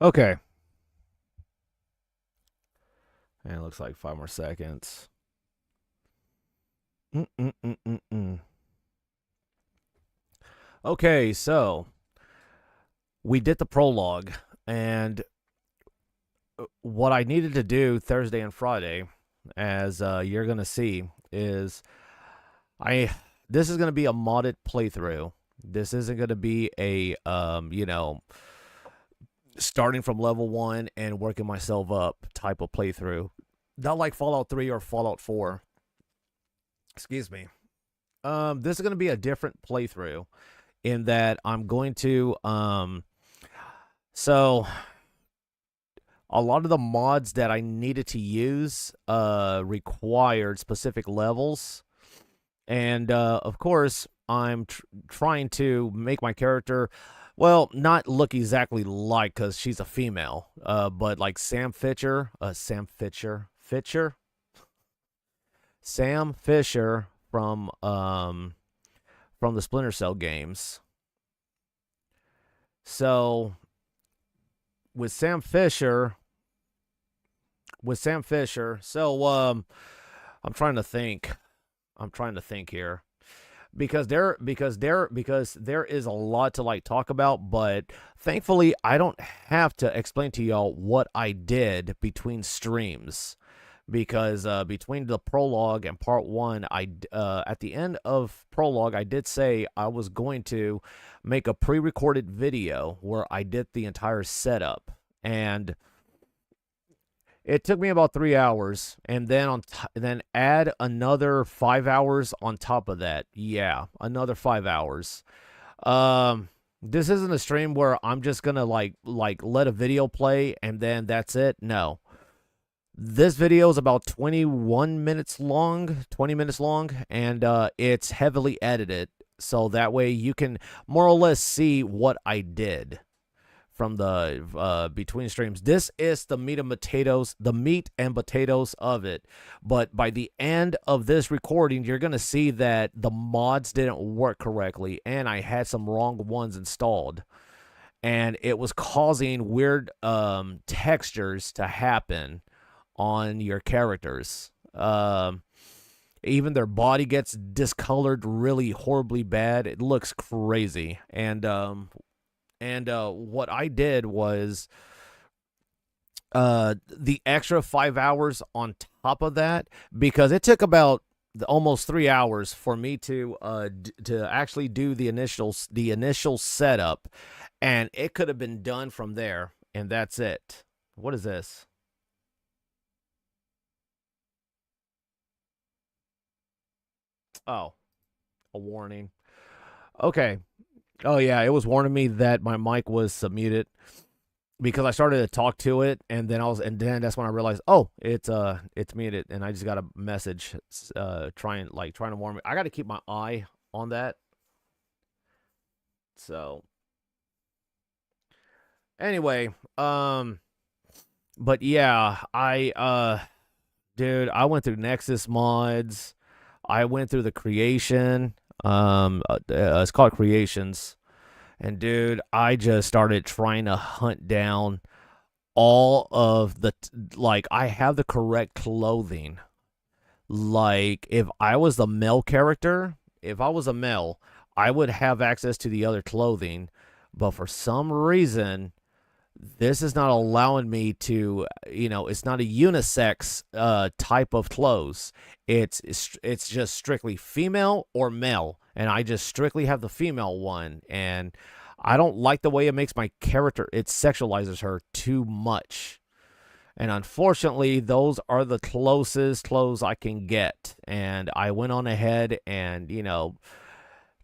Okay. And it looks like 5 more seconds. Mm-mm-mm-mm-mm. Okay, so we did the prologue, and what I needed to do Thursday and Friday, as you're gonna see, is I. This is gonna be a modded playthrough. This isn't gonna be a starting from level one and working myself up type of playthrough. Not like Fallout 3 or Fallout 4. Excuse me. This is gonna be a different playthrough in that I'm going to so a lot of the mods that I needed to use required specific levels, and of course I'm trying to make my character, well, not look exactly like, because she's a female, but like Sam Fisher from the Splinter Cell games. So with Sam Fisher, I'm trying to think. I'm trying to think here, because there is a lot to like talk about, but thankfully I don't have to explain to y'all what I did between streams, because between the prologue and part one, I at the end of prologue I did say I was going to make a pre-recorded video where I did the entire setup, and it took me about 3 hours, and then then add another 5 hours on top of that. Yeah, another 5 hours. This isn't a stream where I'm just gonna like let a video play and then that's it. No, this video is about 21 minutes long, 20 minutes long, and it's heavily edited, so that way you can more or less see what I did from the between streams. This is the meat and potatoes, of it. But by the end of this recording, you're gonna see that the mods didn't work correctly, and I had some wrong ones installed, and it was causing weird textures to happen on your characters. Even their body gets discolored really horribly bad. It looks crazy, and what I did was the extra 5 hours on top of that, because it took about almost 3 hours for me to actually do the initial setup, and it could have been done from there, and that's it. What is this? Oh, a warning. Okay. Oh yeah, it was warning me that my mic was muted, because I started to talk to it, and then that's when I realized, oh, it's muted, and I just got a message trying to warn me. I got to keep my eye on that. So anyway, but yeah, dude, I went through Nexus mods. I went through the creation. It's called Creations, and dude, I just started trying to hunt down all of like, I have the correct clothing. Like, if I was the male character, if I was a male, I would have access to the other clothing, but for some reason this is not allowing me to, it's not a unisex type of clothes. It's just strictly female or male, and I just strictly have the female one, and I don't like the way it makes my character, it sexualizes her too much. And unfortunately, those are the closest clothes I can get. And I went on ahead and,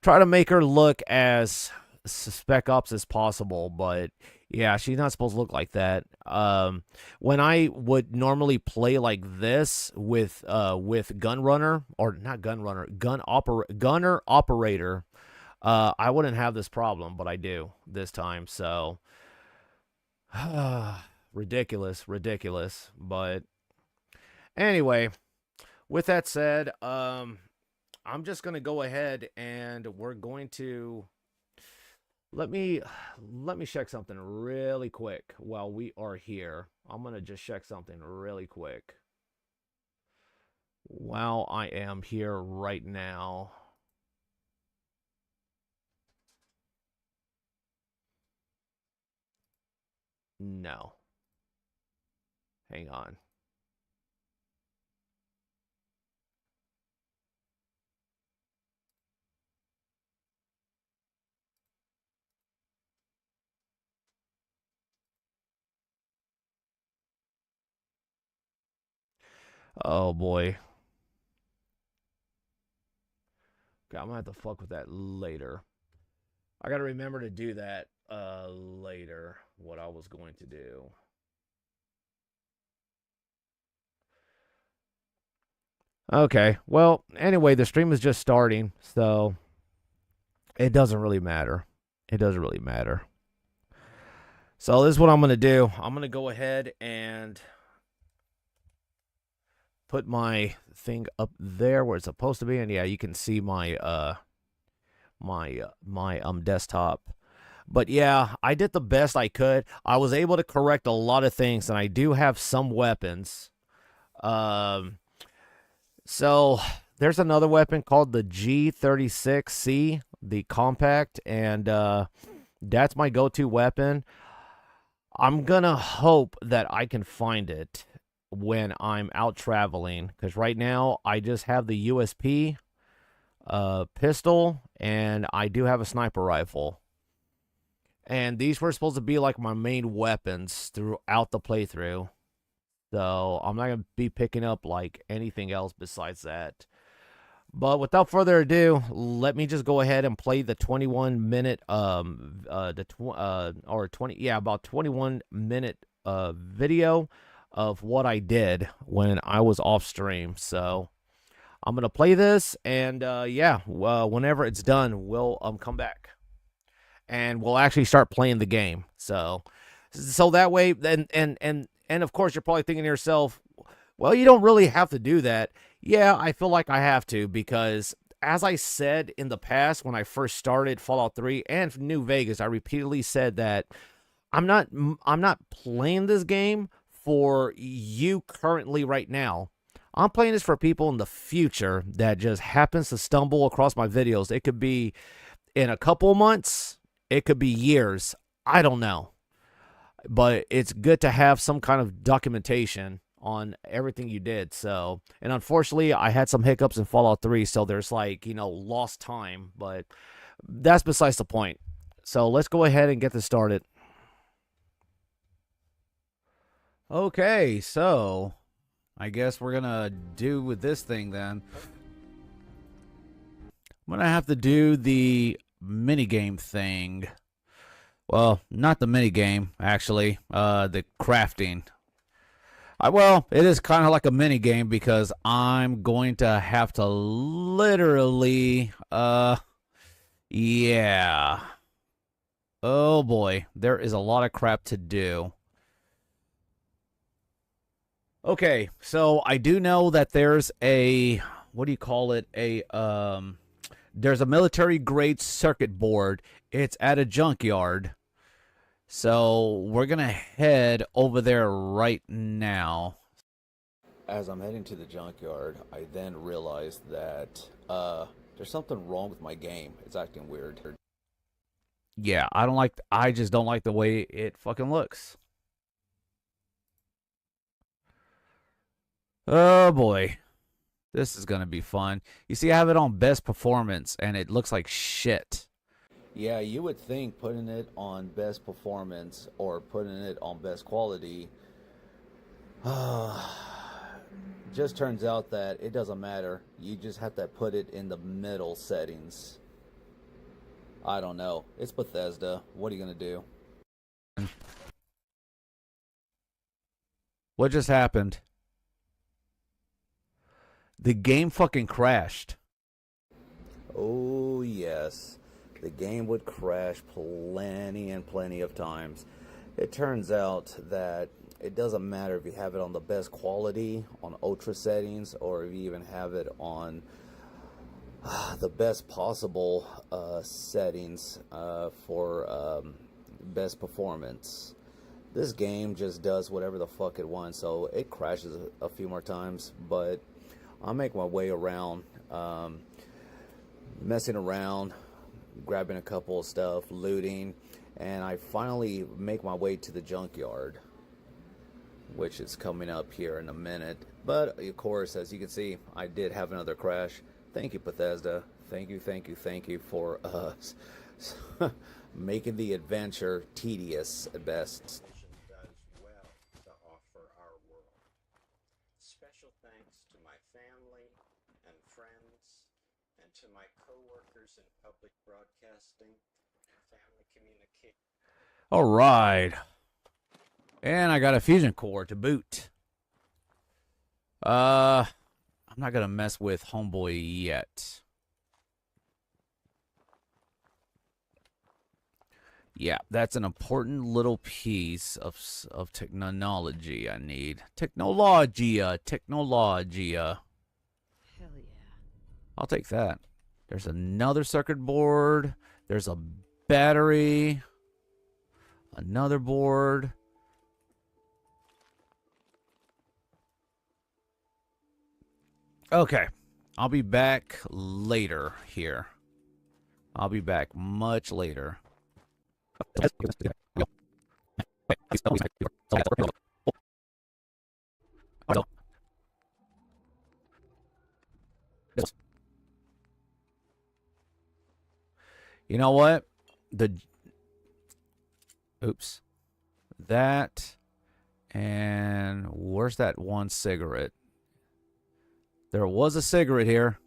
try to make her look as spec ops as possible. But yeah, she's not supposed to look like that. When I would normally play like this with gunrunner, or not gunrunner, gunner operator, I wouldn't have this problem, but I do this time. So ridiculous, ridiculous. But anyway, with that said, I'm just gonna go ahead and we're going to let me check something really quick while we are here. I'm gonna just check something really quick while I am here right now. No. Hang on. Oh boy. Okay, I'm gonna have to fuck with that later. I gotta remember to do that later. What I was going to do. Okay. Well, anyway, the stream is just starting, so it doesn't really matter. It doesn't really matter. So this is what I'm gonna do. I'm gonna go ahead and put my thing up there where it's supposed to be, and yeah, you can see my desktop. But yeah, I did the best I could. I was able to correct a lot of things, and I do have some weapons. So there's another weapon called the G36C, the compact, and that's my go-to weapon. I'm gonna hope that I can find it when I'm out traveling, because right now I just have the USP pistol, and I do have a sniper rifle. And these were supposed to be like my main weapons throughout the playthrough. So I'm not going to be picking up like anything else besides that. But without further ado, let me just go ahead and play the 21-minute about 21-minute video of what I did when I was off stream. So I'm going to play this, and whenever it's done, we'll come back and we'll actually start playing the game. So that way, and of course, you're probably thinking to yourself, well, you don't really have to do that. Yeah, I feel like I have to, because as I said in the past when I first started Fallout 3 and New Vegas, I repeatedly said that I'm not playing this game for you currently right now. I'm playing this for people in the future that just happens to stumble across my videos. It could be in a couple months, it could be years. I don't know. But it's good to have some kind of documentation on everything you did. So, and unfortunately, I had some hiccups in Fallout 3, so there's lost time, but that's besides the point. So let's go ahead and get this started. Okay, so I guess we're gonna do with this thing then. I'm gonna have to do the minigame thing. Well, not the minigame, actually. The crafting. Well, it is kind of like a minigame because I'm going to have to literally, yeah. Oh boy, there is a lot of crap to do. Okay, so I do know that there's a, what do you call it? There's a military grade circuit board. It's at a junkyard. So we're going to head over there right now. As I'm heading to the junkyard, I then realized that there's something wrong with my game. It's acting weird. Yeah, I just don't like the way it fucking looks. Oh boy. This is going to be fun. You see, I have it on best performance and it looks like shit. Yeah, you would think putting it on best performance or putting it on best quality just turns out that it doesn't matter. You just have to put it in the middle settings. I don't know. It's Bethesda. What are you going to do? What just happened? The game fucking crashed. Oh, yes. The game would crash plenty and plenty of times. It turns out that it doesn't matter if you have it on the best quality, on ultra settings, or if you even have it on the best possible settings for best performance. This game just does whatever the fuck it wants, so it crashes a few more times, but I'll make my way around, messing around, grabbing a couple of stuff, looting, and I finally make my way to the junkyard, which is coming up here in a minute. But of course, as you can see, I did have another crash. Thank you, Bethesda. Thank you for making the adventure tedious at best. Does well to offer our world. Special thanks to my family and friends, and to my co-workers in public broadcasting, family communication. All right. And I got a fusion core to boot. I'm not gonna mess with Homeboy yet. Yeah, that's an important little piece of technology I need. Technologia. Hell yeah. I'll take that. There's another circuit board. There's a battery. Another board. Okay. I'll be back later here. I'll be back much later. You know what? Oops. That. And where's that one cigarette? There was a cigarette here.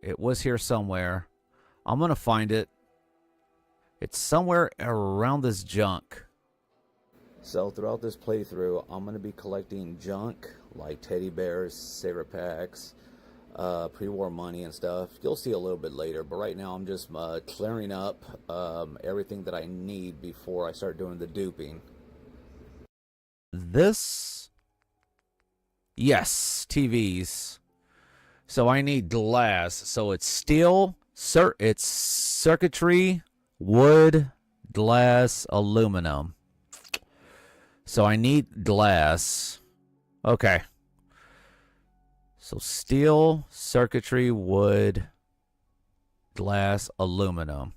It was here somewhere. I'm going to find it. It's somewhere around this junk. So throughout this playthrough, I'm going to be collecting junk like teddy bears, saver packs, pre-war money and stuff. You'll see a little bit later, but right now I'm just clearing up everything that I need before I start doing the duping. This? Yes, TVs. So I need glass. So it's steel, it's circuitry, wood, glass, aluminum. So I need glass. Okay. So steel, circuitry, wood, glass, aluminum.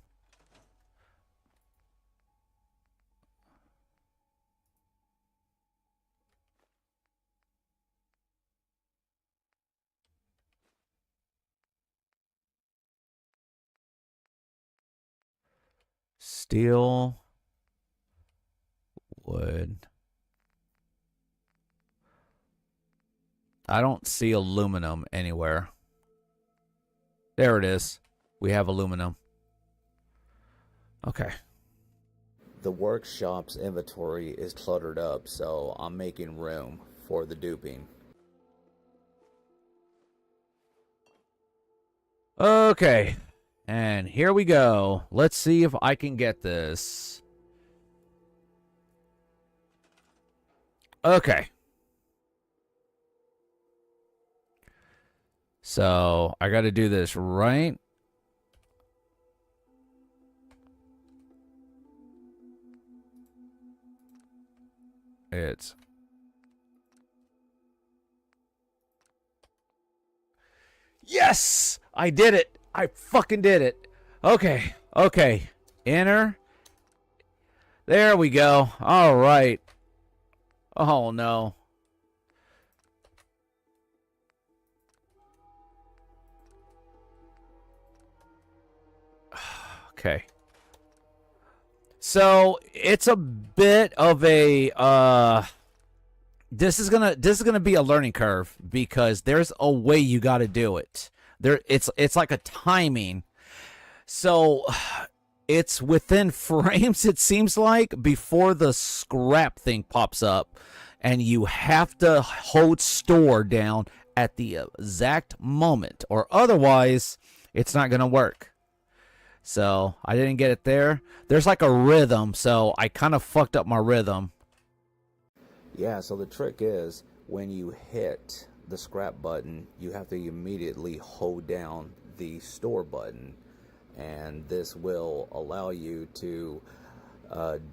Steel, wood. I don't see aluminum anywhere. There it is. We have aluminum. Okay. The workshop's inventory is cluttered up, so I'm making room for the duping. Okay. And here we go. Let's see if I can get this. Okay. So, I got to do this right. It's... Yes! I did it! I fucking did it. Okay. Okay. Enter. There we go. All right. Oh, no. Okay. So, it's a bit of a this is gonna be a learning curve because there's a way you got to do it. It's like a timing. So it's within frames, it seems like, before the scrap thing pops up, and you have to hold store down at the exact moment, or otherwise it's not gonna work. So I didn't get it there. There's like a rhythm, so I kind of fucked up my rhythm. Yeah, so the trick is when you hit the scrap button, you have to immediately hold down the store button, and this will allow you to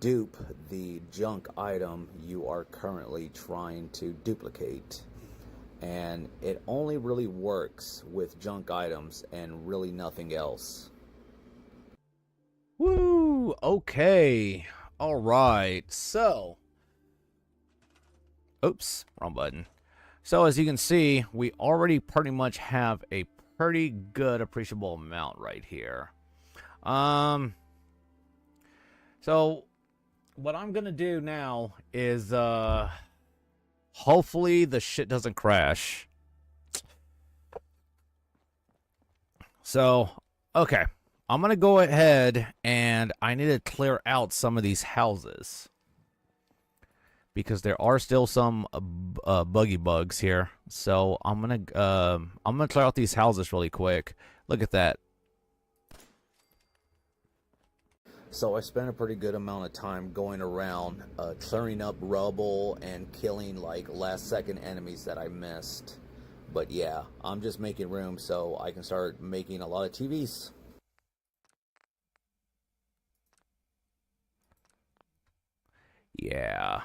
dupe the junk item you are currently trying to duplicate. And it only really works with junk items and really nothing else. Woo! Okay. All right. So, oops, wrong button. So as you can see, we already pretty much have a pretty good appreciable amount right here. So what I'm gonna do now is hopefully the shit doesn't crash. So, okay. I'm going to go ahead and I need to clear out some of these houses. Because there are still some buggy bugs here. So, I'm going to clear out these houses really quick. Look at that. So I spent a pretty good amount of time going around clearing up rubble and killing like last second enemies that I missed. But yeah, I'm just making room so I can start making a lot of TVs. Yeah.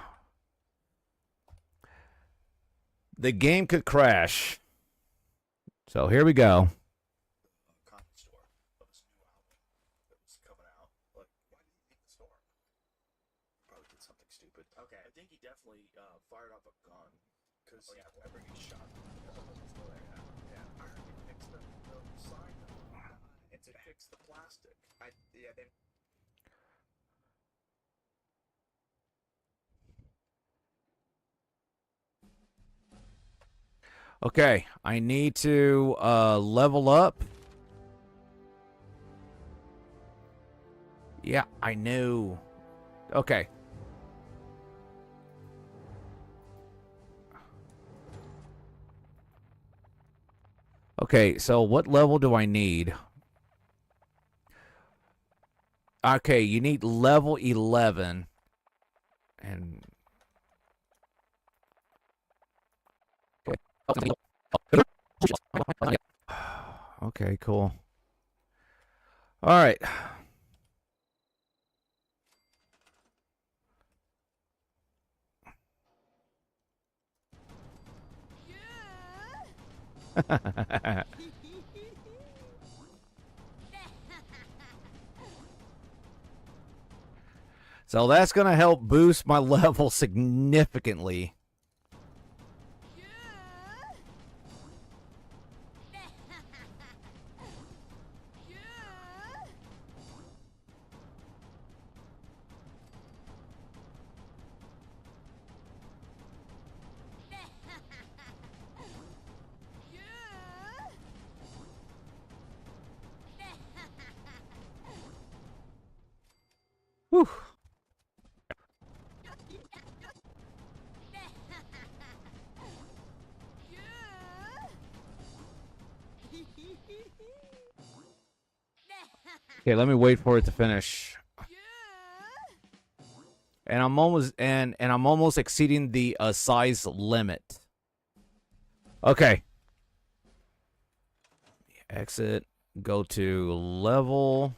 The game could crash. So here we go. Okay. I think he definitely fired off a gun. Because whenever he shot yeah. I heard he fixed the sign though. And to fix the plastic. They... Okay, I need to level up. Yeah, I knew. Okay. Okay, so what level do I need? Okay, you need level 11. And... Okay, cool. All right. So that's going to help boost my level significantly. Whew. Okay, let me wait for it to finish. And I'm almost exceeding the size limit. Okay. Exit. Go to level.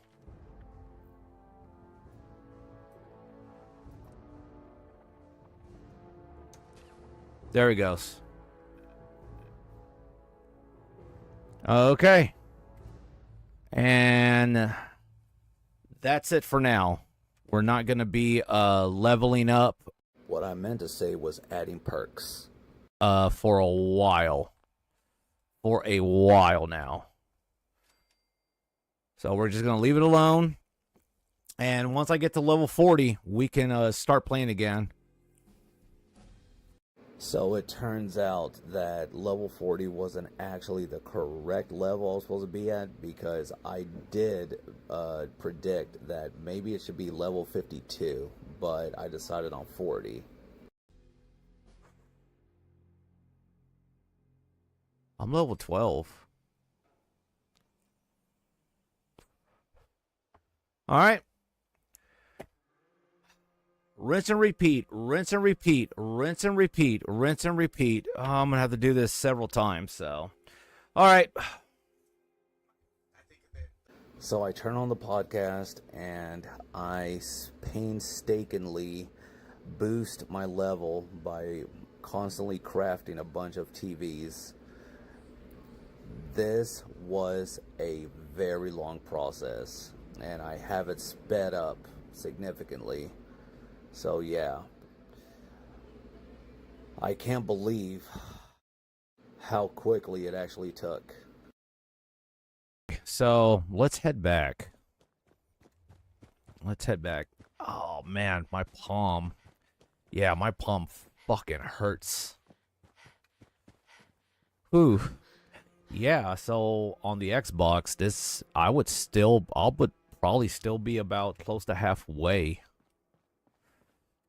There he goes. Okay. And that's it for now. We're not going to be leveling up. What I meant to say was adding perks. For a while. For a while now. So we're just going to leave it alone. And once I get to level 40, we can start playing again. So it turns out that level 40 wasn't actually the correct level I was supposed to be at, because I did predict that maybe it should be level 52, but I decided on 40. I'm level 12. All right. Rinse and repeat, rinse and repeat, rinse and repeat, rinse and repeat. Oh, I'm going to have to do this several times, so. All right. So I turn on the podcast and I painstakingly boost my level by constantly crafting a bunch of TVs. This was a very long process, and I have it sped up significantly. So yeah, I can't believe how quickly it actually took. So let's head back. Let's head back. Oh man, my palm. Yeah, my palm fucking hurts. Whew. Yeah, so on the Xbox, this I would probably still be about close to halfway.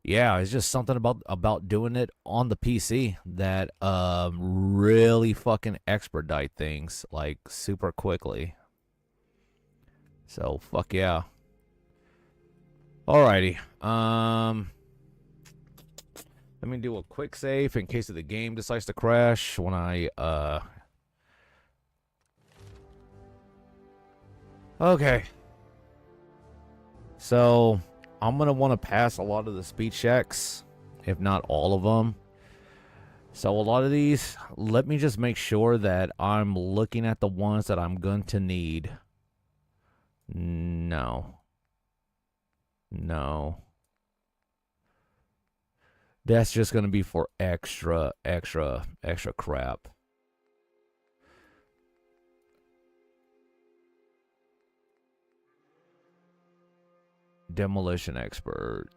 Yeah, it's just something about doing it on the PC that really fucking expedite things like super quickly. So fuck yeah. Alrighty. Let me do a quick save in case the game decides to crash when I Okay. So, I'm going to want to pass a lot of the speed checks, if not all of them. So, a lot of these, let me just make sure that I'm looking at the ones that I'm going to need. No. No. That's just going to be for extra crap. Demolition expert.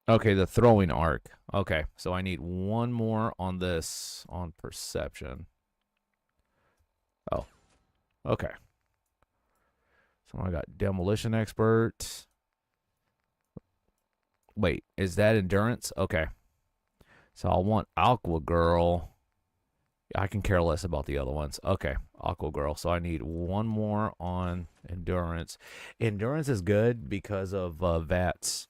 Okay, the throwing arc. Okay, so I need one more on this, on perception. Oh, okay. So I got demolition expert. Wait, is that endurance? Okay. So I want Aqua Girl. I can care less about the other ones. Okay, Aqua Girl. So I need one more on endurance. Endurance is good because of VATS.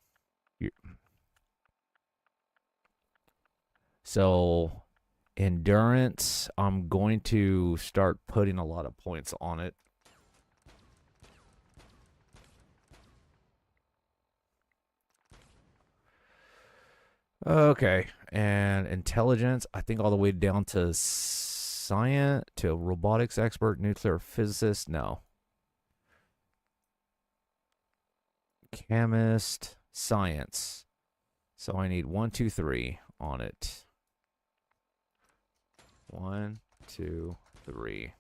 So endurance, I'm going to start putting a lot of points on it. Okay, and intelligence, I think all the way down to science, to robotics expert, nuclear physicist, no. Chemist, science. So I need 1, 2, 3 on it. 1, 2, 3.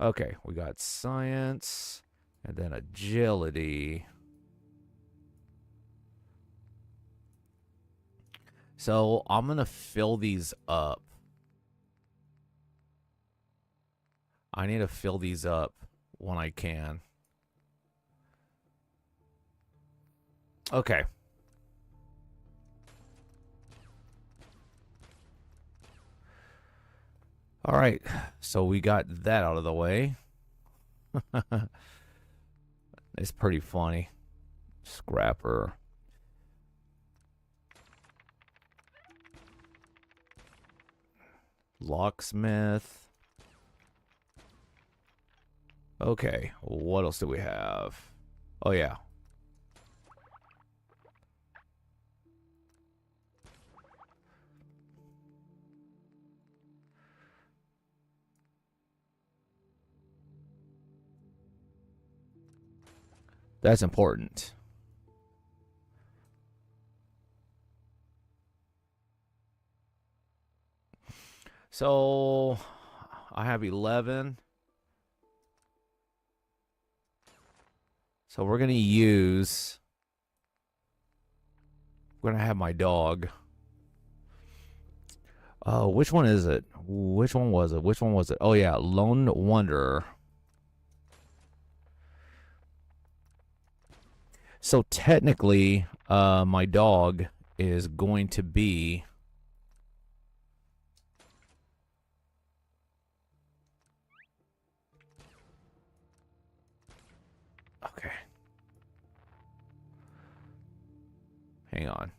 Okay, we got science, and then agility. So I'm going to fill these up. I need to fill these up when I can. Okay. All right. So we got that out of the way. It's pretty funny. Scrapper. Locksmith. Okay, what else do we have? Oh, yeah. That's important. So, I have 11. So we're going to use... We're going to have my dog. Oh, which one is it? Which one was it? Which one was it? Oh, yeah, Lone Wanderer. So technically, my dog is going to be... Okay. Hang on.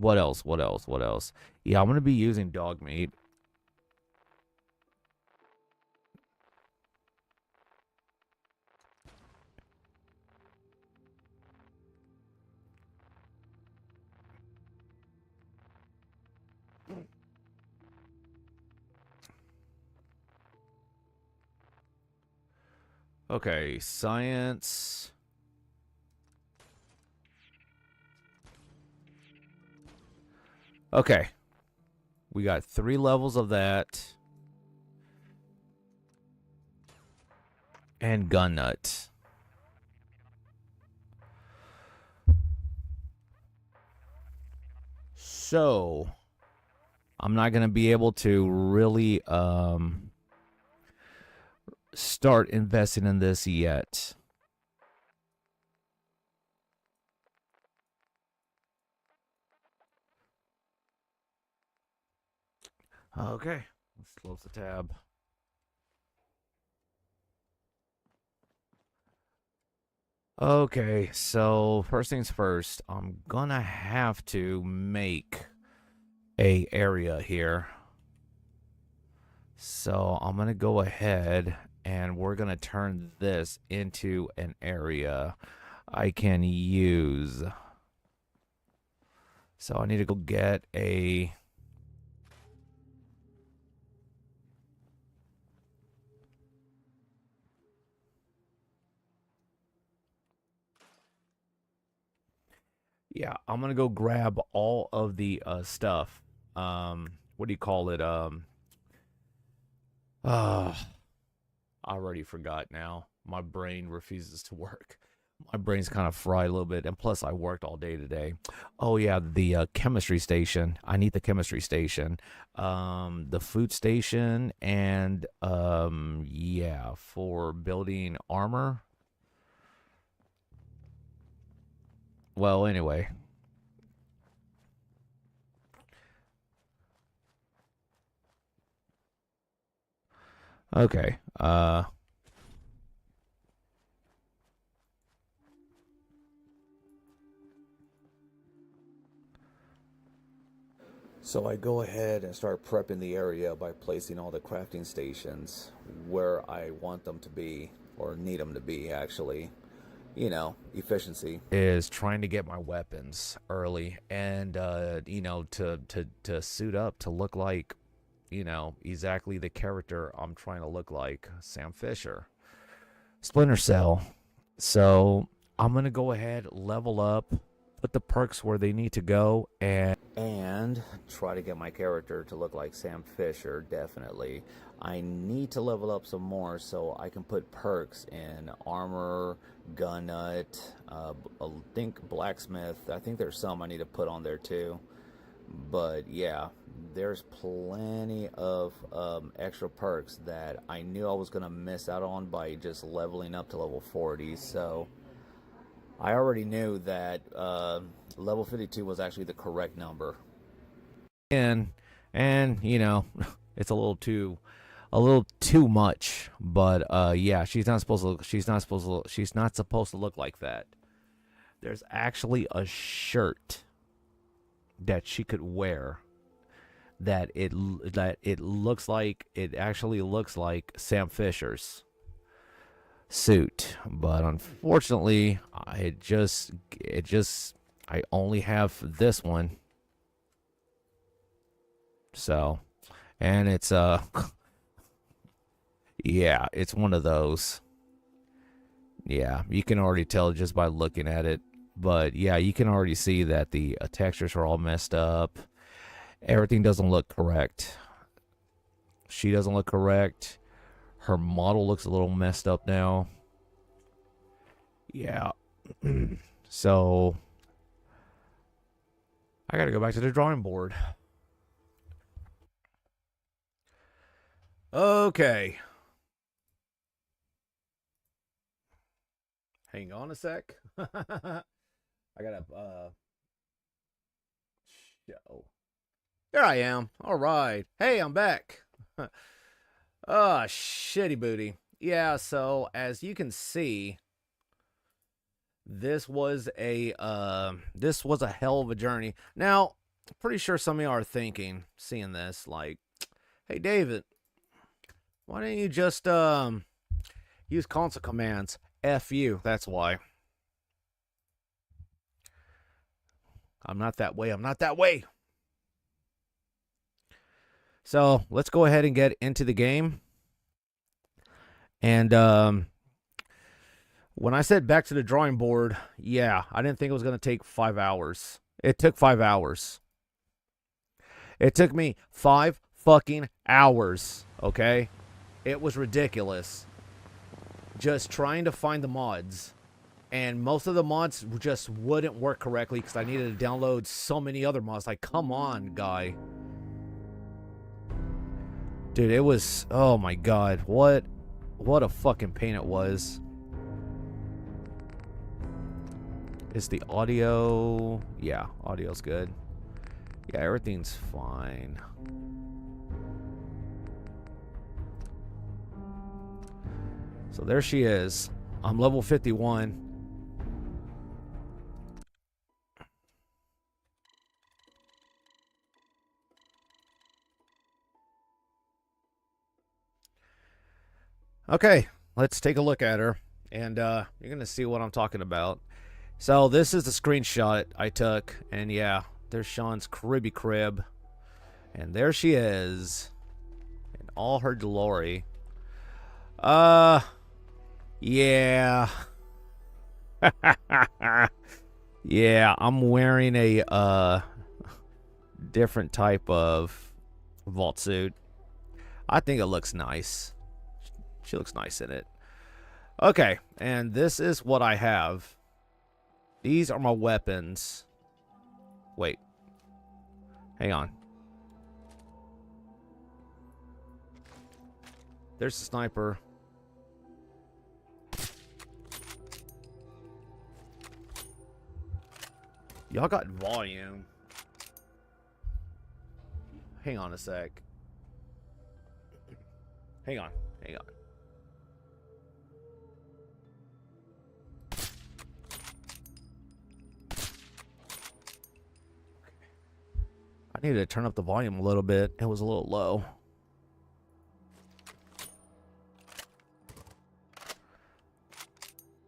what else? What else? What else? Yeah, I'm gonna be using dog meat. Okay, science. Okay. We got 3 levels of that. And gun nut. So, I'm not going to be able to really start investing in this yet. Okay, let's close the tab. Okay, so first things first, I'm gonna have to make a area here. So I'm gonna go ahead and we're gonna turn this into an area I can use. So I need to go get a yeah, I'm gonna go grab all of the stuff. What do you call it? I already forgot now. My brain refuses to work. My brain's kind of fried a little bit, and plus I worked all day today. Oh yeah, the chemistry station. I need the chemistry station, the food station, and yeah, for building armor. Well, anyway. Okay. So I go ahead and start prepping the area by placing all the crafting stations where I want them to be, or need them to be, actually. You know, efficiency. Is trying to get my weapons early and you know, to suit up to look like, you know, exactly the character I'm trying to look like, Sam Fisher, Splinter Cell. So I'm gonna go ahead, level up, put the perks where they need to go, And try to get my character to look like Sam Fisher, definitely. I need to level up some more so I can put perks in armor, gun nut, I think blacksmith. I think there's some I need to put on there too. But yeah, there's plenty of extra perks that I knew I was going to miss out on by just leveling up to level 40. So I already knew that level 52 was actually the correct number. and you know, it's a little too much, but yeah, she's not supposed to look like that. There's actually a shirt that she could wear that it actually looks like Sam Fisher's suit, but unfortunately I only have this one. So, and it's yeah, it's one of those. Yeah, you can already tell just by looking at it. But yeah, you can already see that the textures are all messed up. Everything doesn't look correct. She doesn't look correct. Her model looks a little messed up now. Yeah. So I gotta go back to the drawing board. Okay. Hang on a sec. I gotta show. There I am. All right. Hey, I'm back. Ah, shitty booty. Yeah, so as you can see, this was a hell of a journey. Now, pretty sure some of y'all are thinking, seeing this, like, hey, David, why don't you just use console commands? F you. That's why. I'm not that way. I'm not that way. So let's go ahead and get into the game. And when I said back to the drawing board, yeah, I didn't think it was going to take 5 hours. It took 5 hours. It took me 5 fucking hours, okay? It was ridiculous. Just trying to find the mods. And most of the mods just wouldn't work correctly because I needed to download so many other mods. Like, come on, guy. Dude, it was... Oh, my God. What a fucking pain it was. Is the audio... Yeah, audio's good. Yeah, everything's fine. So there she is. I'm level 51. Okay, let's take a look at her, and you're going to see what I'm talking about. So this is the screenshot I took, and yeah, there's Shawn's cribby crib, and there she is, in all her glory. Yeah. Yeah, I'm wearing a different type of vault suit. I think it looks nice. She looks nice in it. Okay, and this is what I have. These are my weapons. Wait. Hang on. There's the sniper. Y'all got volume. Hang on a sec. Hang on. Hang on. I needed to turn up the volume a little bit. It was a little low.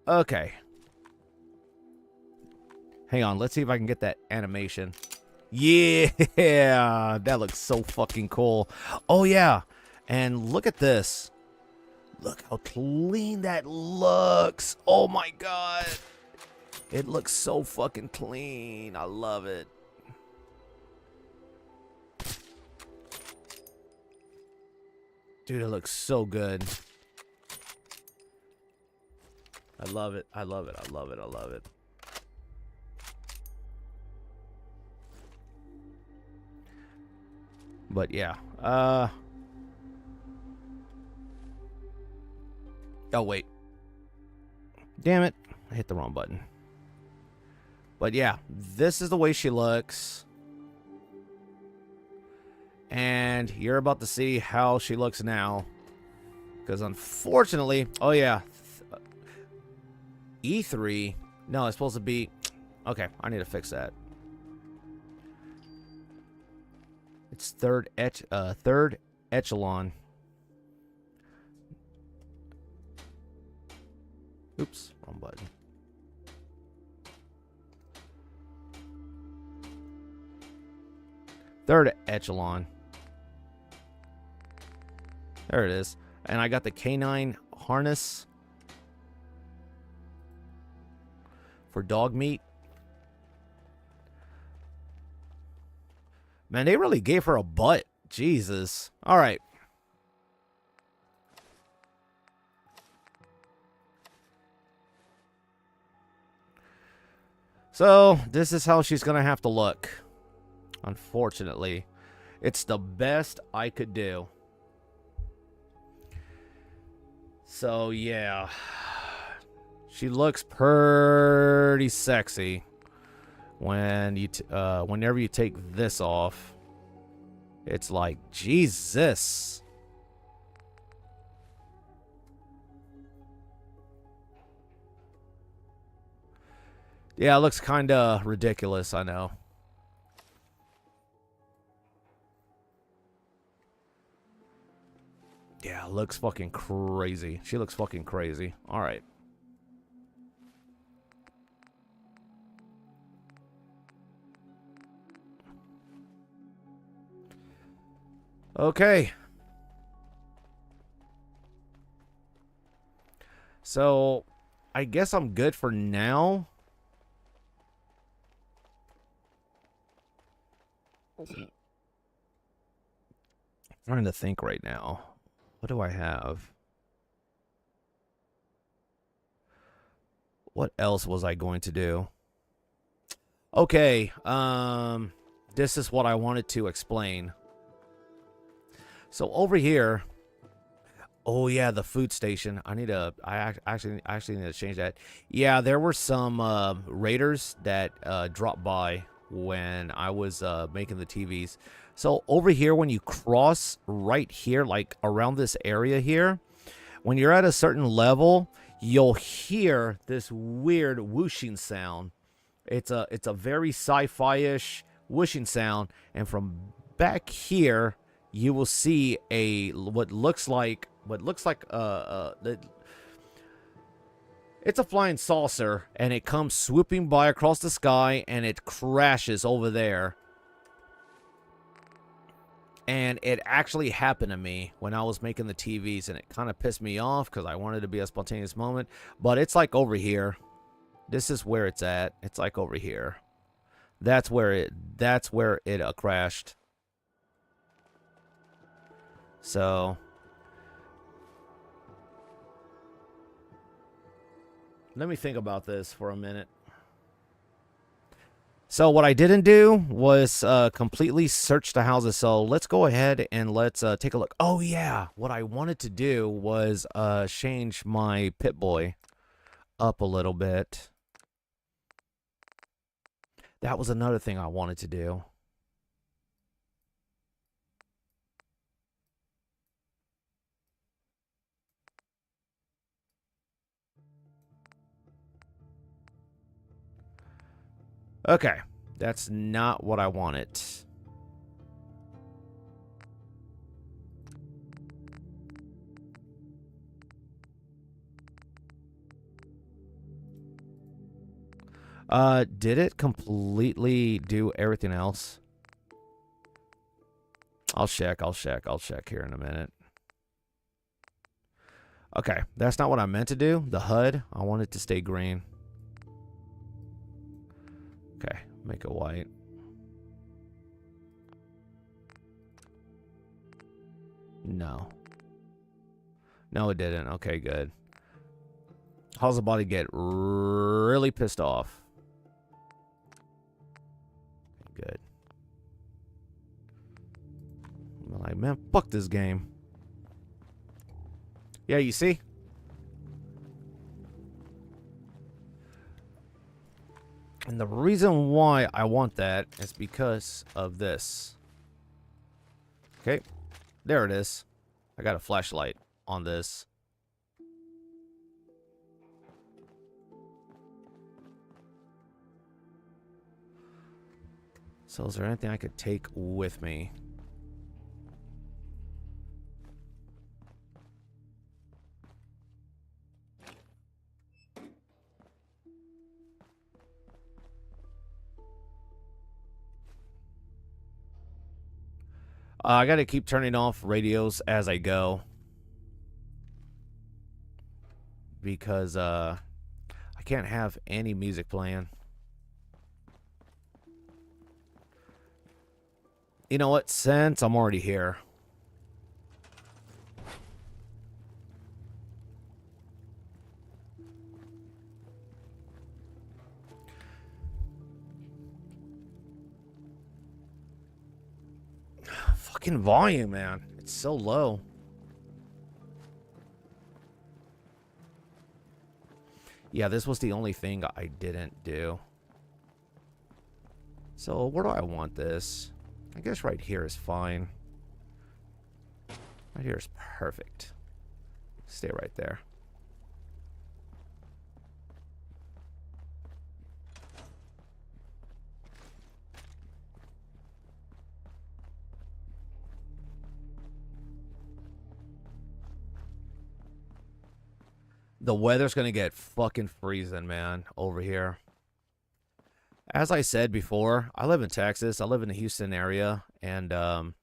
Okay. Hang on, let's see if I can get that animation. Yeah, that looks so fucking cool. Oh yeah, and look at this. Look how clean that looks. Oh my god. It looks so fucking clean. I love it. Dude, it looks so good. I love it. I love it. I love it. I love it. But yeah. Oh wait. Damn it. I hit the wrong button. But yeah, this is the way she looks. And you're about to see how she looks now. Because unfortunately... Oh yeah. E3... No, it's supposed to be... Okay, I need to fix that. It's third echelon. Oops, wrong button. Third echelon. There it is. And I got the canine harness for dog meat. Man, they really gave her a butt. Jesus. All right. So, this is how she's going to have to look. Unfortunately. It's the best I could do. So, yeah. She looks pretty sexy. When you whenever you take this off, it's like, Jesus. Yeah, it looks kind of ridiculous, I know. Yeah, looks fucking crazy. She looks fucking crazy. All right. Okay. So, I guess I'm good for now. I'm trying to think right now. What do I have? What else was I going to do? Okay, this is what I wanted to explain. So over here, oh yeah, the food station. I actually need to change that. Yeah, there were some raiders that dropped by when I was making the TVs. So over here, when you cross right here, like around this area here, when you're at a certain level, you'll hear this weird whooshing sound. It's a very sci-fi-ish whooshing sound, and back here you will see what looks like it's a flying saucer, and it comes swooping by across the sky, and it crashes over there. And it actually happened to me when I was making the TVs, and it kind of pissed me off because I wanted it to be a spontaneous moment. But it's like over here. This is where it's at. It's like over here. That's where it crashed. So let me think about this for a minute. So what I didn't do was completely search the houses. So let's go ahead and let's take a look. Oh yeah, what I wanted to do was change my Pip-Boy up a little bit. That was another thing I wanted to do. Okay, that's not what I wanted. Did it completely do everything else? I'll check here in a minute. Okay, that's not what I meant to do. The HUD, I want it to stay green. Okay, make it white. No. No, it didn't. Okay, good. How's the body get really pissed off? Good. I'm like, man, fuck this game. Yeah, you see? And the reason why I want that is because of this. Okay, there it is. I got a flashlight on this. So is there anything I could take with me? I got to keep turning off radios as I go. Because I can't have any music playing. You know what? Since I'm already here. Fucking volume, man. It's so low. Yeah, this was the only thing I didn't do. So where do I want this? I guess right here is fine. Right here is perfect. Stay right there. The weather's gonna get fucking freezing, man, over here. As I said before, I live in Texas. I live in the Houston area, and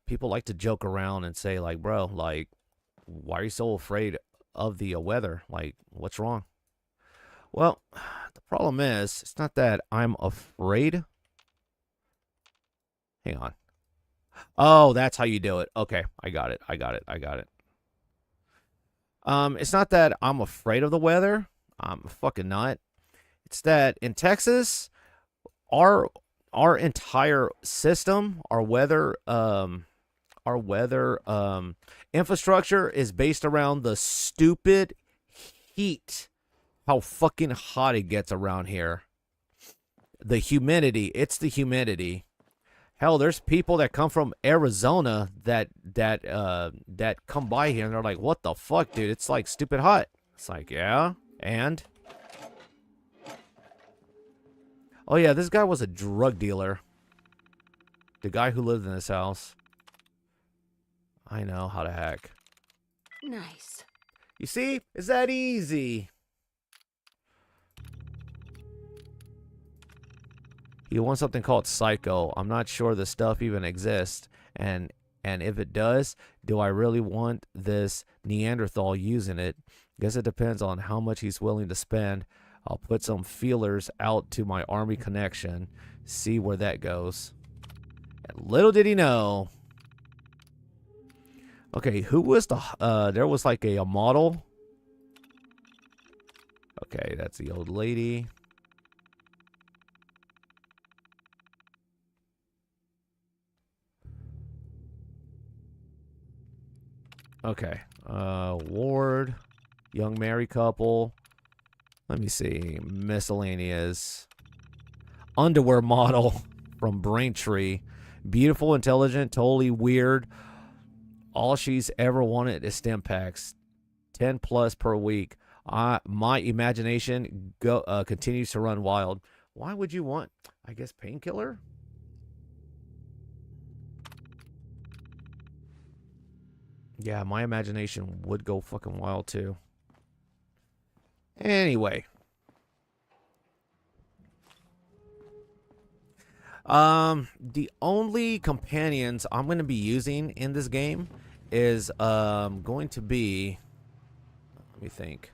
people like to joke around and say, like, bro, like, why are you so afraid of the weather? Like, what's wrong? Well, the problem is, it's not that I'm afraid. Hang on. Oh, that's how you do it. Okay, I got it. It's not that I'm afraid of the weather. I'm fucking not. It's that in Texas, our entire system, our weather infrastructure is based around the stupid heat. How fucking hot it gets around here. The humidity. It's the humidity. Hell, there's people that come from Arizona that come by here and they're like, "What the fuck, dude? It's like stupid hot." It's like, yeah, and oh yeah, this guy was a drug dealer. The guy who lived in this house. I know how to hack. Nice. You see? Is that easy? You want something called Psycho. I'm not sure the stuff even exists. And if it does, do I really want this Neanderthal using it? Guess it depends on how much he's willing to spend. I'll put some feelers out to my army connection. See where that goes. And little did he know. Okay, who was the... there was like a model. Okay, that's the old lady. Okay. Ward. Young married couple. Let me see. Miscellaneous. Underwear model from Braintree. Beautiful, intelligent, totally weird. All she's ever wanted is stim packs. 10 plus per week. My imagination continues to run wild. Why would you want, I guess, painkiller? Yeah, my imagination would go fucking wild too. Anyway. The only companions I'm going to be using in this game is going to be, let me think.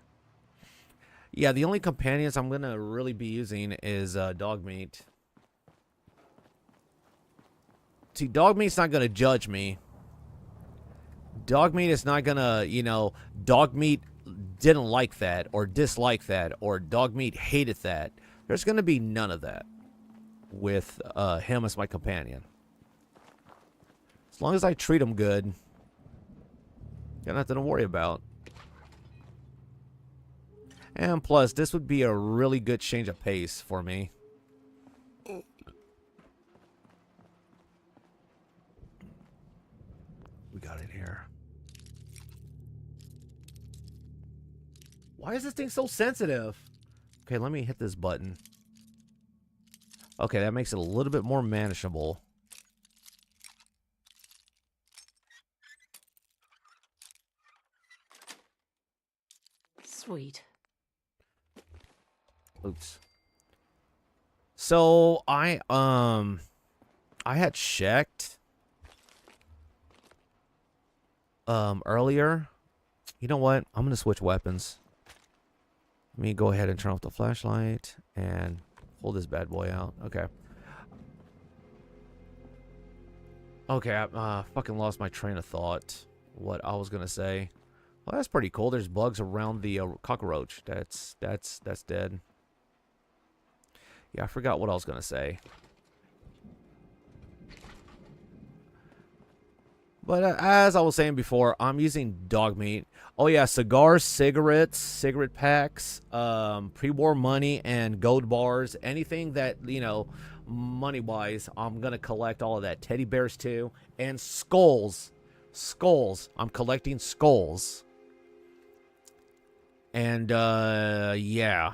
Yeah, the only companions I'm going to really be using is Dogmeat. See, Dogmeat's not going to judge me. Dogmeat is not gonna, you know, Dogmeat didn't like that or dislike that or Dogmeat hated that. There's gonna be none of that with him as my companion. As long as I treat him good, got nothing to worry about. And plus, this would be a really good change of pace for me. We got it here. Why is this thing so sensitive? Okay, let me hit this button. Okay, that makes it a little bit more manageable. Sweet. Oops. So I had checked earlier. You know what? I'm gonna switch weapons. Let me go ahead and turn off the flashlight and pull this bad boy out. Okay. Okay, I fucking lost my train of thought. What I was gonna say. Well, that's pretty cool. There's bugs around the cockroach. That's dead. Yeah, I forgot what I was gonna say. But as I was saying before, I'm using Dogmeat. Oh yeah, cigars, cigarettes, cigarette packs, pre-war money, and gold bars. Anything that, you know, money-wise, I'm going to collect all of that. Teddy bears too. And skulls. Skulls. I'm collecting skulls. And, yeah.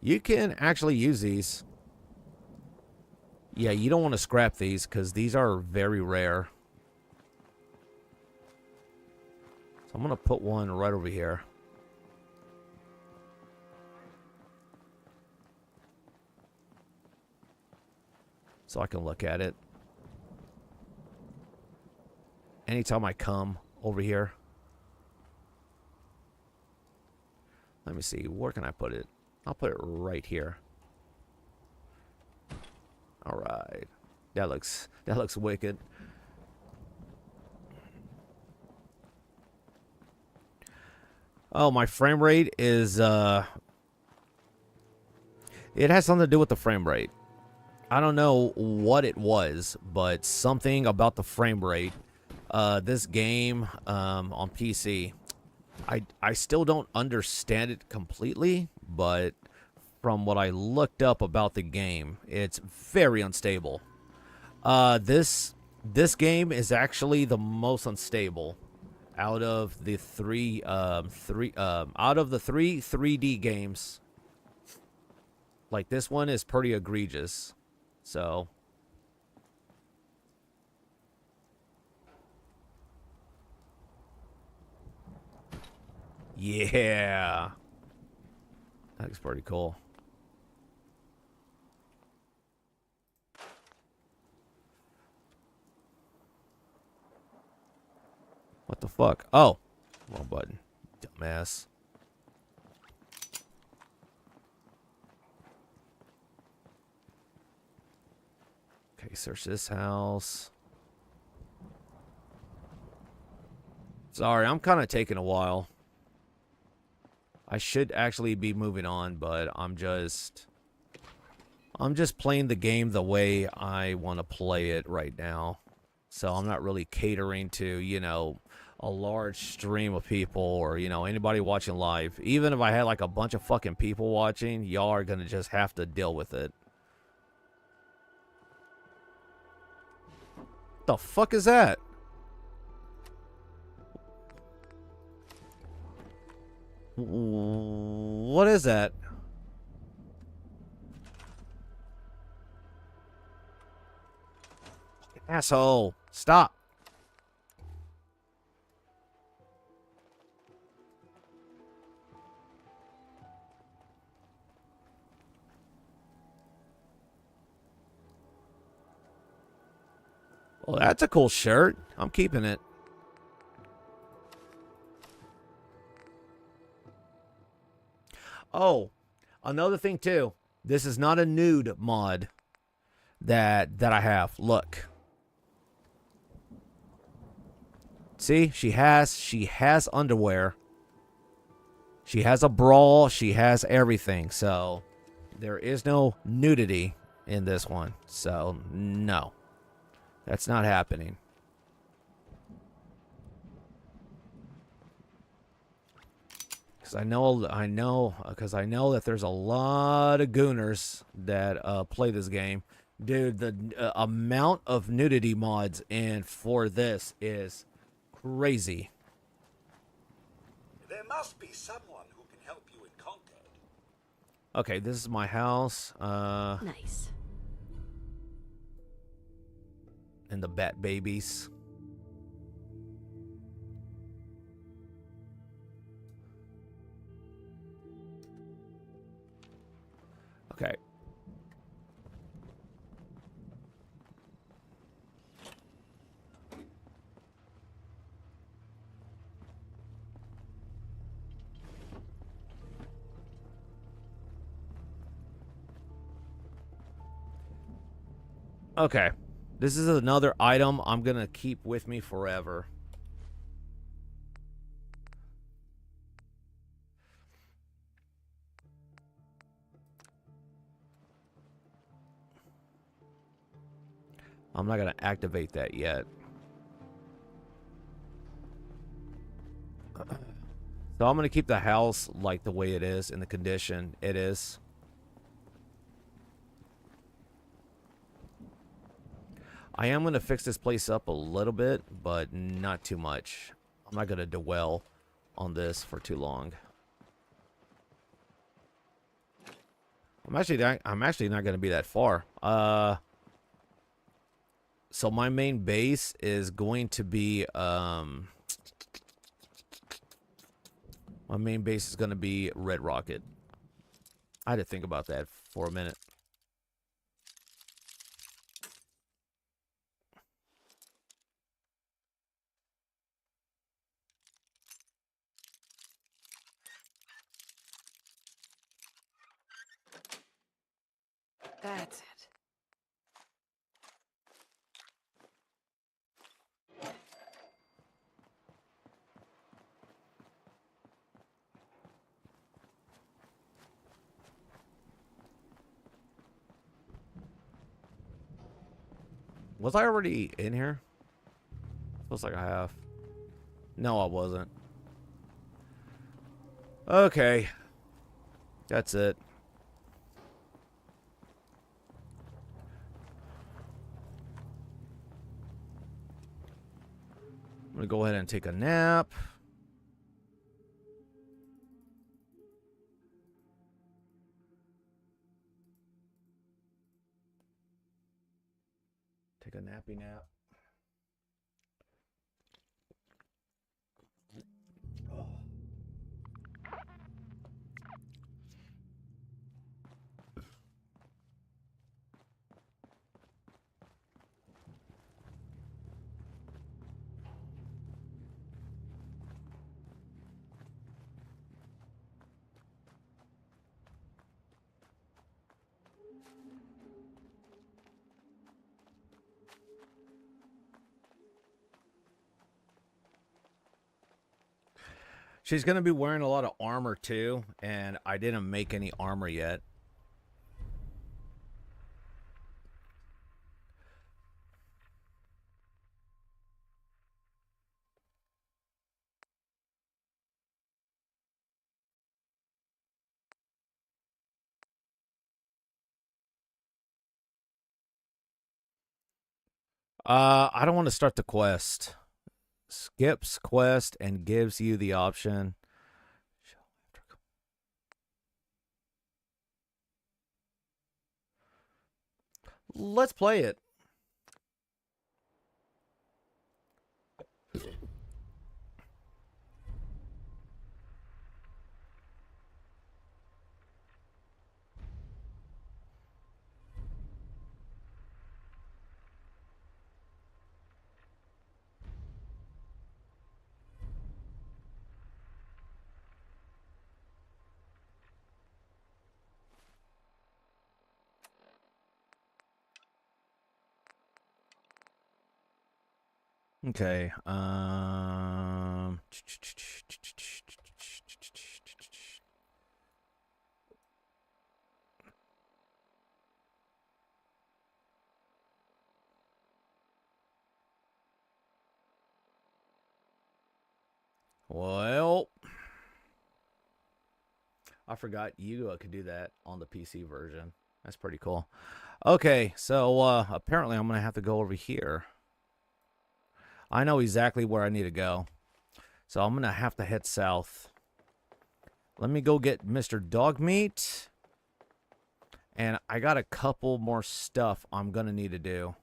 You can actually use these. Yeah, you don't want to scrap these because these are very rare. So I'm going to put one right over here. So I can look at it. Anytime I come over here. Let me see. Where can I put it? I'll put it right here. All right. That looks wicked. Oh, my frame rate is it has something to do with the frame rate. I don't know what it was, but something about the frame rate. This game on PC, I still don't understand it completely, but from what I looked up about the game, it's very unstable. This game is actually the most unstable out of the three 3D games. Like, this one is pretty egregious. So yeah, that looks pretty cool. What the fuck? Oh, wrong button. Dumbass. Okay, search this house. Sorry, I'm kind of taking a while. I should actually be moving on, but I'm just playing the game the way I want to play it right now. So I'm not really catering to, you know, a large stream of people or, you know, anybody watching live. Even if I had like a bunch of fucking people watching, y'all are going to just have to deal with it. The fuck is that? What is that? Asshole. Stop. Well, that's a cool shirt. I'm keeping it. Oh, another thing too. This is not a nude mod that I have. Look. See, she has underwear. She has a bra, she has everything. So there is no nudity in this one. So no. That's not happening. Because I know that there's a lot of gooners that play this game. Dude, the amount of nudity mods in for this is crazy. There must be someone who can help you in Concord. Okay, this is my house. Nice. And the bat babies. Okay. Okay. This is another item I'm going to keep with me forever. I'm not going to activate that yet. So I'm going to keep the house like the way it is, in the condition it is. I am going to fix this place up a little bit, but not too much. I'm not going to dwell on this for too long. I'm actually not going to be that far. So my main base is going to be my main base is going to be Red Rocket. I had to think about that for a minute. That's it. Was I already in here? Feels like I have. No, I wasn't. Okay. That's it. I'm gonna go ahead and take a nap. Take a nappy nap. She's going to be wearing a lot of armor too, and I didn't make any armor yet. I don't want to start the quest. Skips quest and gives you the option. Let's play it. Okay. Well, I forgot you could do that on the PC version. That's pretty cool. Okay, so apparently I'm going to have to go over here. I know exactly where I need to go. So I'm going to have to head south. Let me go get Mr. Dogmeat. And I got a couple more stuff I'm going to need to do.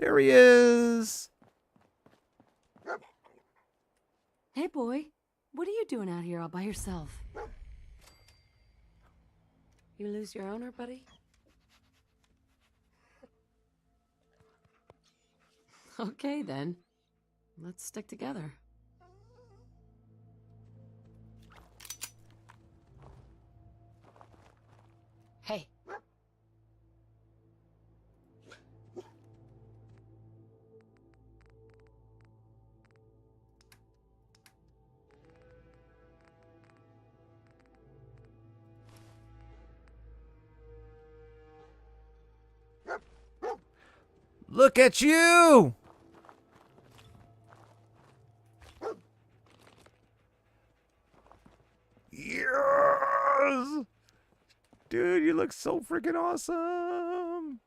There he is. Hey, boy. What are you doing out here all by yourself? You lose your owner, buddy? Okay, then. Let's stick together. Hey. Look at you. Yeah. Dude, you look so freaking awesome.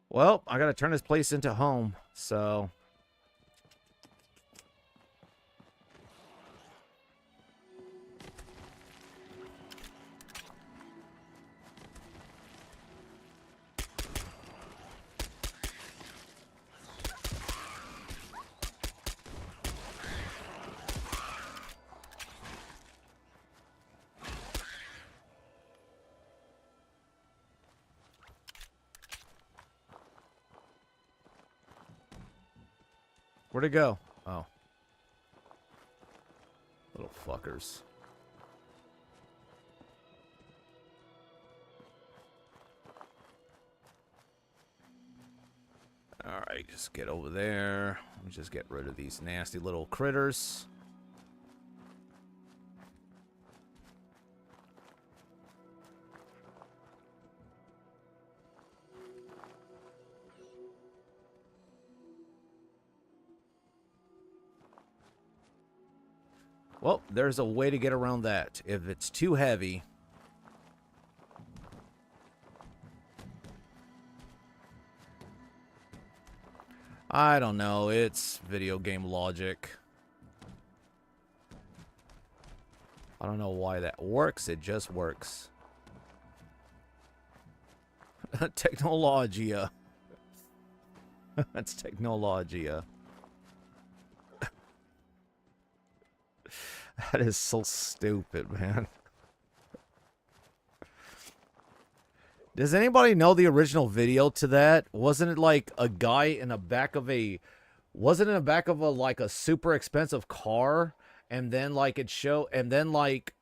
Well, I gotta turn this place into home, so... Where'd it go? Oh. Little fuckers. Alright, just get over there. Let me just get rid of these nasty little critters. Well, there's a way to get around that. If it's too heavy... I don't know. It's video game logic. I don't know why that works. It just works. Technologia. That's Technologia. That is so stupid, man. Does anybody know the original video to that? Wasn't it like a guy in the back of a... Wasn't it in the back of a, like, a super expensive car? And then, like, it show... And then, like...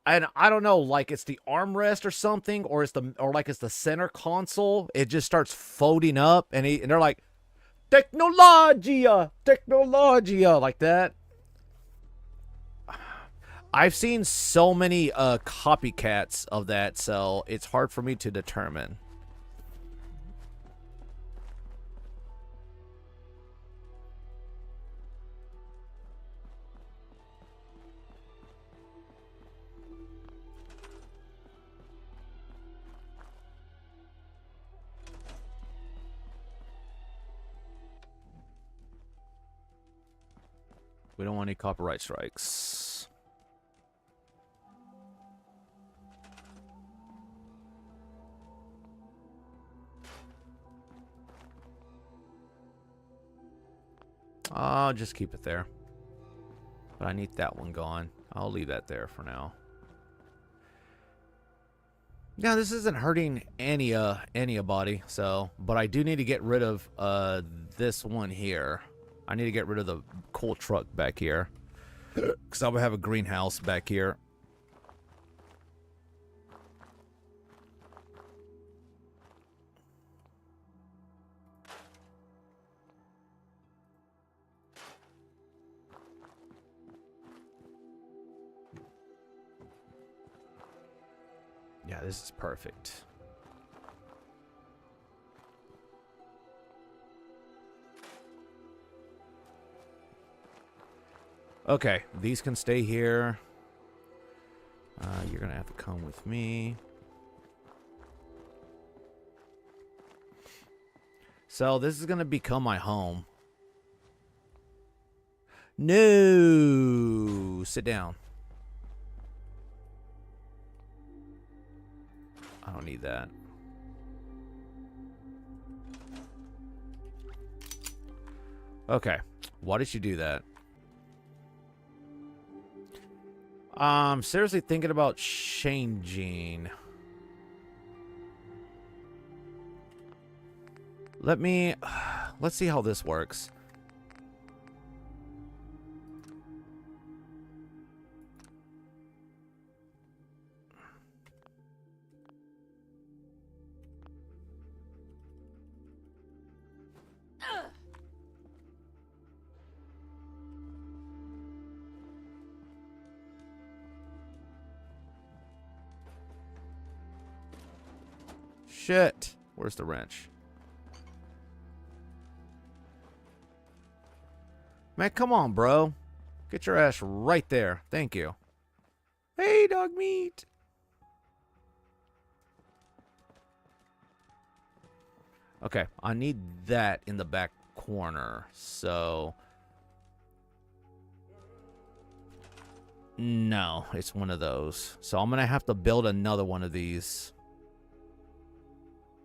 And I don't know, like, it's the armrest or something, or it's the... Or, like, it's the center console. It just starts folding up, and they're like... Technologia! Technologia! Like that. I've seen so many copycats of that, so it's hard for me to determine. We don't want any copyright strikes. I'll just keep it there. But I need that one gone. I'll leave that there for now. Yeah, this isn't hurting anybody, so... But I do need to get rid of this one here. I need to get rid of the coal truck back here. Because I would have a greenhouse back here. Yeah, this is perfect. Okay, these can stay here. You're gonna have to come with me. So this is gonna become my home. No, sit down. I don't need that. Okay, why did you do that? I'm seriously thinking about changing. Let's see how this works. Shit. Where's the wrench? Man, come on, bro. Get your ass right there. Thank you. Hey, dog meat. Okay, I need that in the back corner. So... no, it's one of those. So I'm going to have to build another one of these.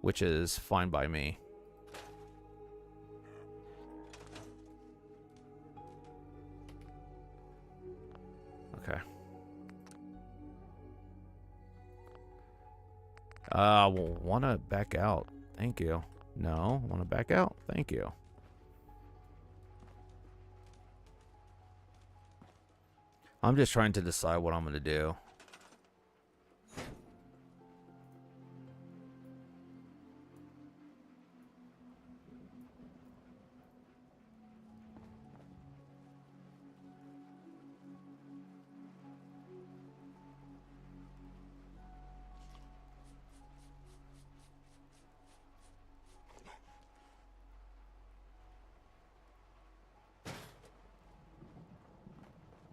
Which is fine by me. Okay. Want to back out. Thank you. No, want to back out. Thank you. I'm just trying to decide what I'm going to do.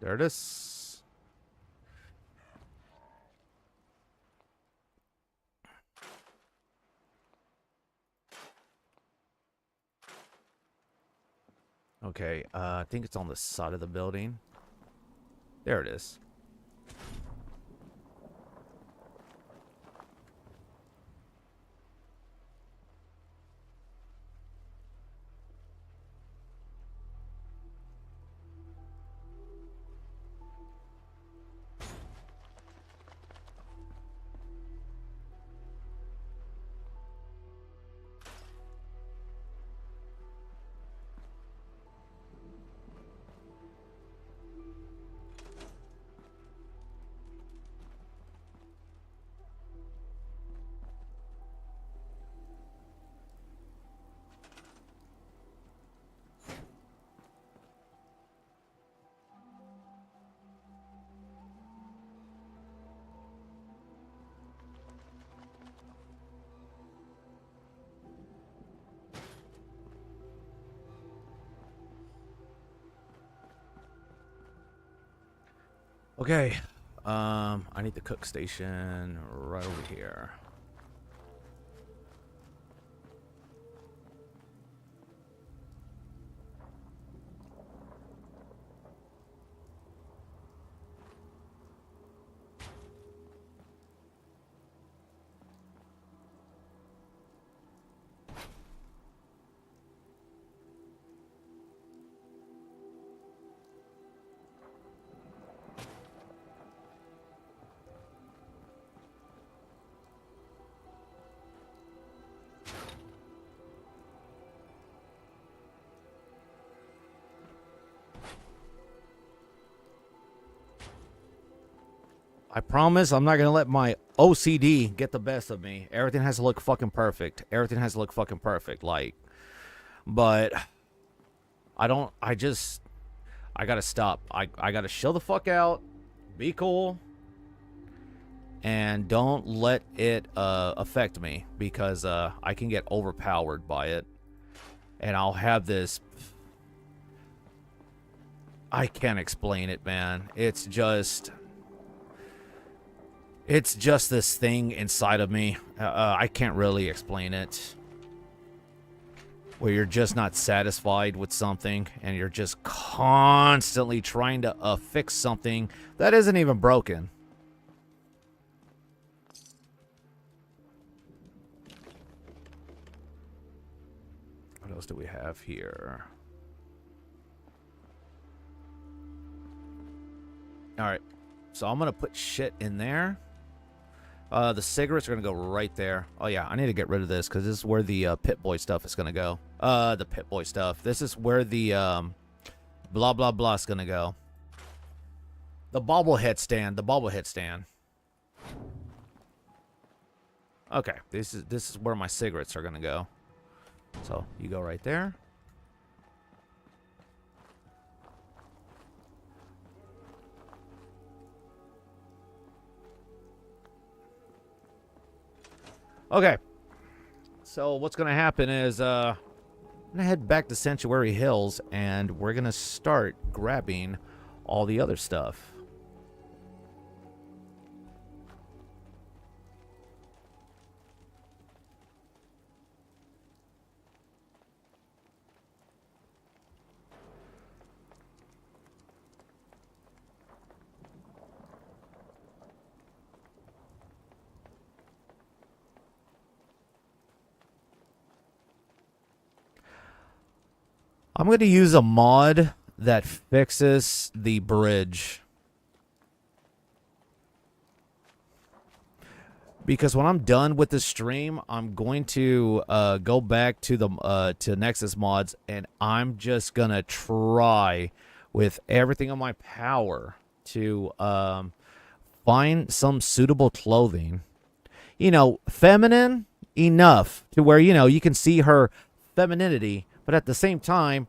There it is. Okay, I think it's on the side of the building. There it is. Okay, I need the cook station right over here. I promise I'm not going to let my OCD get the best of me. Everything has to look fucking perfect. Everything has to look fucking perfect. Like, but I got to stop. I got to chill the fuck out. Be cool. And don't let it affect me. Because I can get overpowered by it. And I'll have this... I can't explain it, man. It's just this thing inside of me. I can't really explain it. Where you're just not satisfied with something, and you're just constantly trying to fix something that isn't even broken. What else do we have here? Alright. So I'm going to put shit in there. The cigarettes are going to go right there. Oh, yeah. I need to get rid of this because this is where the Pit Boy stuff is going to go. The Pit Boy stuff. This is where the blah, blah, blah is going to go. The bobblehead stand. The bobblehead stand. Okay. This is where my cigarettes are going to go. So you go right there. Okay. So what's going to happen is I'm going to head back to Sanctuary Hills, and we're going to start grabbing all the other stuff. I'm going to use a mod that fixes the bridge. Because when I'm done with the stream, I'm going to go back to the to Nexus mods, and I'm just going to try with everything on my power to find some suitable clothing. You know, feminine enough to where, you know, you can see her femininity, but at the same time,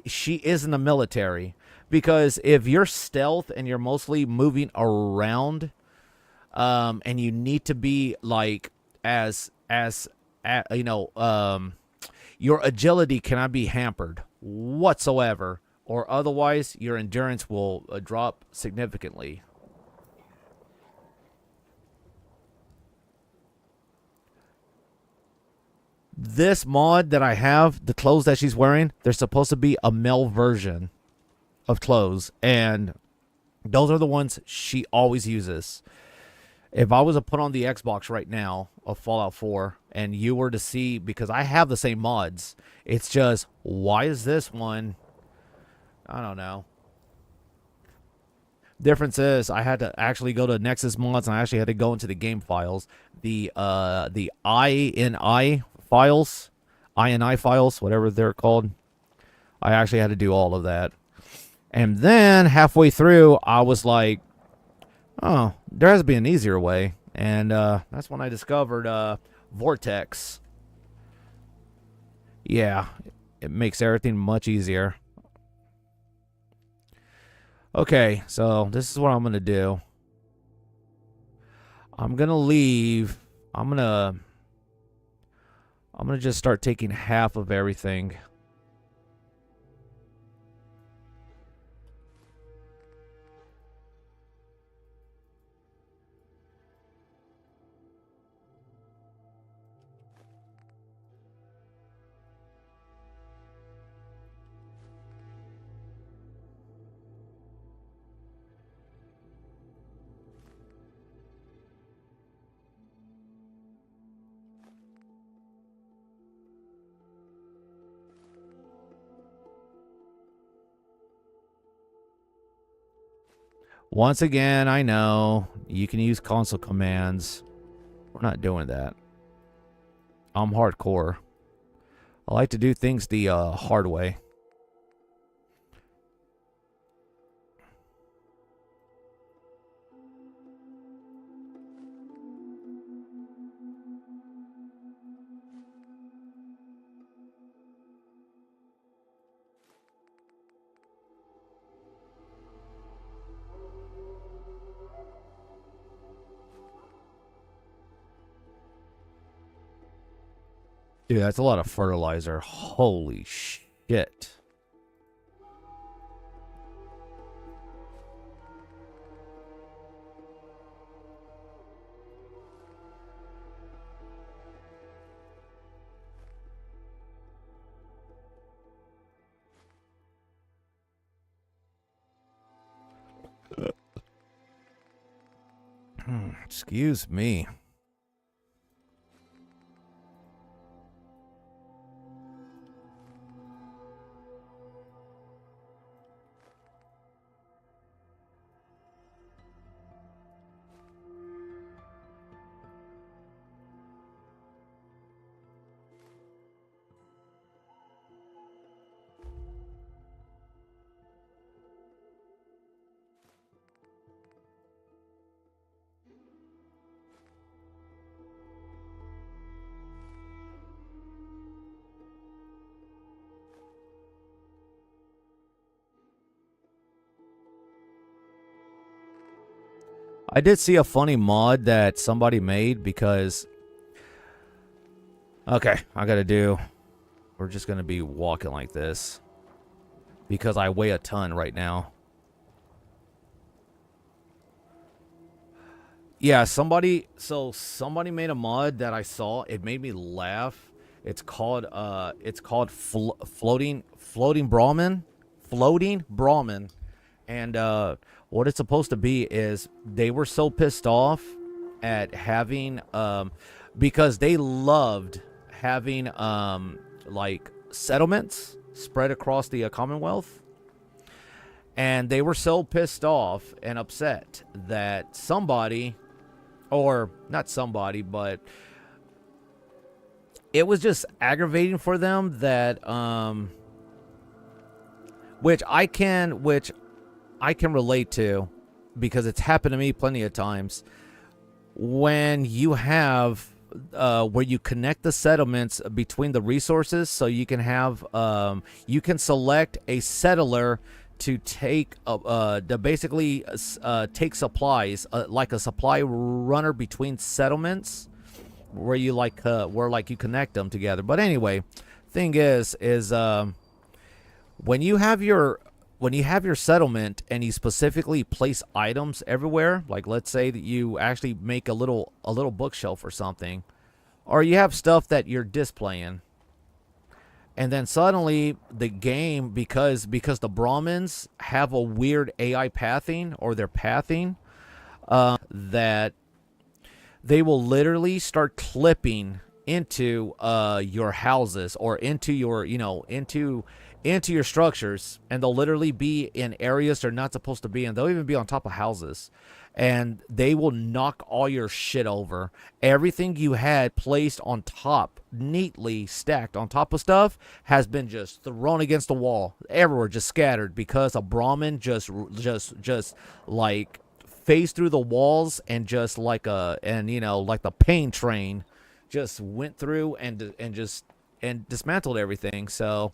she is in the military. Because if you're stealth and you're mostly moving around, and you need to be like you know, your agility cannot be hampered whatsoever, or otherwise your endurance will drop significantly. This mod that I have, the clothes that she's wearing, they're supposed to be a male version of clothes, and those are the ones she always uses. If I was to put on the Xbox right now of Fallout 4, and you were to see, because I have the same mods, it's just, why is this one, I don't know. Difference is, I had to actually go to Nexus mods, and I actually had to go into the game files. The INI files, whatever they're called. I actually had to do all of that. And then, halfway through, I was like, oh, there has to be an easier way. And that's when I discovered Vortex. Yeah, it makes everything much easier. Okay, so this is what I'm going to do. I'm going to leave. I'm going to just start taking half of everything. Once again, I know you can use console commands. We're not doing that. I'm hardcore. I like to do things the hard way. Dude, that's a lot of fertilizer. Holy shit. Excuse me. I did see a funny mod that somebody made because Okay, we're just gonna be walking like this because I weigh a ton right now. Yeah, somebody made a mod that I saw. It made me laugh. It's called floating Brahmin. And what it's supposed to be is they were so pissed off at having because they loved having like settlements spread across the Commonwealth. And they were so pissed off and upset that somebody, or not somebody, but it was just aggravating for them that which I can relate to because it's happened to me plenty of times. When you have where you connect the settlements between the resources, so you can have you can select a settler to take to basically take supplies, like a supply runner between settlements, where you you connect them together. But anyway, thing is when you have your settlement and you specifically place items everywhere, like let's say that you actually make a little bookshelf or something, or you have stuff that you're displaying, and then suddenly the game, because the Brahmins have a weird AI pathing, or their pathing, that they will literally start clipping into your houses, or into your into your structures, and they'll literally be in areas they're not supposed to be in. They'll even be on top of houses, and they will knock all your shit over. Everything you had placed on top, neatly stacked on top of stuff, has been just thrown against the wall everywhere, just scattered, because a Brahmin just like phased through the walls, and just like like the pain train just went through and dismantled everything. So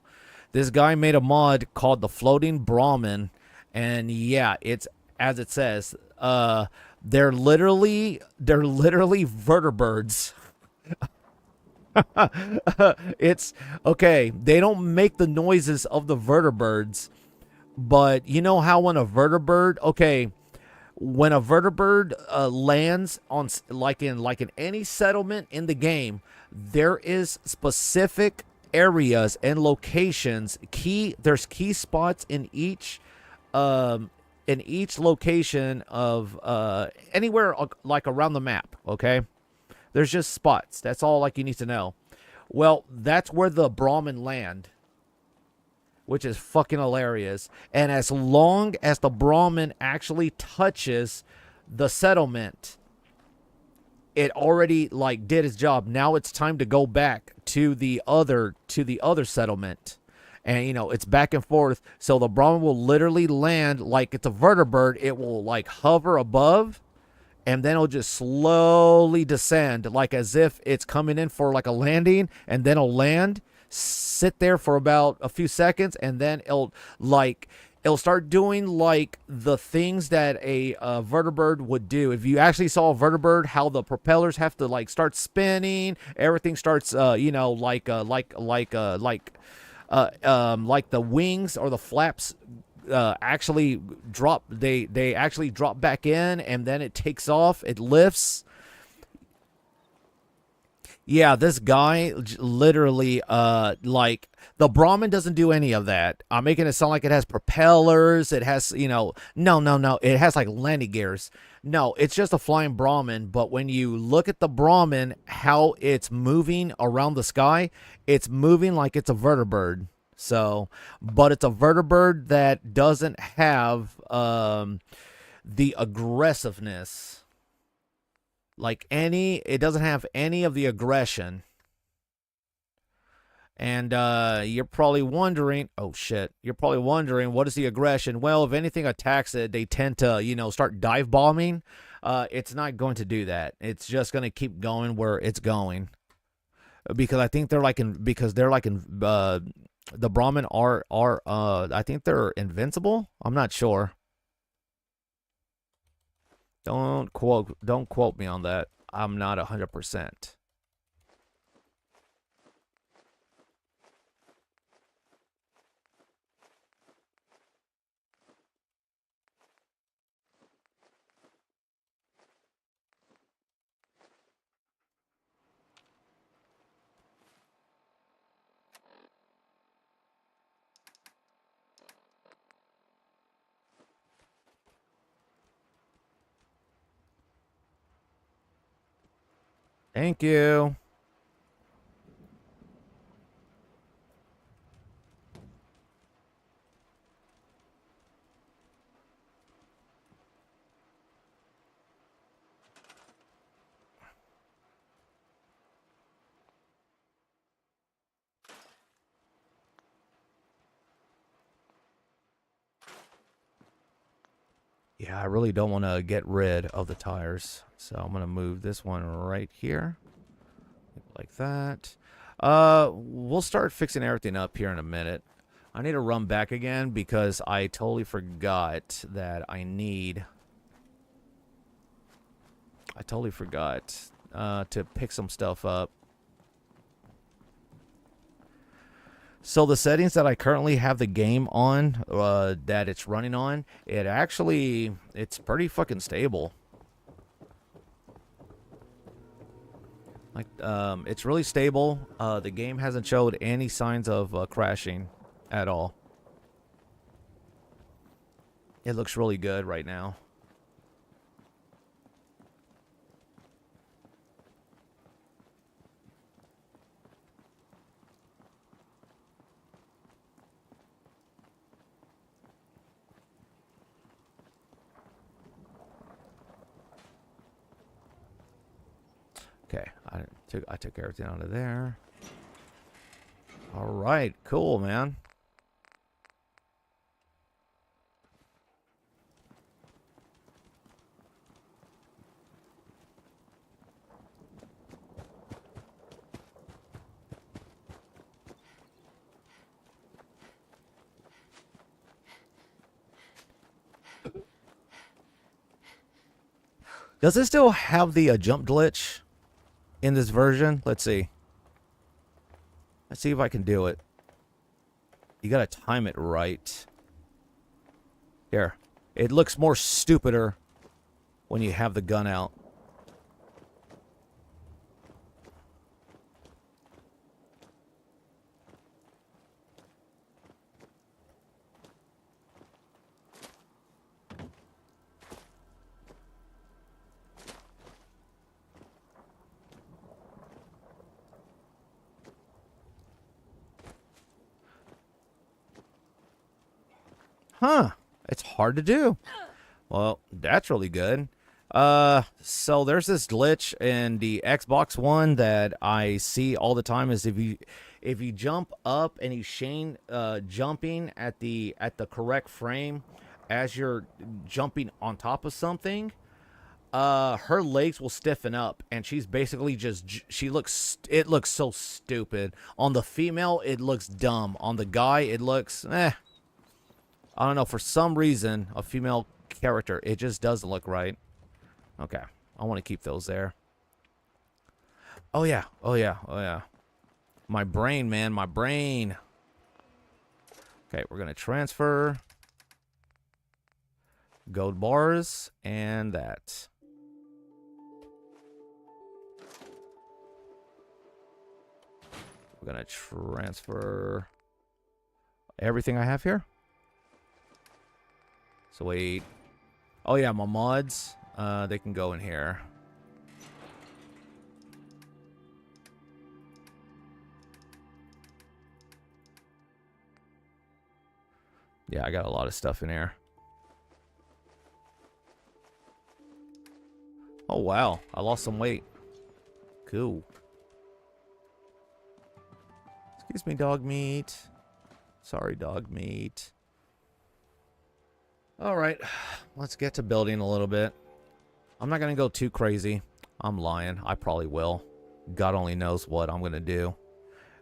this guy made a mod called the Floating Brahmin, and yeah, it's as it says. They're literally vertibirds. It's okay. They don't make the noises of the vertibirds, but you know how when a vertibird, when a vertibird lands on like in any settlement in the game, there is specific areas and locations. There's key spots in each location of anywhere like around the map. Okay, there's just spots. That's all like you need to know. Well, that's where the Brahmin land, which is fucking hilarious. And as long as the Brahmin actually touches the settlement, it already like did its job. Now it's time to go back to the other settlement. And it's back and forth. So the Brahmin will literally land like it's a vertibird. It will like hover above, and then it'll just slowly descend, like as if it's coming in for like a landing, and then it'll land, sit there for about a few seconds, and then it'll start doing like the things that a vertibird would do. If you actually saw a vertibird, how the propellers have to like start spinning, everything starts like the wings or the flaps actually drop. They actually drop back in, and then it takes off. It lifts. Yeah, this guy literally like the Brahmin doesn't do any of that. I'm making it sound like it has propellers. It has no. It has like landing gears. No, it's just a flying Brahmin. But when you look at the Brahmin, how it's moving around the sky, it's moving like it's a vertibird. So, but it's a vertibird that doesn't have the aggressiveness. It doesn't have any of the aggression. And you're probably wondering, what is the aggression? Well, if anything attacks it, they tend to, start dive bombing. It's not going to do that. It's just going to keep going where it's going. Because I think the Brahmin are I think they're invincible. I'm not sure. Don't quote me on that. I'm not 100%. Thank you. Yeah, I really don't want to get rid of the tires. So I'm going to move this one right here. Like that. We'll start fixing everything up here in a minute. I need to run back again because I totally forgot that I totally forgot to pick some stuff up. So the settings that I currently have the game on, that it's running on, it's pretty fucking stable. Like, it's really stable. The game hasn't showed any signs of crashing at all. It looks really good right now. Okay, I took everything out of there. All right, cool, man. Does it still have the jump glitch in this version? Let's see. Let's see if I can do it. You gotta time it right. Here. It looks more stupider when you have the gun out. Huh. It's hard to do. Well, that's really good. So there's this glitch in the Xbox One that I see all the time is if you jump up and you Shane jumping at the correct frame as you're jumping on top of something, her legs will stiffen up and she's basically it looks so stupid. On the female, it looks dumb. On the guy, it looks I don't know, for some reason, a female character, it just doesn't look right. Okay, I want to keep those there. Oh yeah, oh yeah, oh yeah. My brain, man, my brain. Okay, we're going to transfer gold bars and that. We're going to transfer everything I have here. So wait. Oh yeah, my mods. They can go in here. Yeah, I got a lot of stuff in here. Oh wow, I lost some weight. Cool. Excuse me, dog meat. Sorry, dog meat. All right, let's get to building a little bit. I'm not going to go too crazy. I'm lying. I probably will. God only knows what I'm going to do.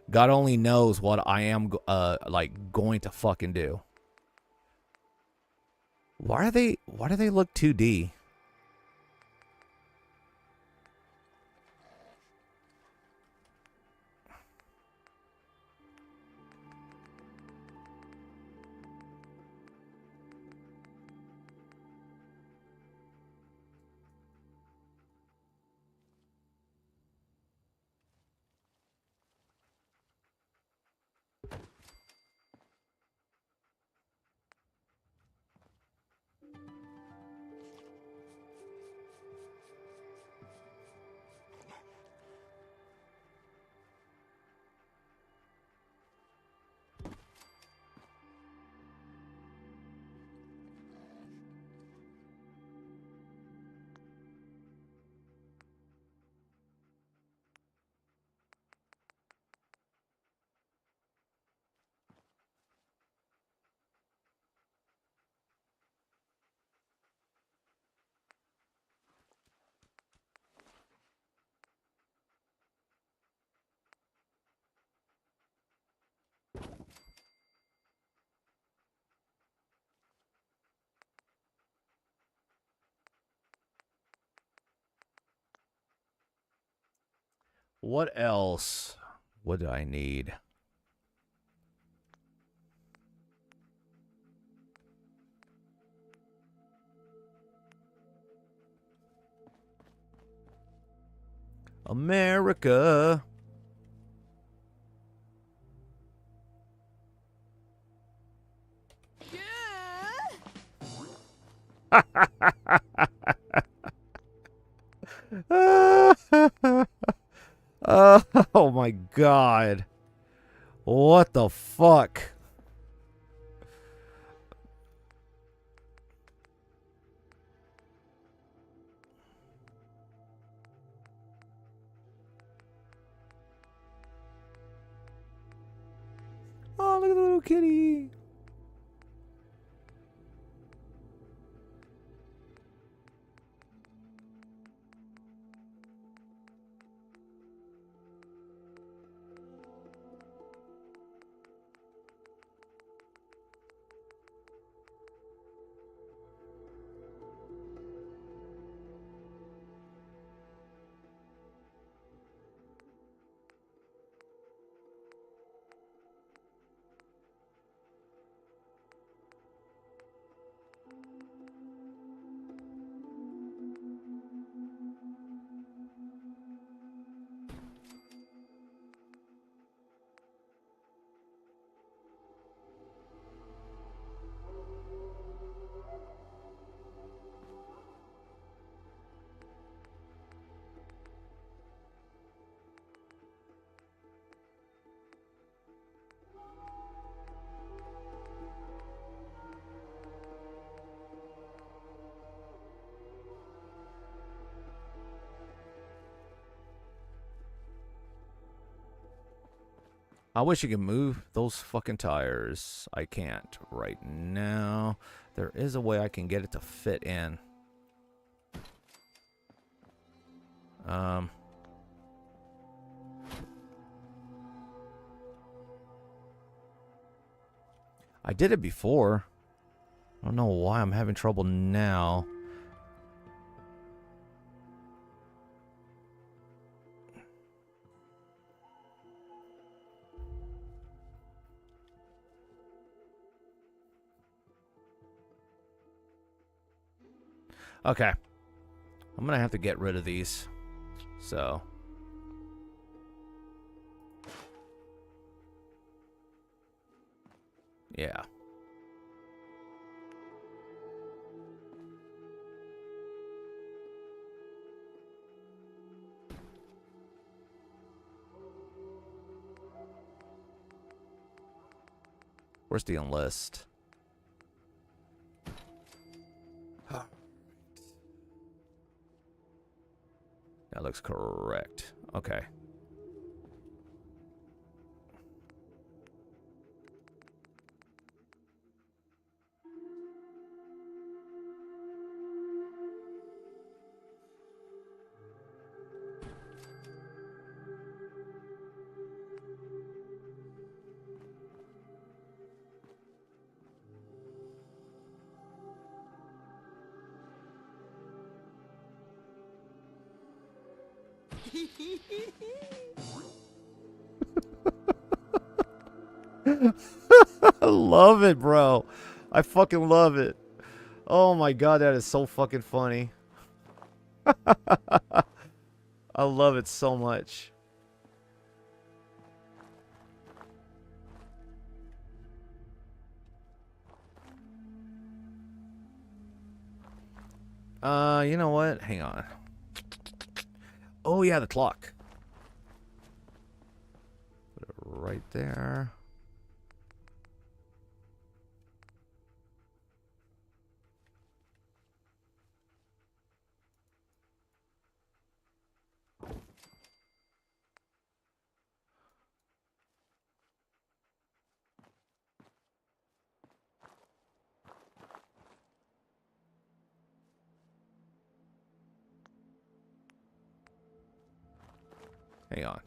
God only knows what I am like going to fucking do. Why do they look 2D? What else would I need? America. Oh my god. What the fuck? Oh, look at the little kitty. I wish you could move those fucking tires. I can't right now. There is a way I can get it to fit in. I did it before. I don't know why I'm having trouble now. Okay. I'm gonna have to get rid of these. So. Yeah. Where's the enlist? That looks correct. Okay. I love it, bro. I fucking love it. Oh my god, that is so fucking funny. I love it so much. You know what? Hang on. Oh yeah, the clock. Put it right there. Hang on.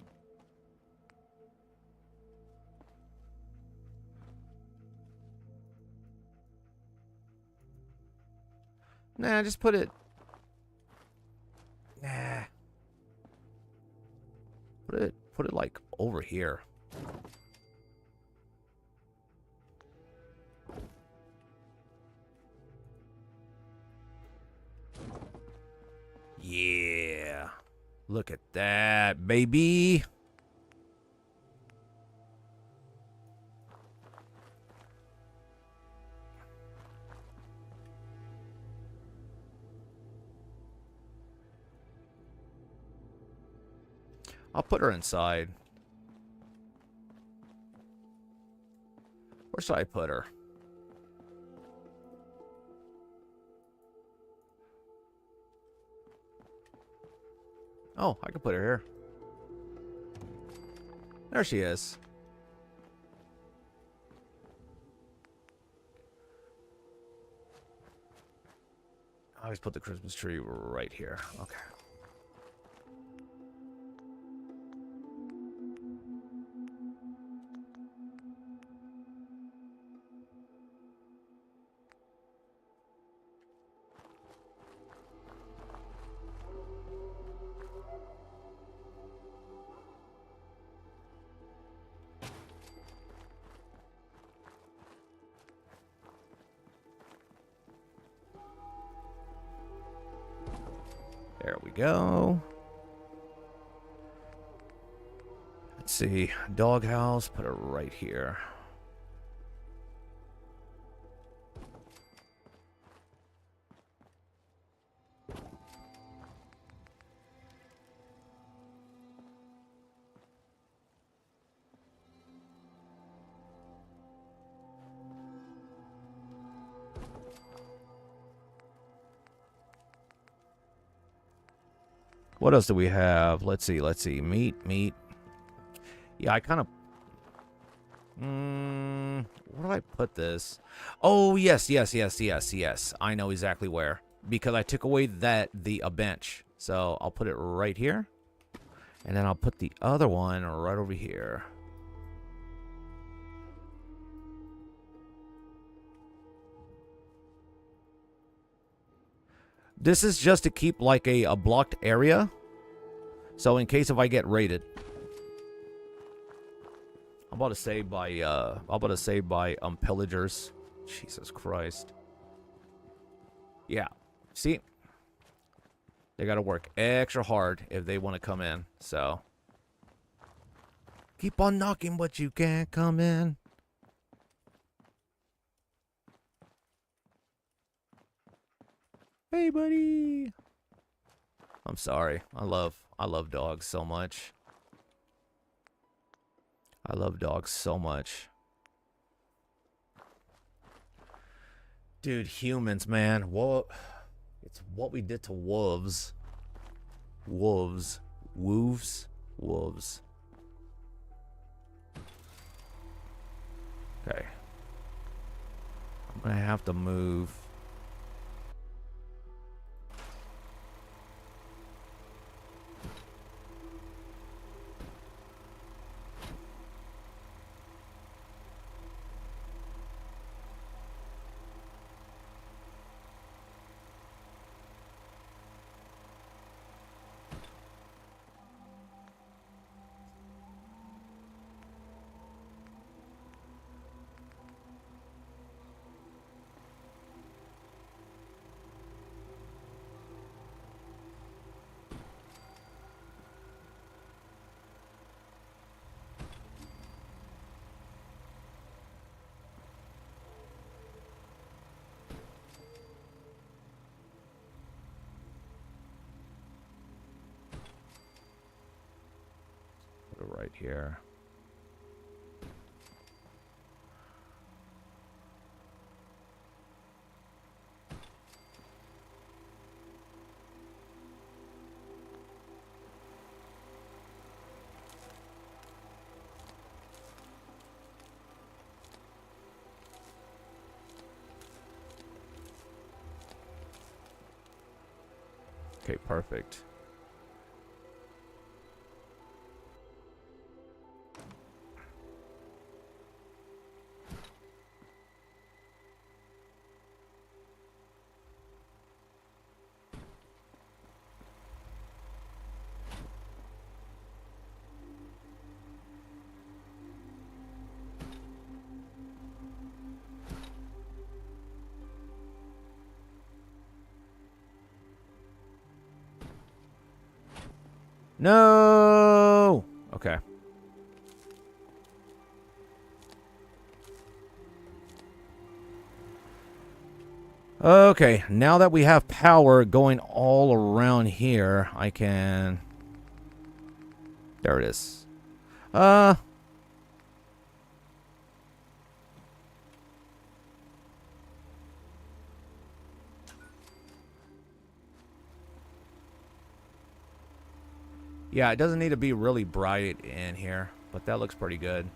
Nah, just put it... Nah. Put over here. Yeah. Look at that, baby. I'll put her inside. Where should I put her? Oh, I can put her here. There she is. I always put the Christmas tree right here. Okay. There we go. Let's see. Doghouse, put it right here. What else do we have? Let's see. Meat. Yeah, I kind of... where do I put this? Oh, yes. I know exactly where. Because I took away a bench. So I'll put it right here. And then I'll put the other one right over here. This is just to keep like a blocked area. So in case if I get raided. I'm about to say by pillagers. Jesus Christ. Yeah. See? They gotta work extra hard if they want to come in. So keep on knocking, but you can't come in. Hey, buddy. I'm sorry. I love dogs so much. I love dogs so much. Dude, humans, man. What? It's what we did to wolves. Wolves. Wolves. Wolves. Okay. I'm gonna have to move. Right here. Okay, perfect. No! Okay. Okay, now that we have power going all around here, I can... There it is. Yeah, it doesn't need to be really bright in here, but that looks pretty good.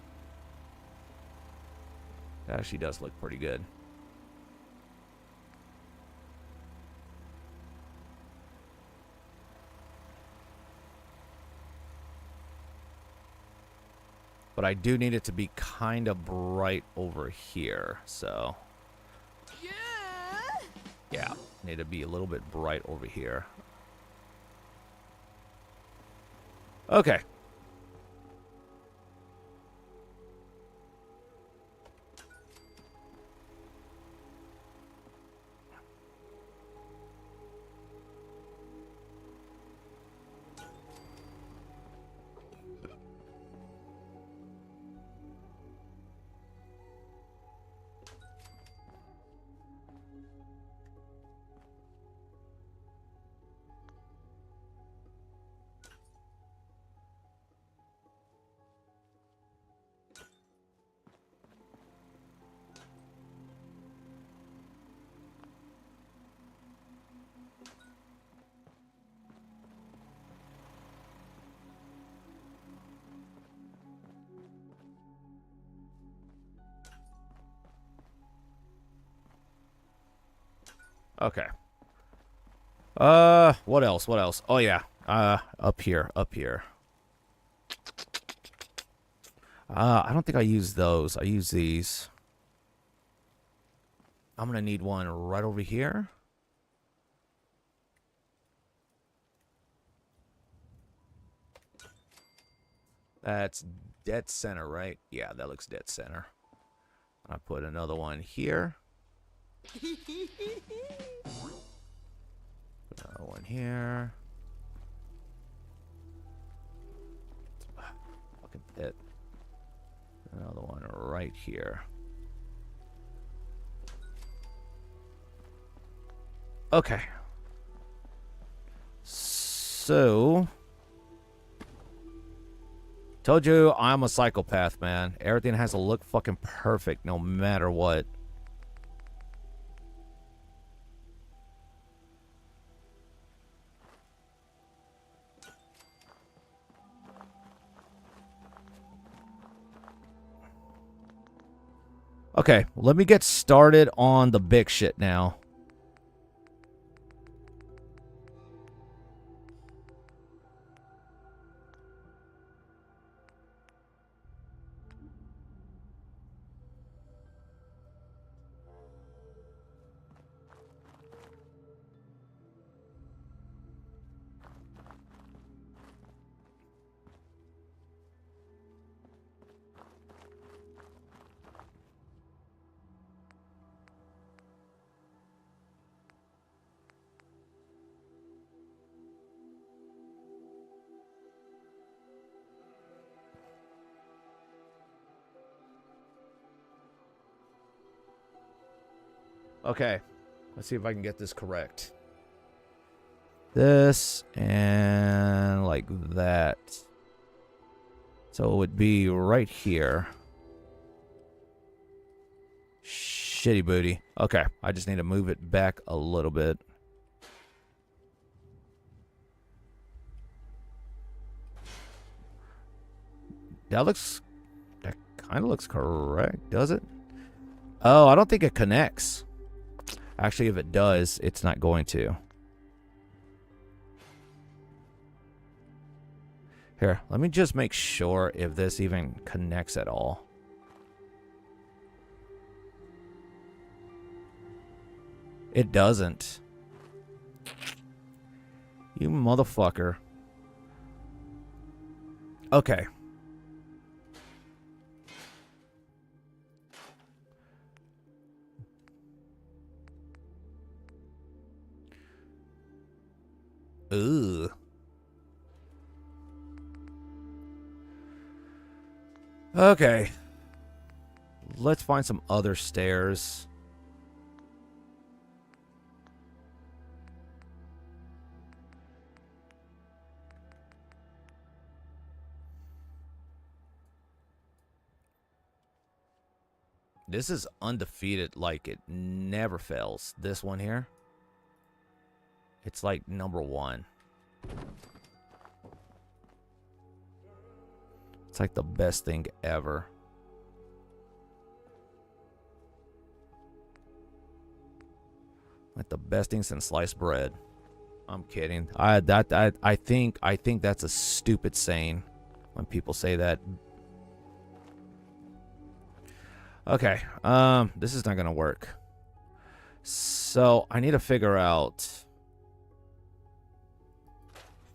That actually does look pretty good. But I do need it to be kind of bright over here, so... Yeah, need to be a little bit bright over here. Okay. Okay. What else? What else? Oh, yeah. Up here. Up here. I don't think I use those. I use these. I'm gonna need one right over here. That's dead center, right? Yeah, that looks dead center. I put another one here. Put another one here. Fucking it. Another one right here. Okay. So... Told you I'm a psychopath, man. Everything has to look fucking perfect no matter what. Okay, let me get started on the big shit now. Okay, let's see if I can get this correct. This and like that. So it would be right here. Shitty booty. Okay, I just need to move it back a little bit. That kind of looks correct, does it? Oh, I don't think it connects. Actually, if it does, it's not going to. Here, let me just make sure if this even connects at all. It doesn't. You motherfucker. Okay. Ugh. Okay. Let's find some other stairs. This is undefeated, like it never fails. This one here, it's like number one. It's like the best thing ever. Like the best thing since sliced bread. I'm kidding. I think that's a stupid saying when people say that. Okay, this is not gonna work. So I need to figure out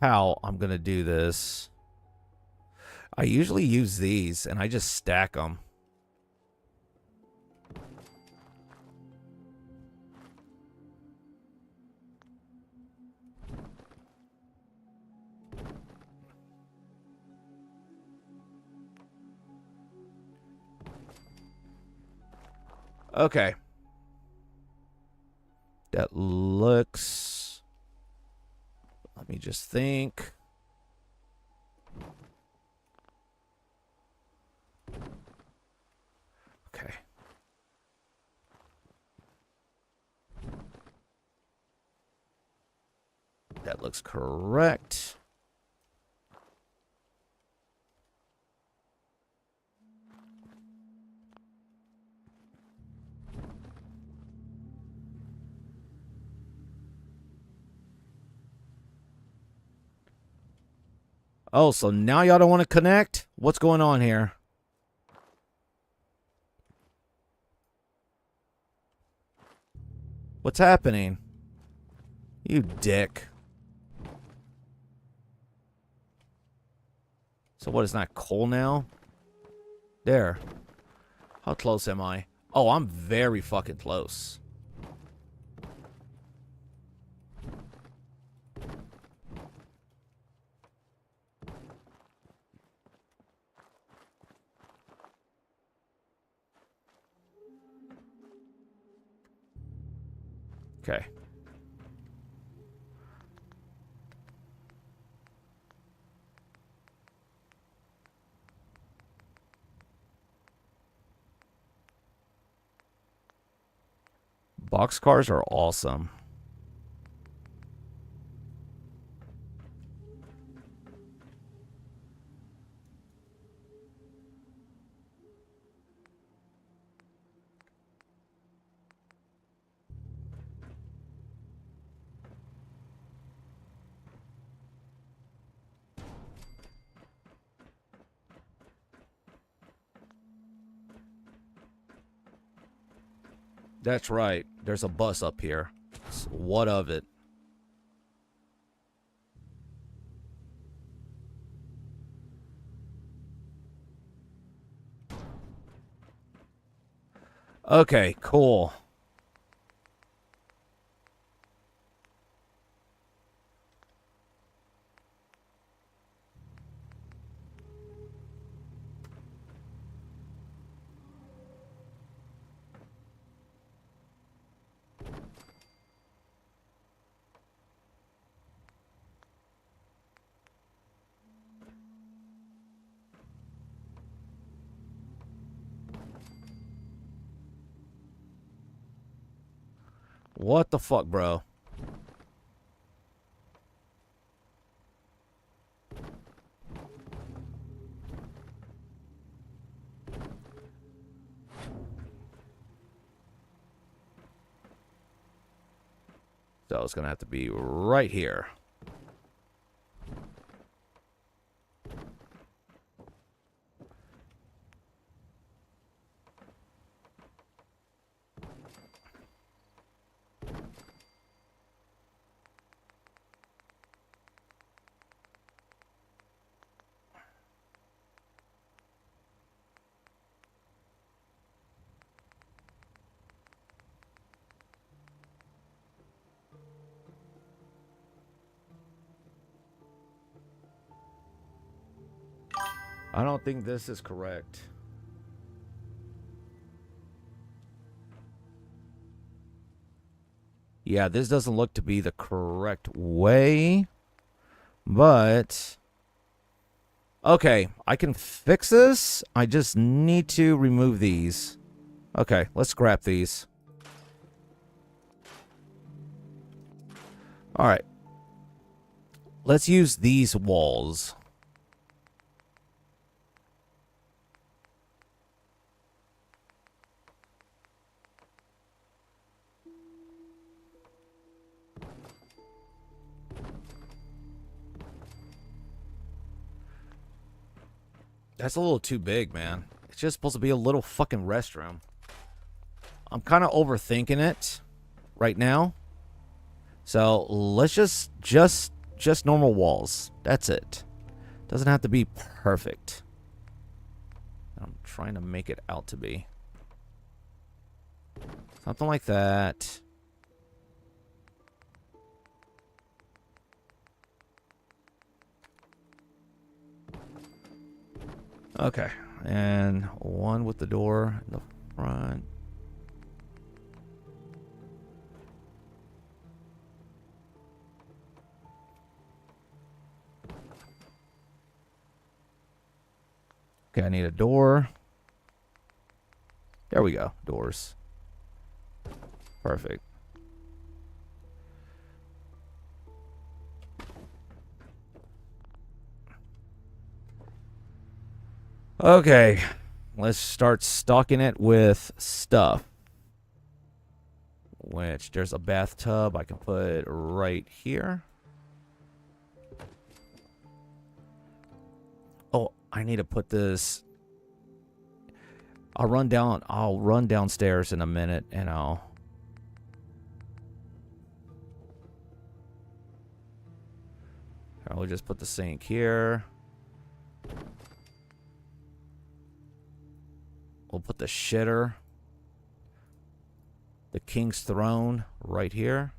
how I'm gonna do this. I usually use these and I just stack them. Okay. That looks... Let me just think. Okay. That looks correct. Oh, so now y'all don't want to connect? What's going on here? What's happening? You dick. So what, it's not cool now? There. How close am I? Oh, I'm very fucking close. Okay. Boxcars are awesome. That's right. There's a bus up here. So what of it? Okay, cool. What the fuck, bro? So it's gonna have to be right here. I don't think this is correct. Yeah, this doesn't look to be the correct way. But... okay, I can fix this. I just need to remove these. Okay, let's scrap these. Alright. Let's use these walls. That's a little too big, man. It's just supposed to be a little fucking restroom. I'm kind of overthinking it right now. So let's just normal walls. That's it. Doesn't have to be perfect. I'm trying to make it out to be. Something like that. Okay. And one with the door in the front. Okay, I need a door. There we go. Doors. Perfect. Okay. Let's start stocking it with stuff. Which, there's a bathtub I can put right here. Oh, I need to put this... I'll run downstairs in a minute and I'll just put the sink here. We'll put the shitter, the king's throne right here.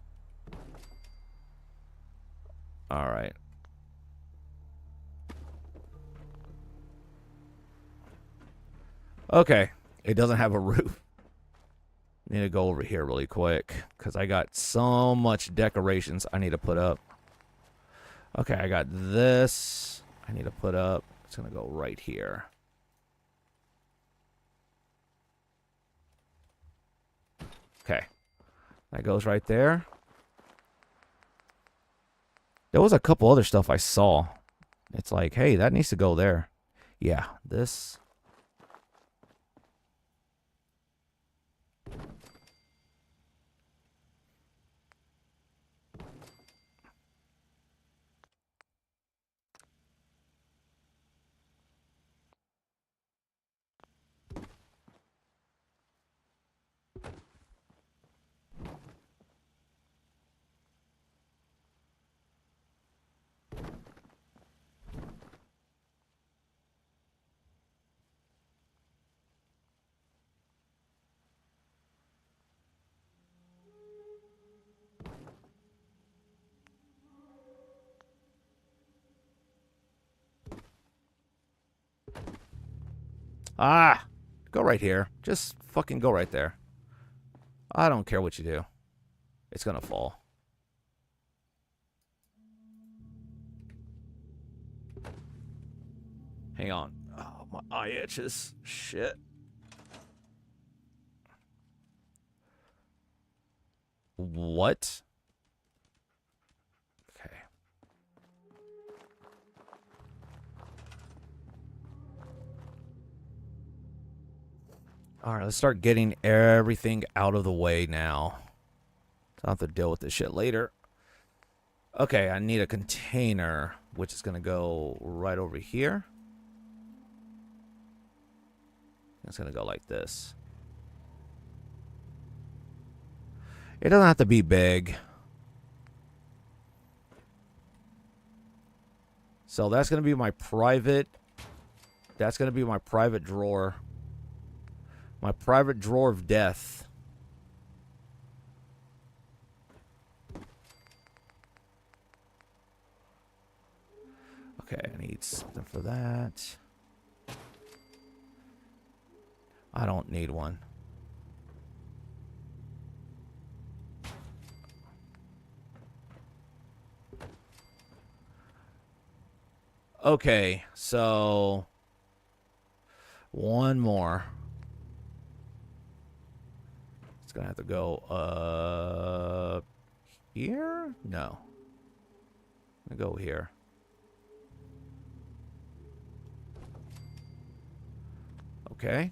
All right. Okay, it doesn't have a roof. Need to go over here really quick because I got so much decorations I need to put up. Okay, I got this I need to put up. It's gonna go right here. Okay, that goes right there. There was a couple other stuff I saw. It's like, hey, that needs to go there. Yeah, this... Ah! Go right here. Just fucking go right there. I don't care what you do. It's gonna fall. Hang on. Oh, my eye itches. Shit. What? Okay. Alright, let's start getting everything out of the way now. I'll have to deal with this shit later. Okay, I need a container, which is going to go right over here. It's going to go like this. It doesn't have to be big. So that's going to be my private... That's going to be my private drawer. My private drawer of death. Okay, I need something for that. I don't need one. Okay, so one more. It's gonna have to go here? No. I'm gonna go here. Okay.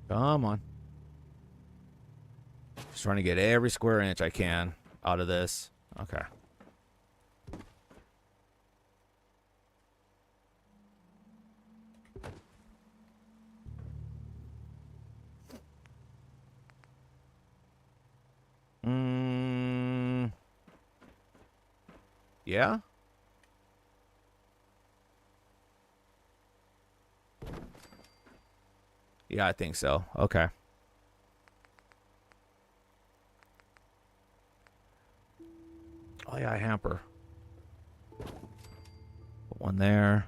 Come on. Just trying to get every square inch I can out of this. Okay. Yeah? Yeah, I think so. Okay. Oh, yeah, hamper. Put one there.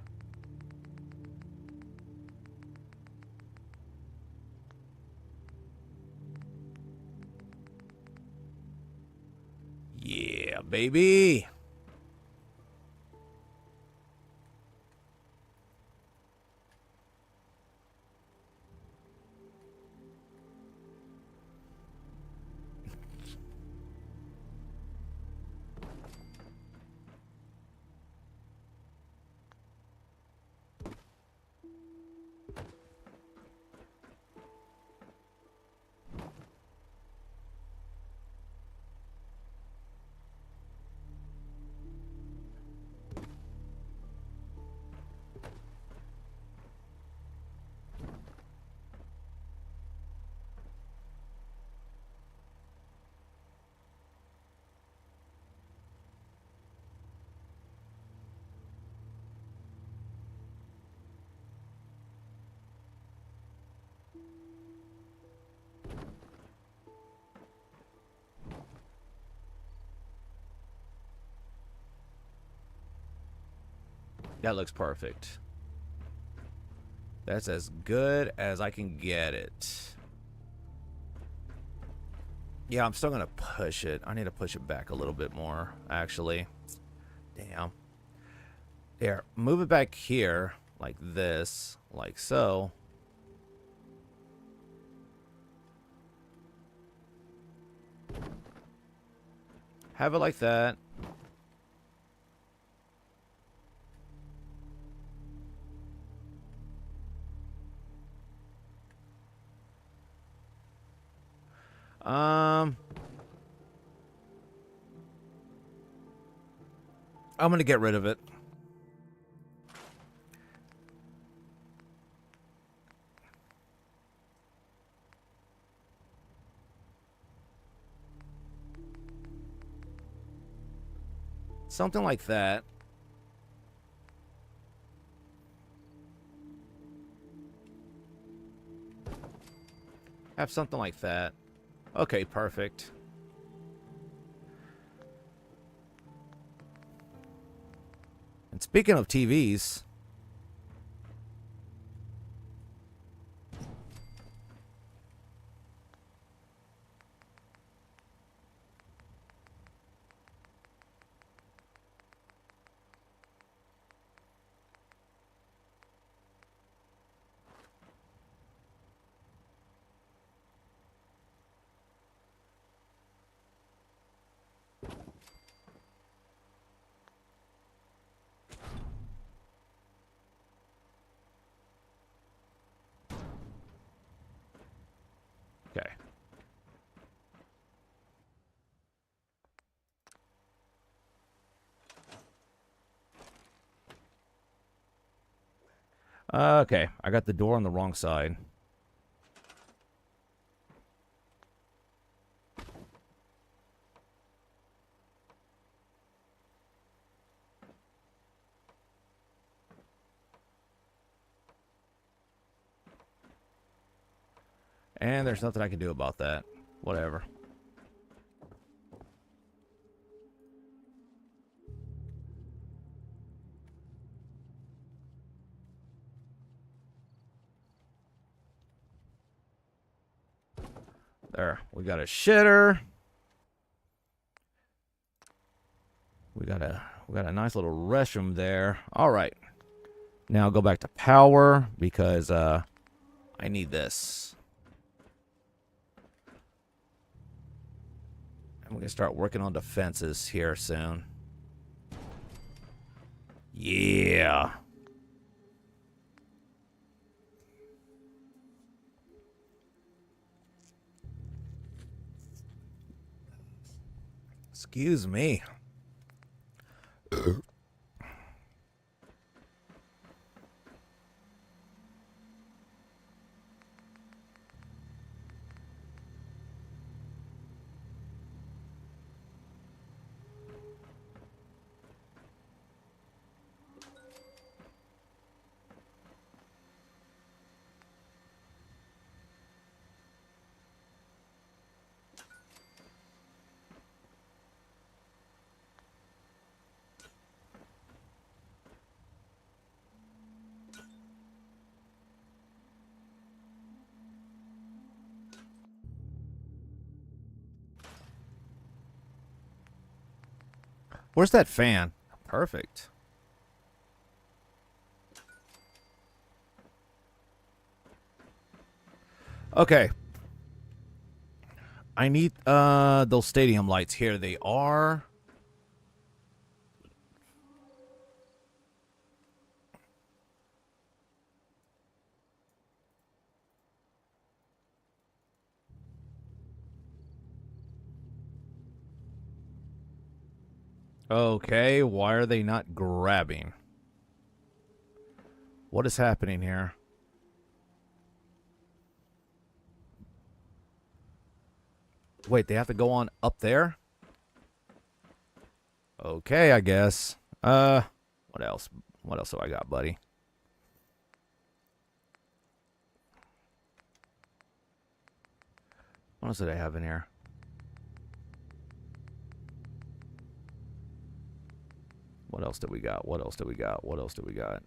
Yeah, baby. That looks perfect. That's as good as I can get it. Yeah, I'm still going to push it. I need to push it back a little bit more, actually. Damn. There, move it back here, like this, like so. Have it like that. I'm gonna get rid of it. Something like that. Have something like that. Okay, perfect. And speaking of TVs, okay. Okay, I got the door on the wrong side. And there's nothing I can do about that. Whatever. There, we got a shitter. We got a nice little restroom there. All right. Now go back to power because I need this. And we're gonna start working on defenses here soon. Yeah. Excuse me. Where's that fan? Perfect. Okay. I need those stadium lights. Here they are. Okay, why are they not grabbing? What is happening here? Wait, they have to go on up there? Okay, I guess. What else? What else do I got, buddy? What else did I have in here? What else do we got? What else do we got? What else do we got?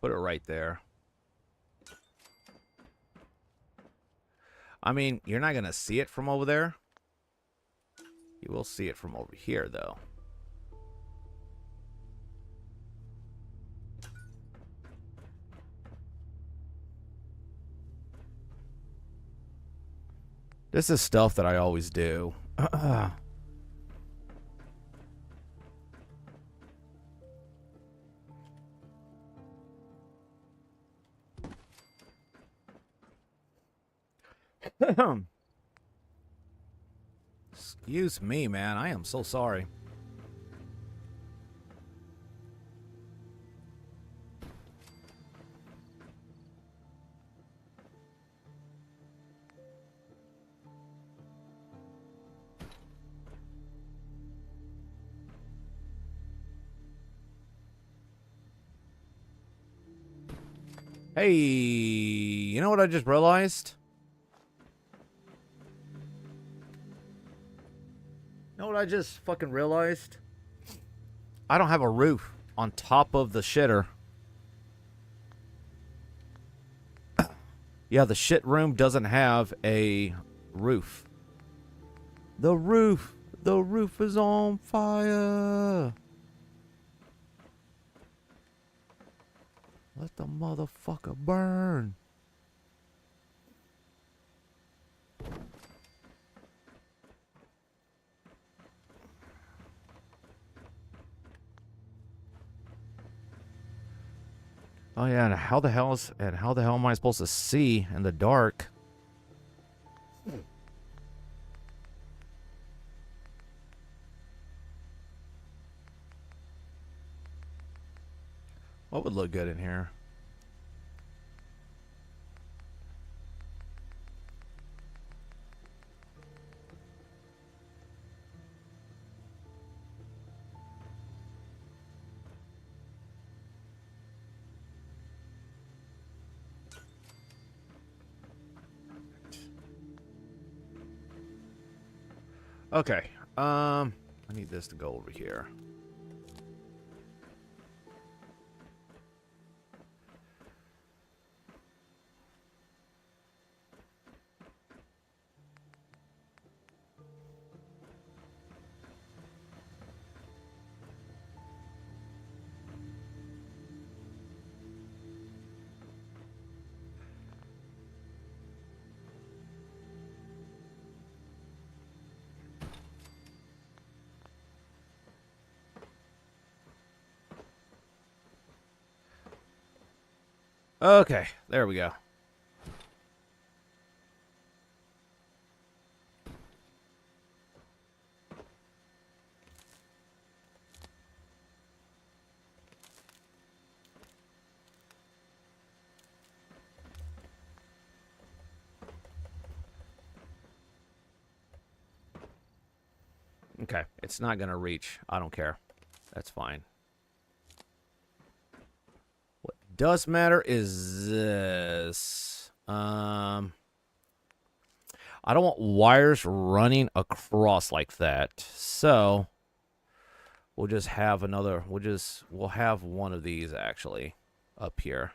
Put it right there. I mean, you're not going to see it from over there. You will see it from over here, though. This is stuff that I always do. Excuse me, man. I am so sorry. Hey, you know what I just realized? You know what I just fucking realized? I don't have a roof on top of the shitter. Yeah, the shit room doesn't have a roof. The roof is on fire. Let the motherfucker burn. Oh yeah, and how the hell am I supposed to see in the dark? What would look good in here? Okay. I need this to go over here. Okay, there we go. Okay, it's not gonna reach. I don't care. That's fine. What does matter is this. I don't want wires running across like that. So we'll just have another. We'll have one of these actually up here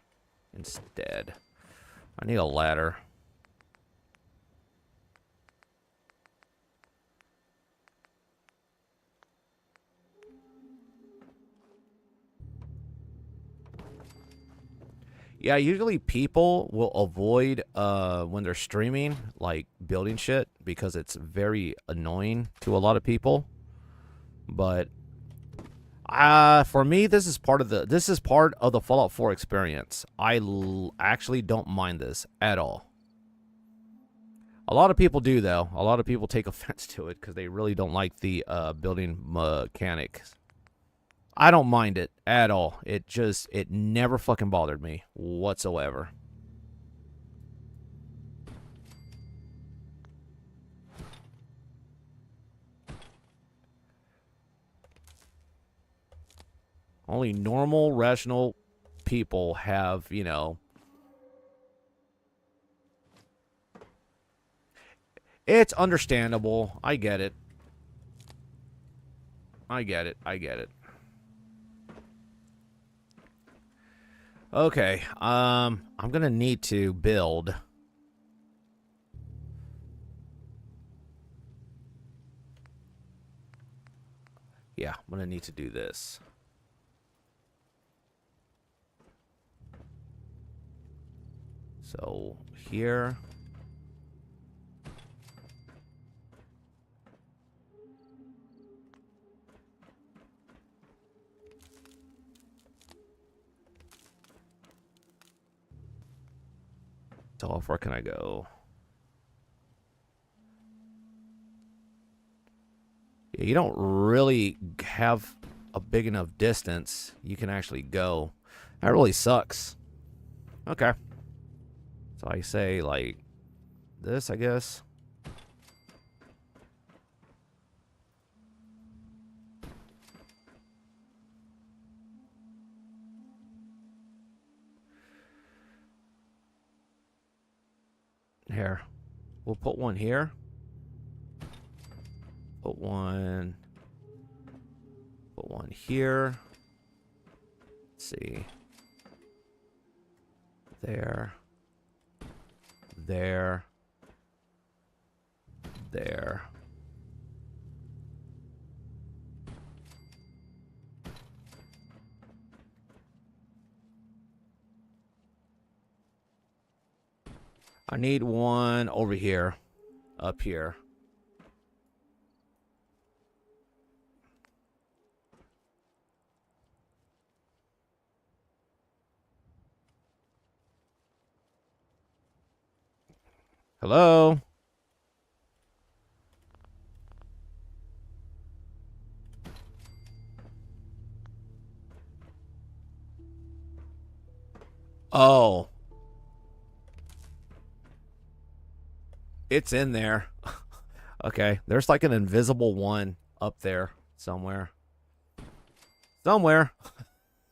instead. I need a ladder. Yeah, usually people will avoid when they're streaming, like building shit, because it's very annoying to a lot of people. But for me, this is part of the Fallout 4 experience. I actually don't mind this at all. A lot of people do though. A lot of people take offense to it because they really don't like the building mechanics. I don't mind it at all. It never fucking bothered me whatsoever. Only normal, rational people have, you know. It's understandable. I get it. I get it. I get it. Okay, I'm gonna need to build. Yeah, I'm gonna need to do this. So, here. So how far can I go? Yeah, you don't really have a big enough distance you can actually go. That really sucks. Okay. So I say like this, I guess. Here. We'll put one here. Put one here. Let's see. There. There. There. I need one over here. Up here. Hello? Oh. It's in there. Okay, there's like an invisible one up there somewhere. Somewhere.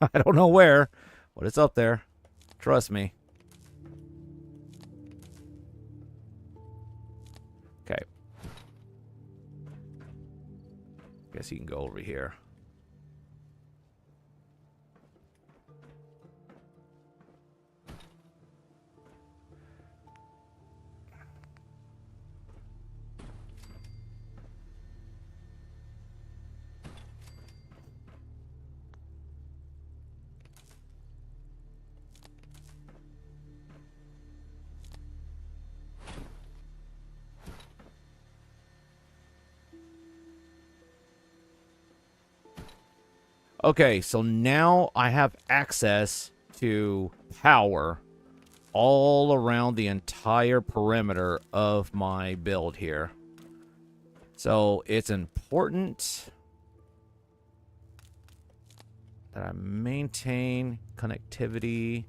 I don't know where, but it's up there. Trust me. Okay. Guess you can go over here. Okay, so now I have access to power all around the entire perimeter of my build here. So it's important that I maintain connectivity.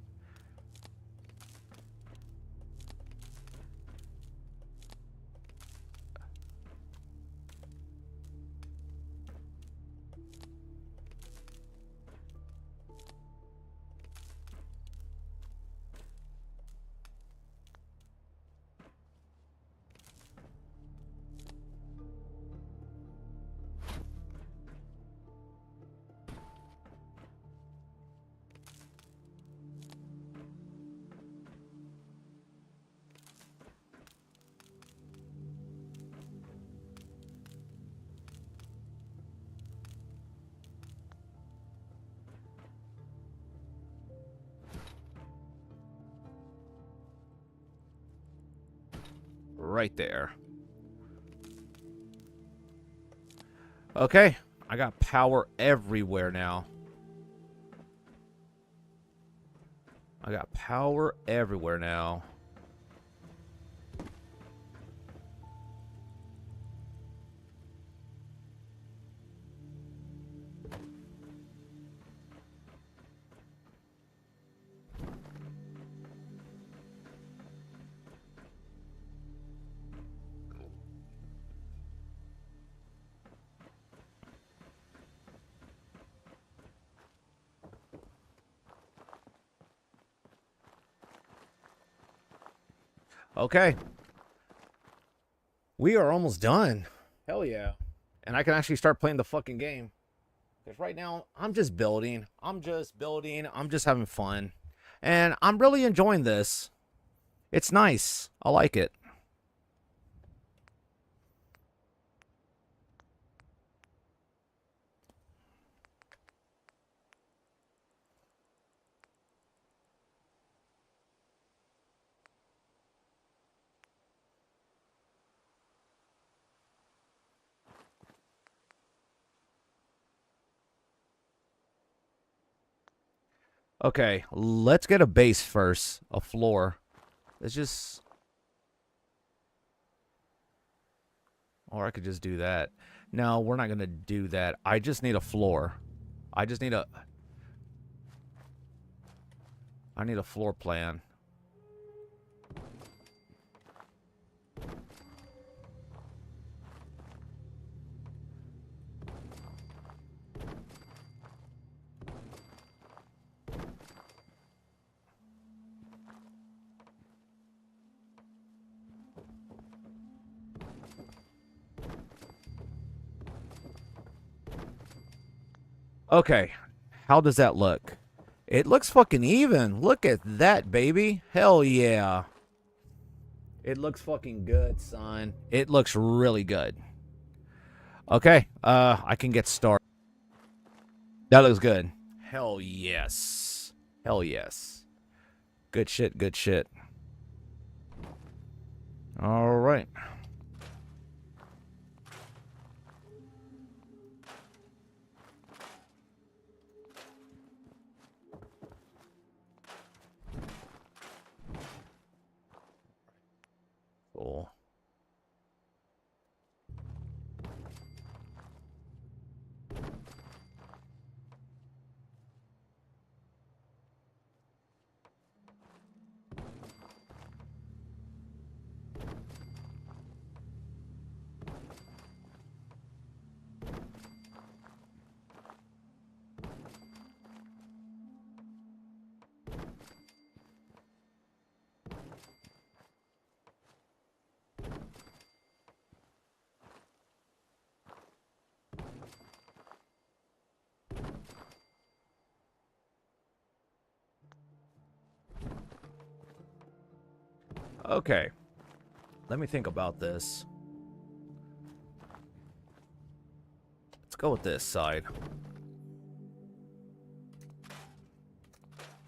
Right there. Okay, I got power everywhere now. I got power everywhere now. Okay. We are almost done. Hell yeah. And I can actually start playing the fucking game. Because right now, I'm just building. I'm just having fun. And I'm really enjoying this. It's nice. I like it. Okay, let's get a base first. A floor. Let's just... Or I could just do that. No, we're not going to do that. I just need a floor. I just need a... I need a floor plan. Okay, how does that look? It looks fucking even. Look at that, baby. Hell yeah. It looks fucking good, son. It looks really good. Okay, I can get started. That looks good. Hell yes. Hell yes. Good shit, good shit. All right. Cool. Okay. Let me think about this. Let's go with this side.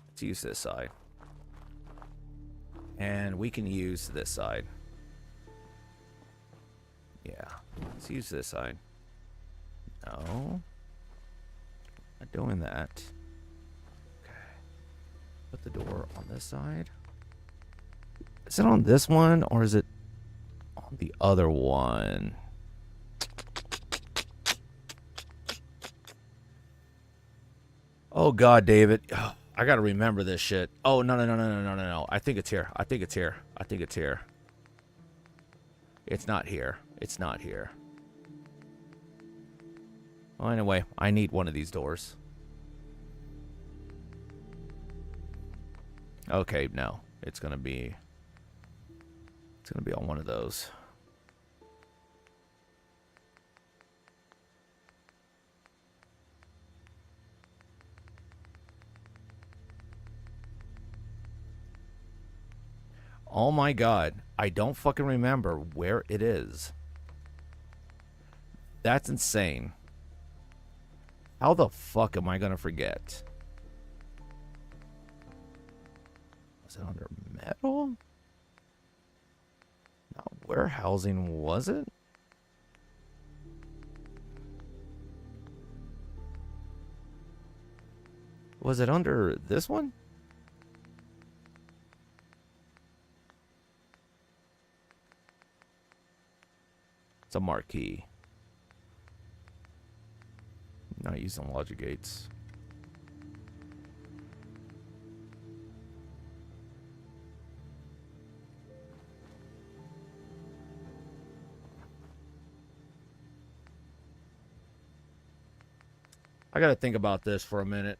Let's use this side. And we can use this side. Yeah. Let's use this side. No. Not doing that. Okay. Put the door on this side. Is it on this one or is it on the other one? Oh God, David. I gotta remember this shit. Oh, no. I think it's here. I think it's here. I think it's here. It's not here. It's not here. Well, anyway, I need one of these doors. Okay, no. It's gonna be on one of those. Oh my God. I don't fucking remember where it is. That's insane. How the fuck am I gonna forget? Was it under metal? Not warehousing, was it? Was it under this one? It's a marquee. Not using logic gates. I gotta think about this for a minute.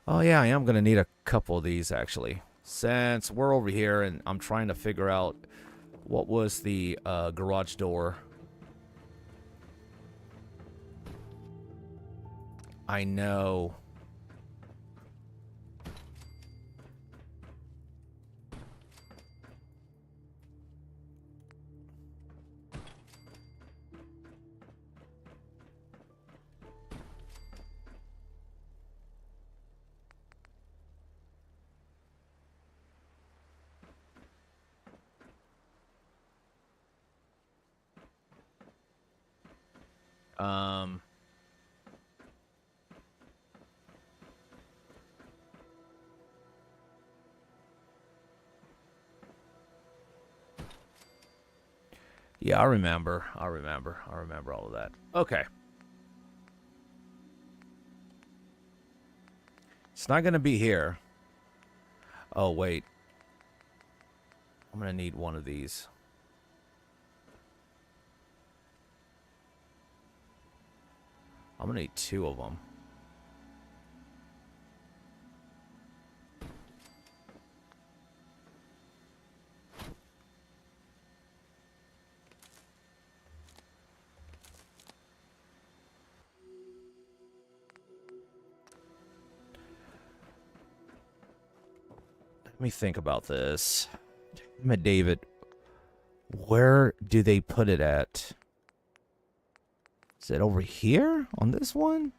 Oh yeah, I am gonna need a couple of these actually. Since we're over here and I'm trying to figure out what was the garage door. I know. Yeah, I remember all of that. Okay. It's not going to be here. Oh, wait. I'm going to need one of these. I'm going to need two of them. Let me think about this. Damn it, David. Where do they put it at? Is it over here on this one?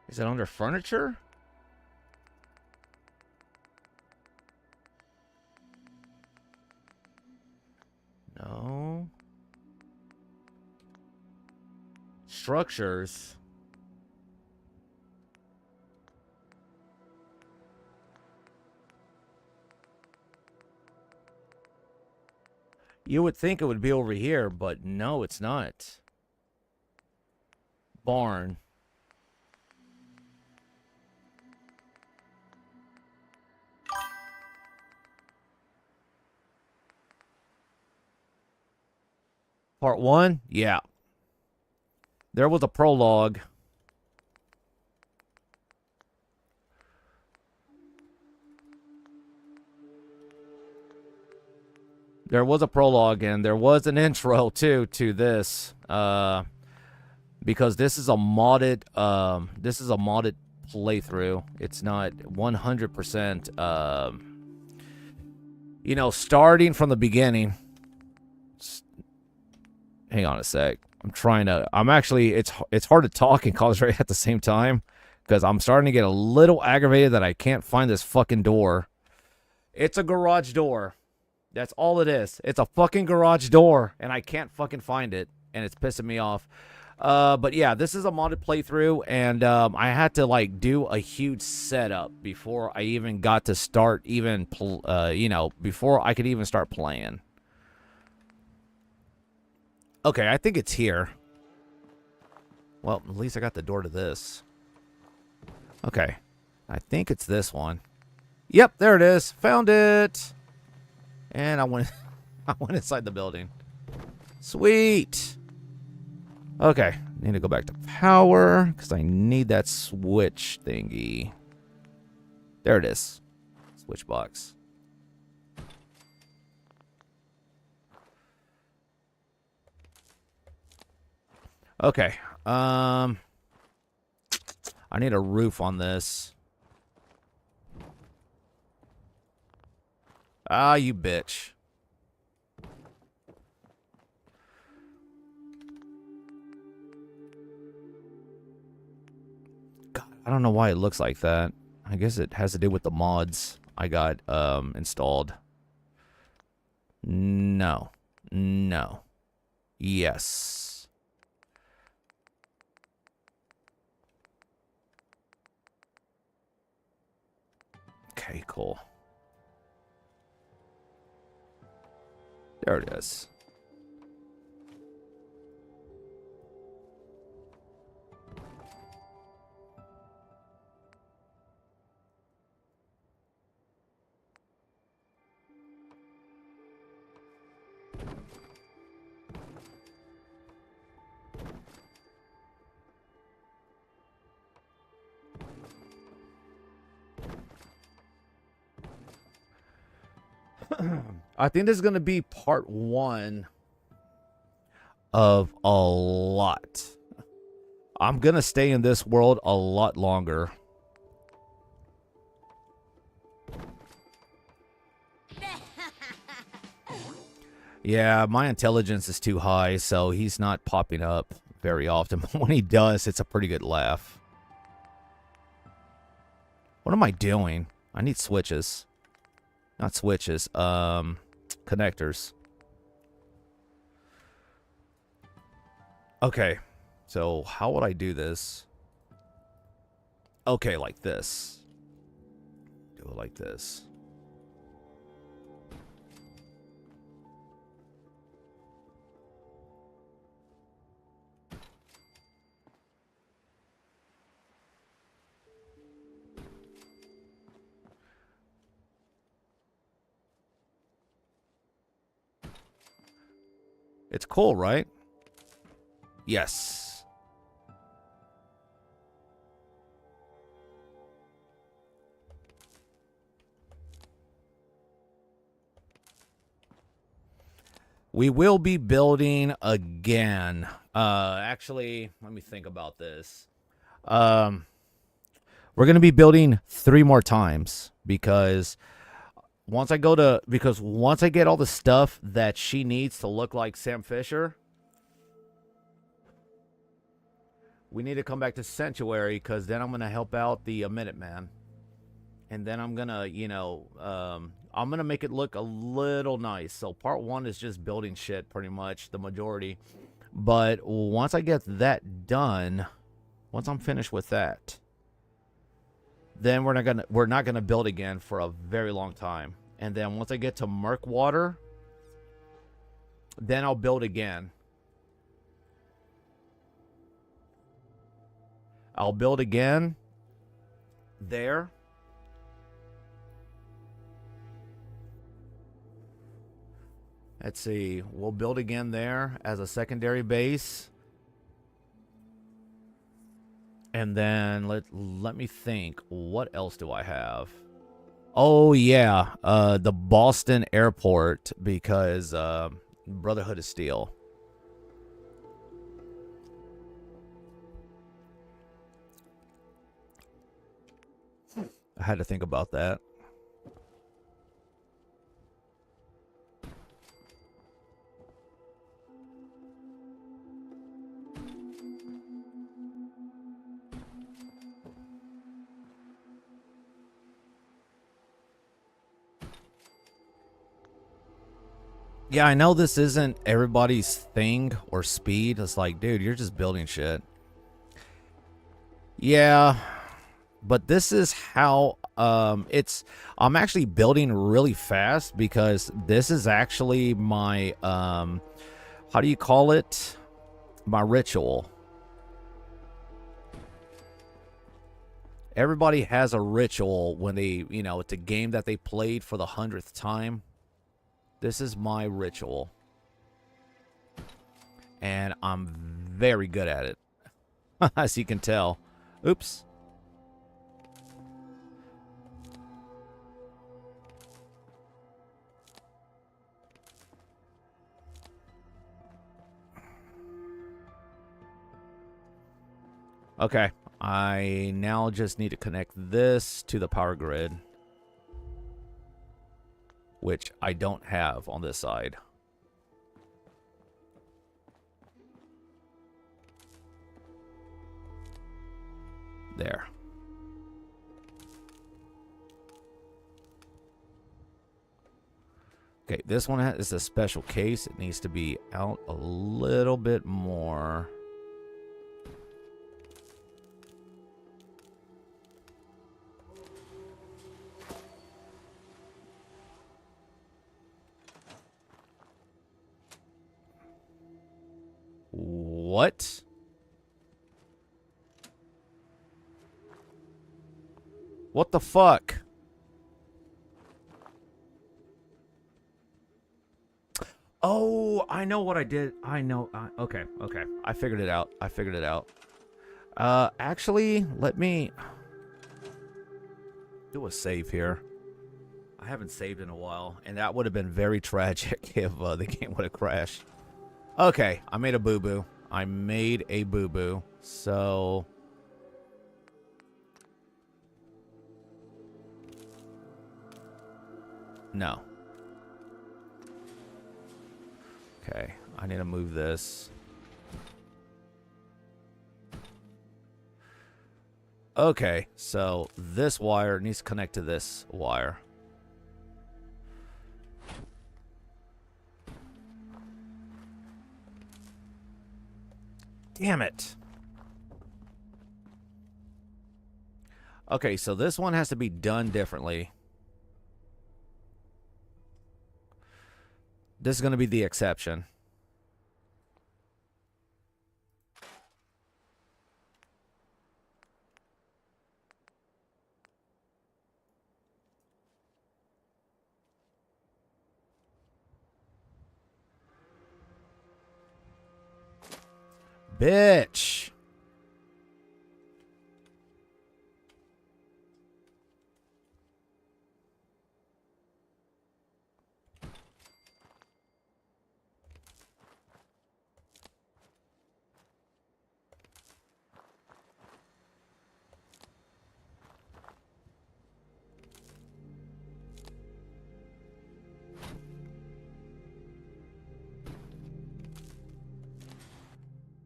Is it under furniture? No. Structures. You would think it would be over here, but no, it's not. Barn. Part 1? Yeah. There was a prologue. There was a prologue and there was an intro too to this. Because this is a modded playthrough. It's not 100% starting from the beginning. Hang on a sec. It's hard to talk and concentrate at the same time because I'm starting to get a little aggravated that I can't find this fucking door. It's a garage door. That's all it is. It's a fucking garage door and I can't fucking find it and it's pissing me off. But yeah, this is a modded playthrough, and I had to like do a huge setup before I even got to start before I could even start playing. Okay, I think it's here. Well, at least I got the door to this. Okay, I think it's this one. Yep, there it is. Found it. And I went inside the building. Sweet. Okay, need to go back to power because I need that switch thingy. There it is. Switch box. Okay. I need a roof on this. Ah, you bitch. I don't know why it looks like that. I guess it has to do with the mods I got installed. No. No. Yes. Okay, cool. There it is. I think this is going to be part 1 of a lot. I'm going to stay in this world a lot longer. Yeah, my intelligence is too high, so he's not popping up very often. But when he does, it's a pretty good laugh. What am I doing? I need switches. Not switches, connectors. Okay, so how would I do this? Okay, like this. Do it like this. It's cool, right? Yes. We will be building again. Actually, let me think about this. We're going to be building 3 more times because once I get all the stuff that she needs to look like Sam Fisher, we need to come back to Sanctuary because then I'm going to help out the Minuteman. And then I'm going to, I'm going to make it look a little nice. So part 1 is just building shit pretty much, the majority. But once I get that done, once I'm finished with that, then we're not gonna build again for a very long time. And then once I get to Murkwater, then I'll build again. I'll build again there. Let's see. We'll build again there as a secondary base. And then let me think. What else do I have? Oh yeah, the Boston airport because Brotherhood of Steel. I had to think about that. Yeah, I know this isn't everybody's thing or speed. It's like, dude, you're just building shit. Yeah, but this is how I'm actually building really fast because this is actually my how do you call it? My ritual. Everybody has a ritual when they, you know, it's a game that they played for the 100th time. This is my ritual. And I'm very good at it. As you can tell. Oops. Okay. I now just need to connect this to the power grid, which I don't have on this side. There. Okay, this one is a special case. It needs to be out a little bit more. What? What the fuck? Oh, I know what I did. I know. Okay, okay. I figured it out. I figured it out. Actually, let me do a save here. I haven't saved in a while, and that would have been very tragic if the game would have crashed. Okay, I made a boo-boo. I made a boo-boo. So... no. Okay, I need to move this. Okay, so this wire needs to connect to this wire. Damn it. Okay, so this one has to be done differently. This is going to be the exception. Bitch.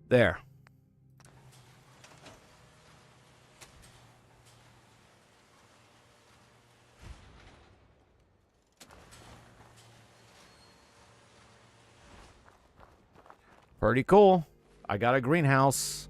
There. Pretty cool. I got a greenhouse.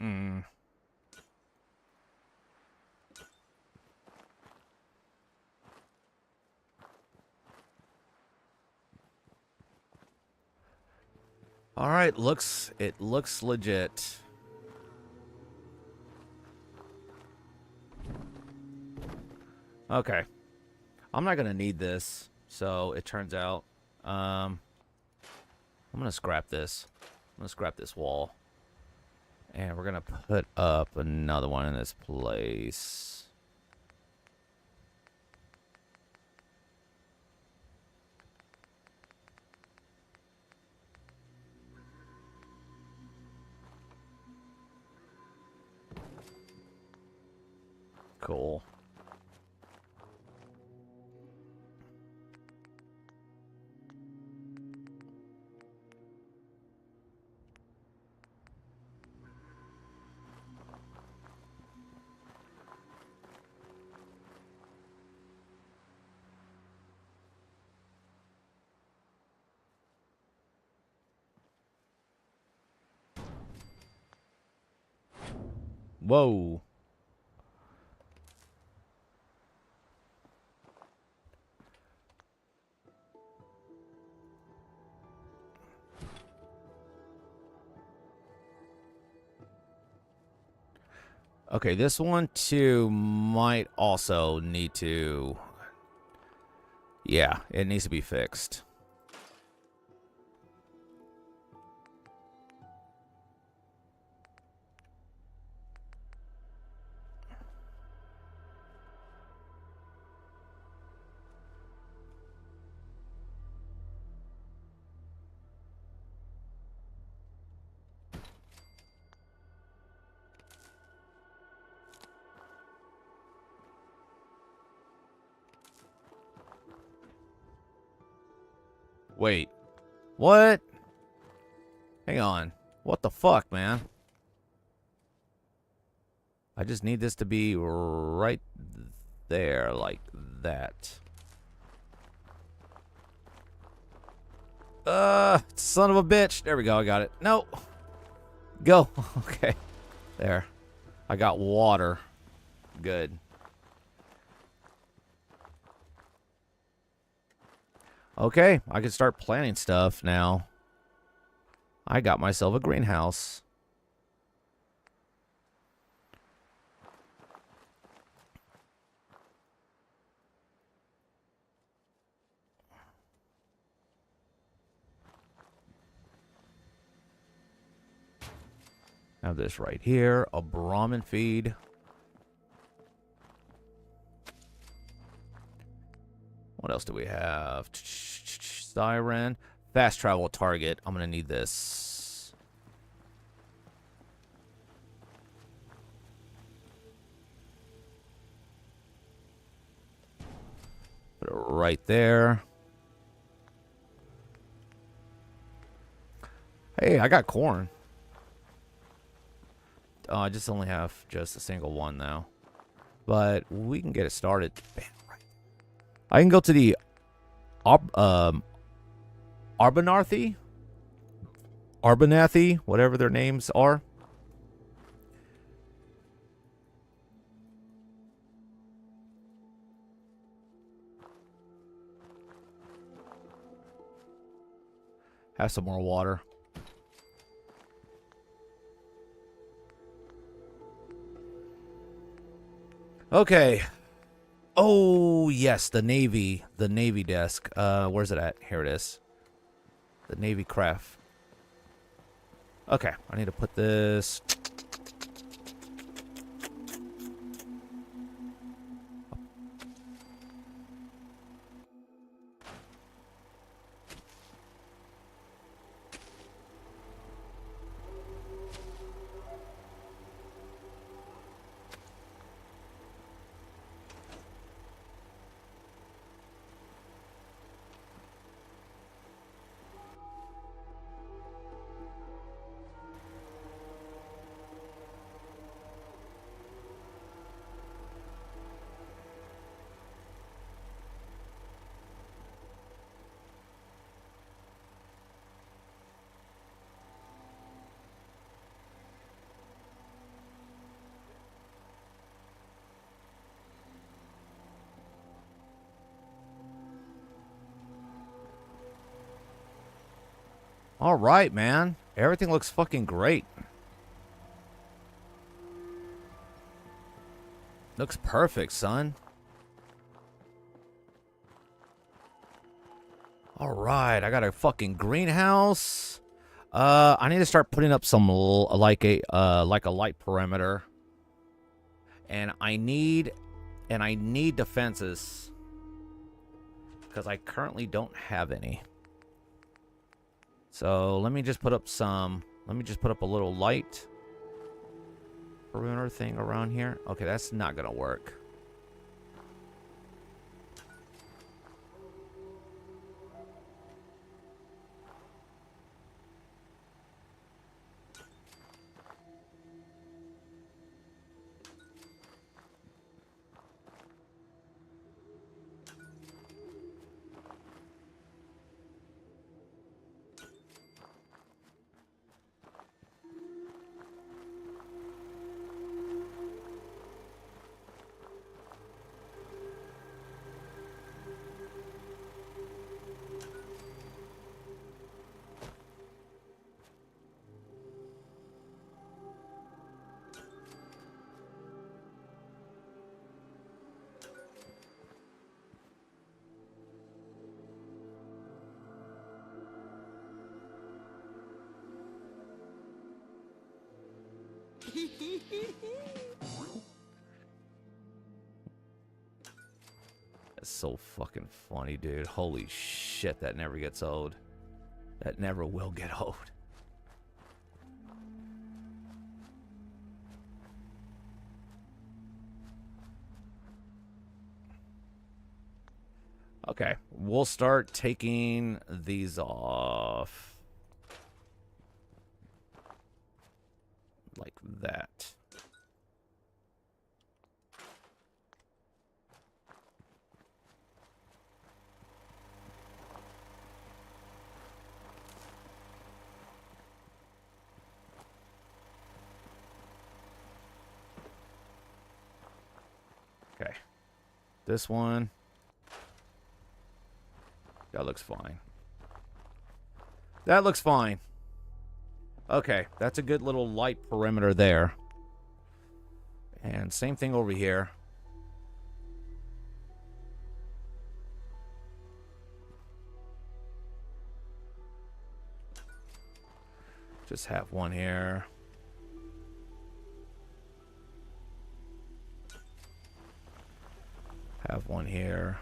Mm. All right, it looks legit. Okay. I'm not going to need this, so it turns out. I'm going to scrap this. I'm going to scrap this wall. And we're going to put up another one in this place. Cool. Whoa. Okay, this one too might also need to... Yeah, it needs to be fixed. Wait. What? Hang on. What the fuck, man? I just need this to be right there, like that. Son of a bitch. There we go, I got it. No. Go. Okay. There. I got water. Good. Okay, I can start planting stuff now. I got myself a greenhouse. Have this right here, a Brahmin feed. What else do we have? Siren. Fast travel target. I'm going to need this. Put it right there. Hey, I got corn. Oh, I just only have just a single one now. But we can get it started. I can go to the Arbanathi, whatever their names are. Have some more water. Okay. Oh, yes, the Navy desk. Where's it at? Here it is. The Navy craft. Okay, I need to put this... All right, man. Everything looks fucking great. Looks perfect, son. All right, I got a fucking greenhouse. I need to start putting up some like a light perimeter. And I need defenses because I currently don't have any. So let me just put up a little light perimeter thing around here. Okay, that's not gonna work. That's so fucking funny, dude. Holy shit, that never gets old. That never will get old. Okay, we'll start taking these off. Like that. Okay. This one. That looks fine. That looks fine. Okay, that's a good little light perimeter there. And same thing over here. Just have one here. Have one here.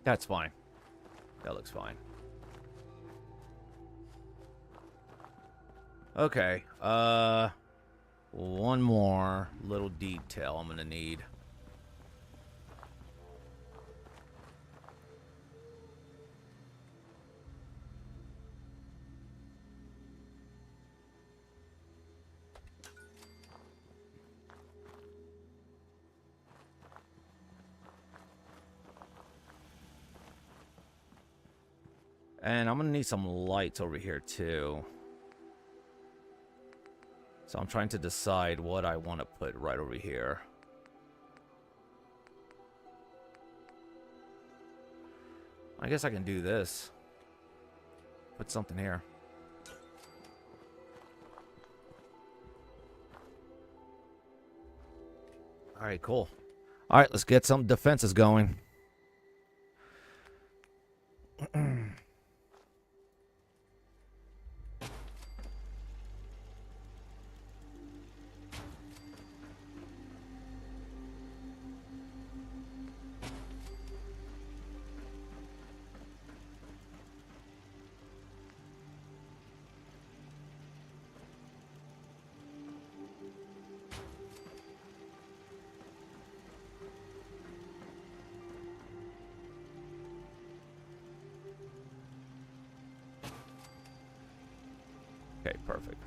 That's fine. That looks fine. Okay. One more little detail I'm gonna need. And I'm gonna need some lights over here too. So I'm trying to decide what I want to put right over here. I guess I can do this. Put something here. Alright, cool. Alright, let's get some defenses going. Okay, perfect.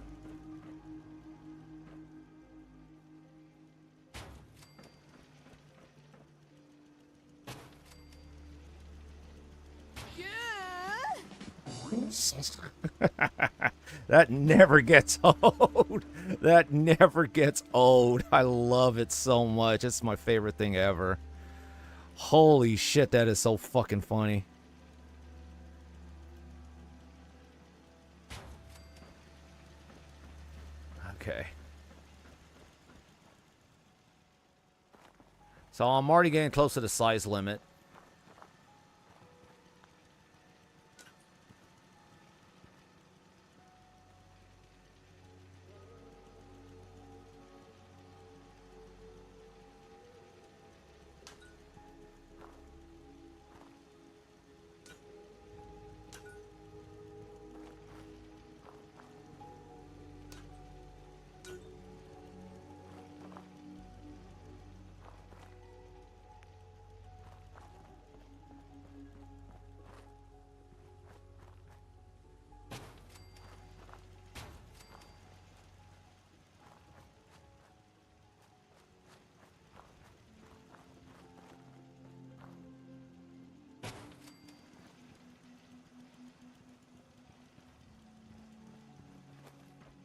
That never gets old. That never gets old. I love it so much. It's my favorite thing ever. Holy shit, that is so fucking funny. Okay. So I'm already getting close to the size limit.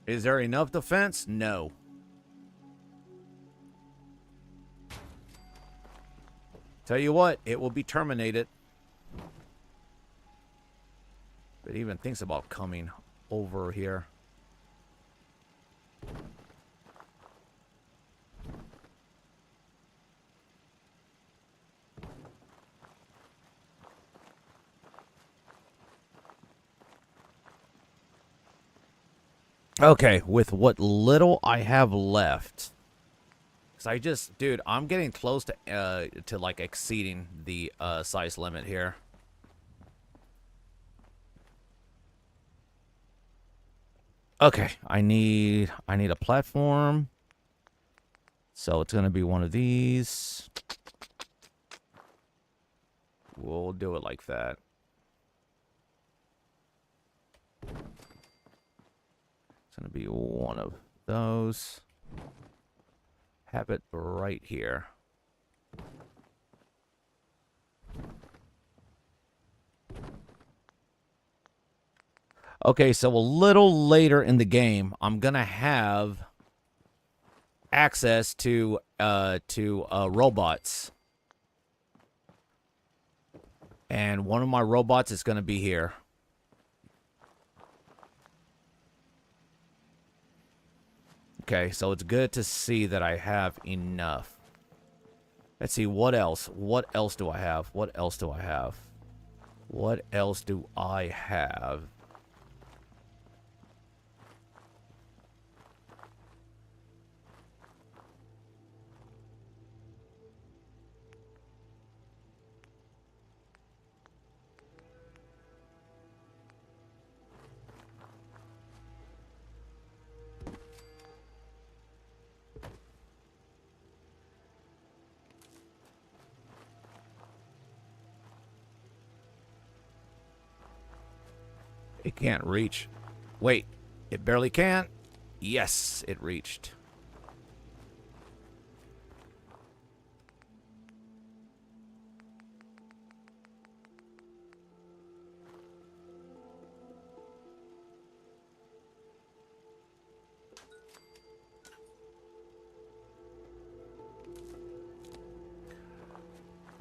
Is there enough defense? No. Tell you what, it will be terminated. It even thinks about coming over here. Okay, with what little I have left. Cause I just, dude, I'm getting close to like exceeding the size limit here. Okay, I need a platform. So it's gonna be one of these. We'll do it like that. It's gonna be one of those. Have it right here. Okay, so a little later in the game, I'm gonna have access to robots, and one of my robots is gonna be here. Okay, so it's good to see that I have enough. Let's see, what else? What else do I have? What else do I have? What else do I have? It can't reach. Wait, it barely can? Yes, it reached.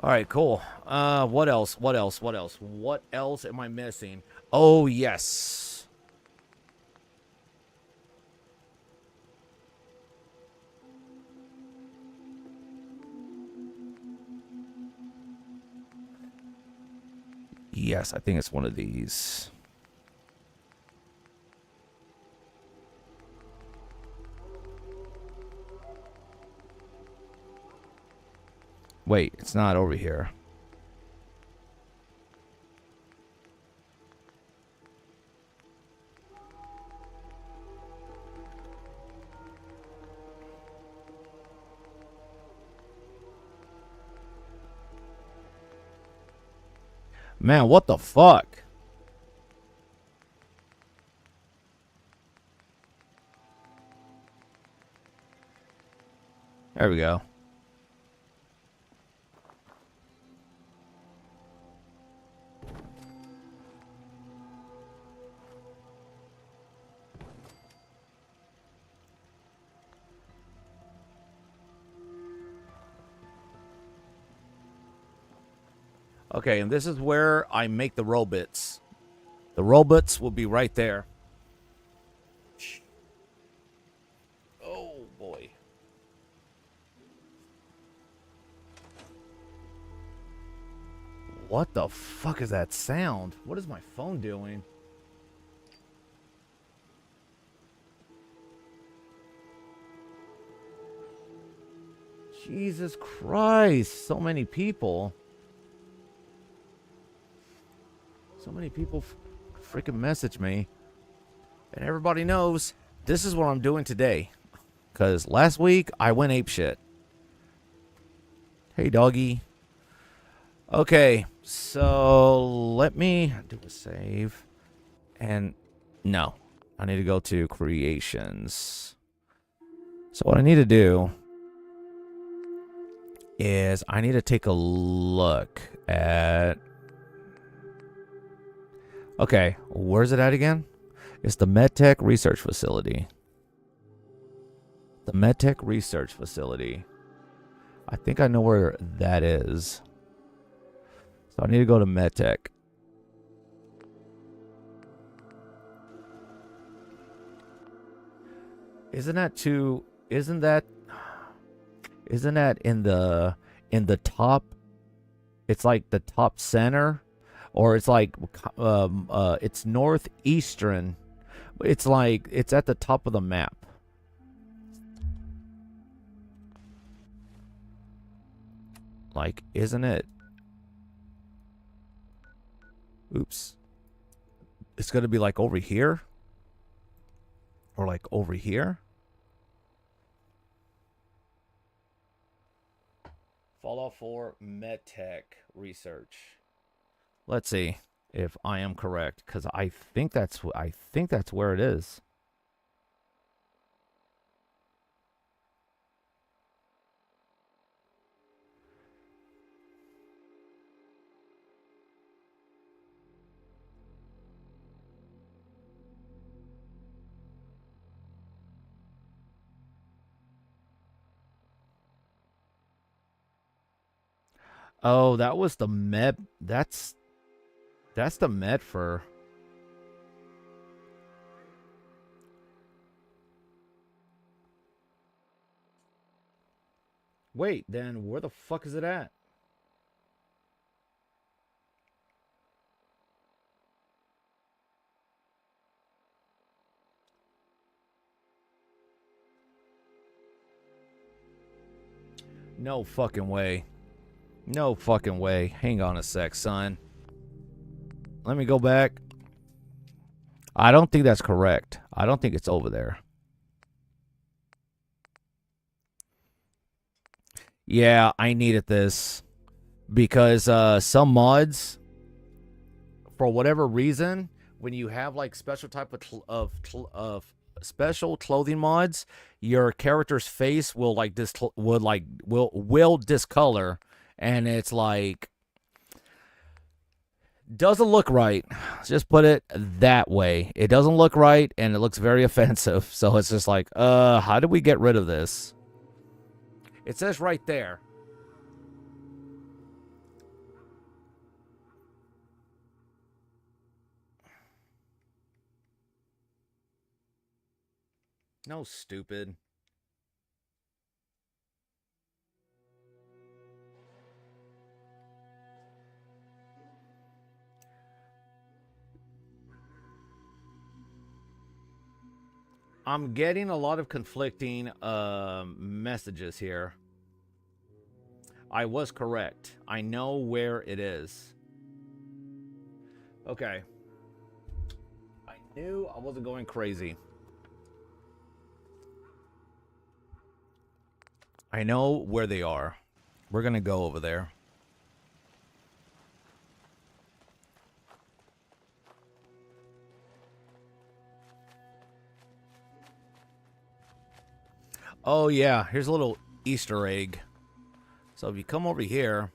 All right, cool. What else? What else? What else? What else am I missing? Oh, yes. Yes, I think it's one of these. Wait, it's not over here. Man, what the fuck? There we go. Okay, and this is where I make the robots. The robots will be right there. Oh, boy. What the fuck is that sound? What is my phone doing? Jesus Christ, so many people. So many people freaking message me. And everybody knows this is what I'm doing today. Because last week, I went apeshit. Hey, doggy. Okay, so let me do a save. And no, I need to go to creations. So what I need to do is I need to take a look at... Okay, where's it at again? It's the MedTech Research Facility. The MedTech Research Facility. I think I know where that is. So I need to go to MedTech. Isn't that in the top? It's like the top center, or it's like it's northeastern. It's like it's at the top of the map. Like, isn't it? Oops. It's gonna be like over here, or like over here. Fallout 4 MedTech Research. Let's see if I am correct, because I think that's where it is. Oh, that was the med. That's the med for. Wait, then where the fuck is it at? No fucking way. No fucking way. Hang on a sec, son. Let me go back. I don't think that's correct. I don't think it's over there. Yeah, I needed this. Because some mods, for whatever reason, when you have like special type of special clothing mods, your character's face will like will discolor, and it's like doesn't look right. Just put it that way. It doesn't look right, and it looks very offensive. So it's just like, how do we get rid of this? It says right there. No, stupid. I'm getting a lot of conflicting messages here. I was correct. I know where it is. Okay. I knew I wasn't going crazy. I know where they are. We're going to go over there. Oh, yeah. Here's a little Easter egg. So if you come over here,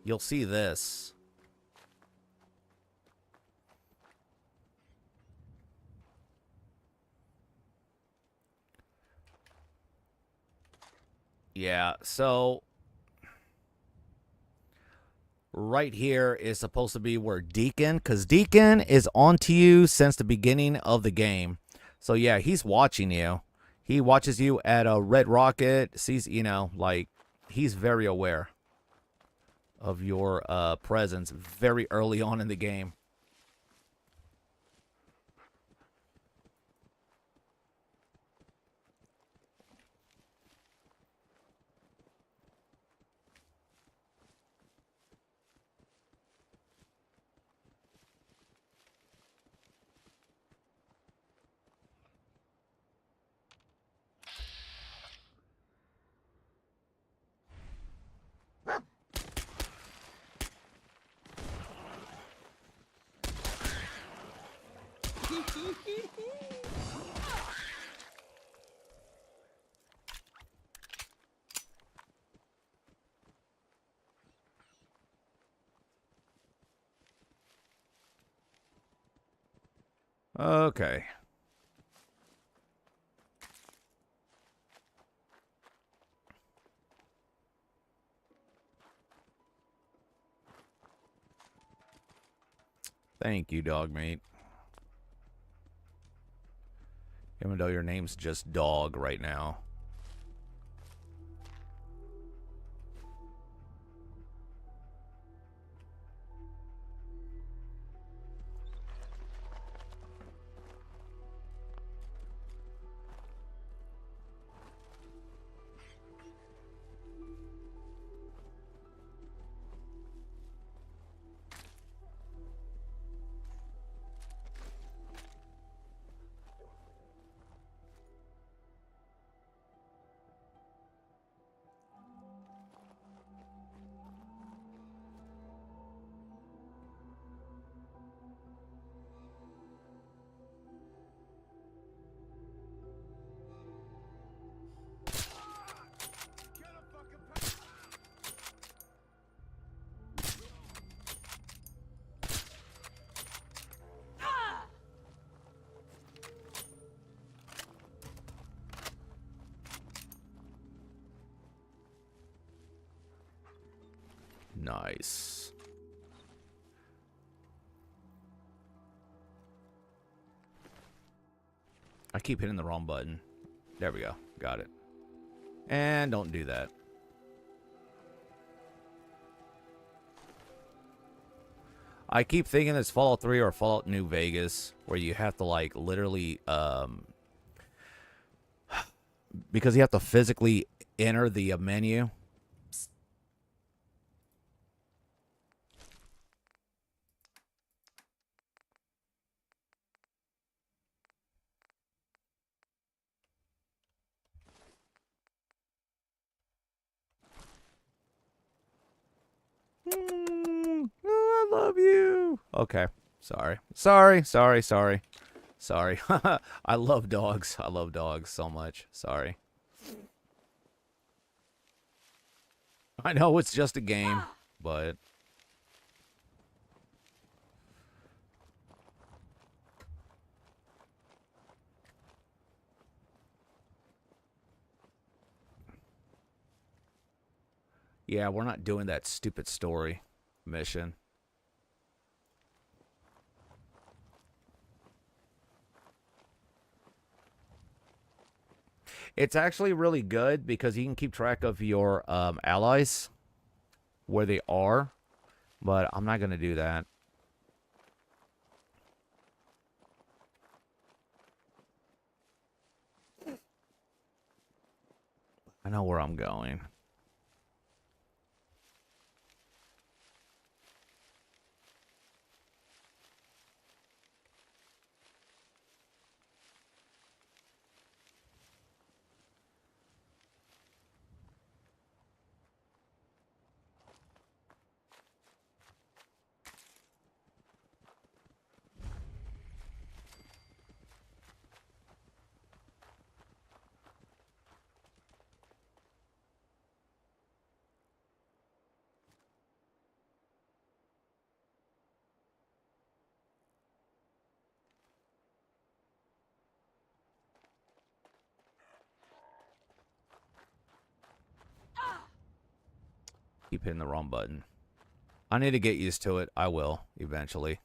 you'll see this. Yeah, so right here is supposed to be where Deacon, because Deacon is onto you since the beginning of the game. So yeah, he's watching you. He watches you at a Red Rocket, sees, you know, like, he's very aware of your presence very early on in the game. Okay. Thank you, dog mate. Even though your name's just Dog right now. Nice. I keep hitting the wrong button. There we go. Got it. And don't do that. I keep thinking it's Fallout 3 or Fallout New Vegas, where you have to, like, literally, because you have to physically enter the menu. I love you. Okay. Sorry. Sorry. I love dogs. I love dogs so much. Sorry. I know it's just a game, but... yeah, we're not doing that stupid story mission. It's actually really good because you can keep track of your allies, where they are, but I'm not going to do that. I know where I'm going. Keep hitting the wrong button. I need to get used to it. I will, eventually.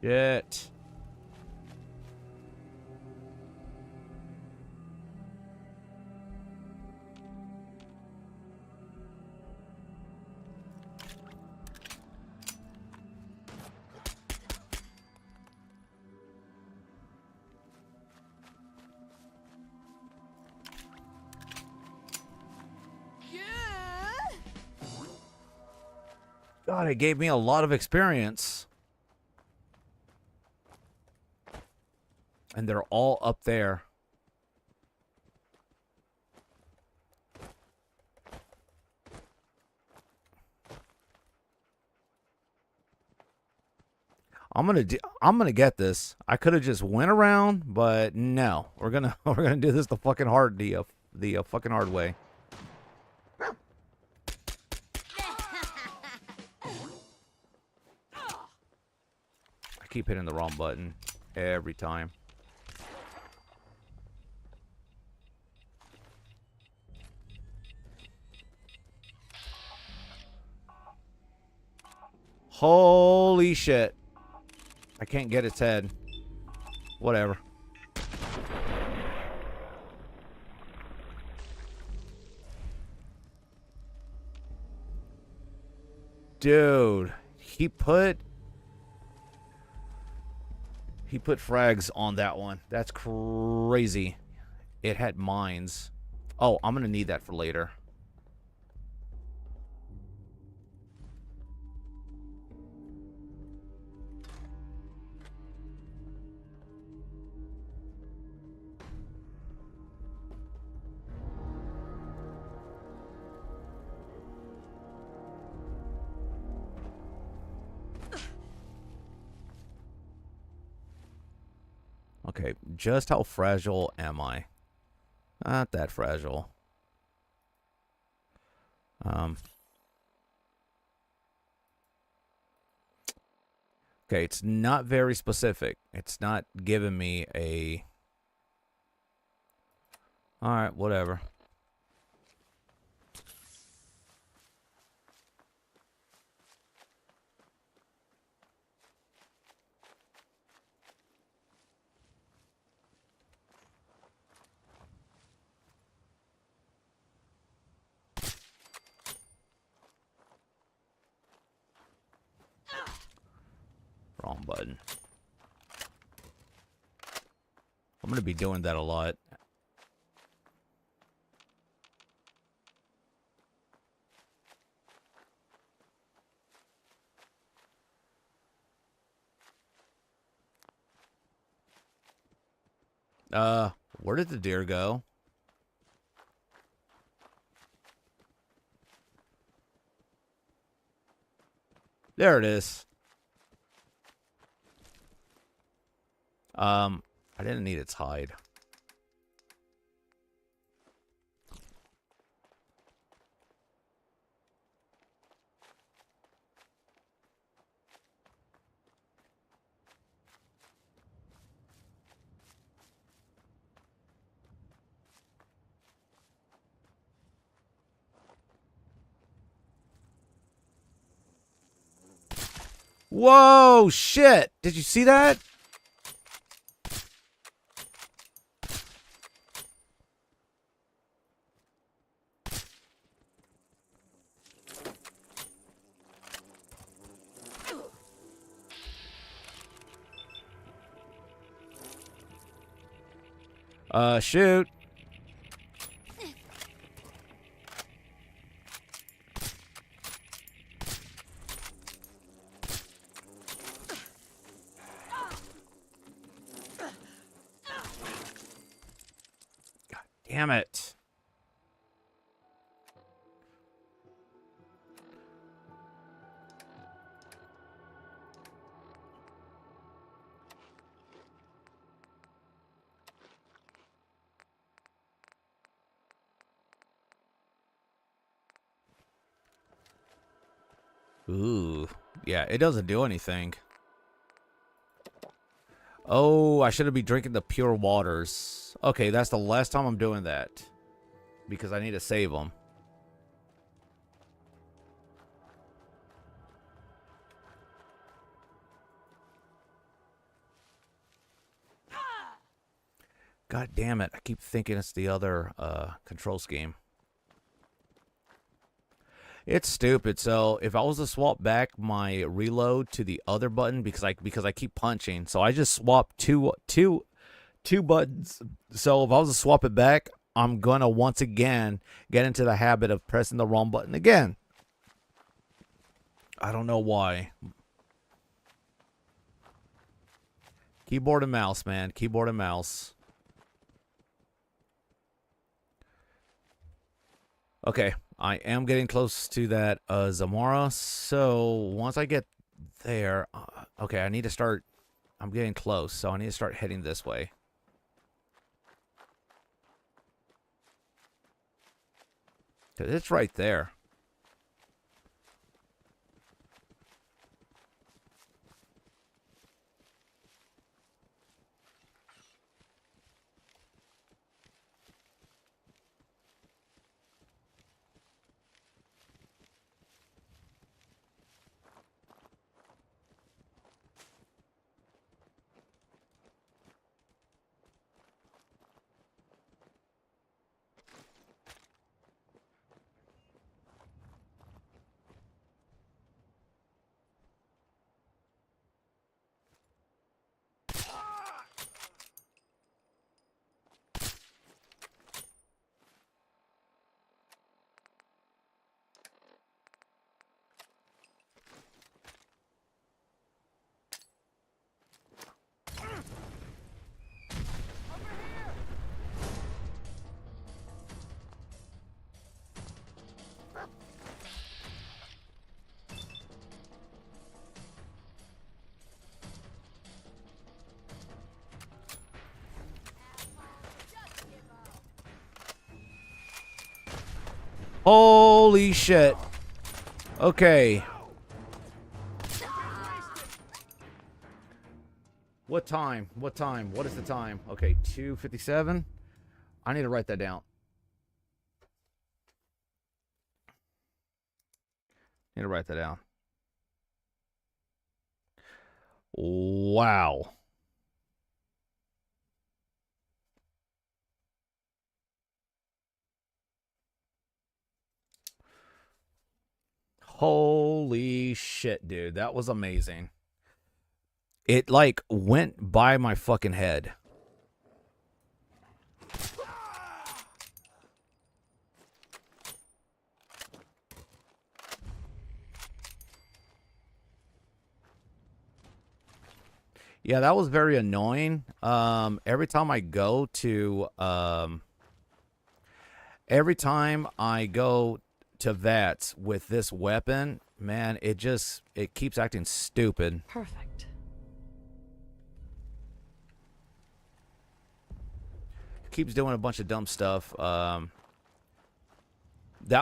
Shit. God, it gave me a lot of experience. And they're all up there. I'm gonna get this. I could have just went around, but no. We're gonna do this the fucking fucking hard way. I keep hitting the wrong button every time. Holy shit. I can't get its head. Whatever. Dude, he put frags on that one. That's crazy. It had mines. Oh, I'm gonna need that for later. Okay, just how fragile am I? Not that fragile. Okay, it's not very specific. It's not giving me a... Alright, whatever. Wrong button. I'm going to be doing that a lot. Where did the deer go? There it is. I didn't need its hide. Whoa, shit. Did you see that? Shoot. Damn it. Ooh. Yeah, it doesn't do anything. Oh, I should have been drinking the pure waters. Okay, that's the last time I'm doing that. Because I need to save them. God damn it. I keep thinking it's the other control scheme. It's stupid. So if I was to swap back my reload to the other button because I keep punching, so I just swapped two buttons. So if I was to swap it back, I'm gonna once again get into the habit of pressing the wrong button again. I don't know why. Keyboard and mouse, man. Keyboard and mouse. Okay, I am getting close to that Zamora. So once I get there, okay, I need to start. I'm getting close, so I need to start heading this way. It's right there. Holy shit. Okay. What time? What time? What is the time? Okay, 2:57. I need to write that down. Need to write that down. Wow. Holy shit, dude. That was amazing. It, like, went by my fucking head. Yeah, that was very annoying. Every time I go to VATS with this weapon, man, it keeps acting stupid. Perfect. Keeps doing a bunch of dumb stuff. That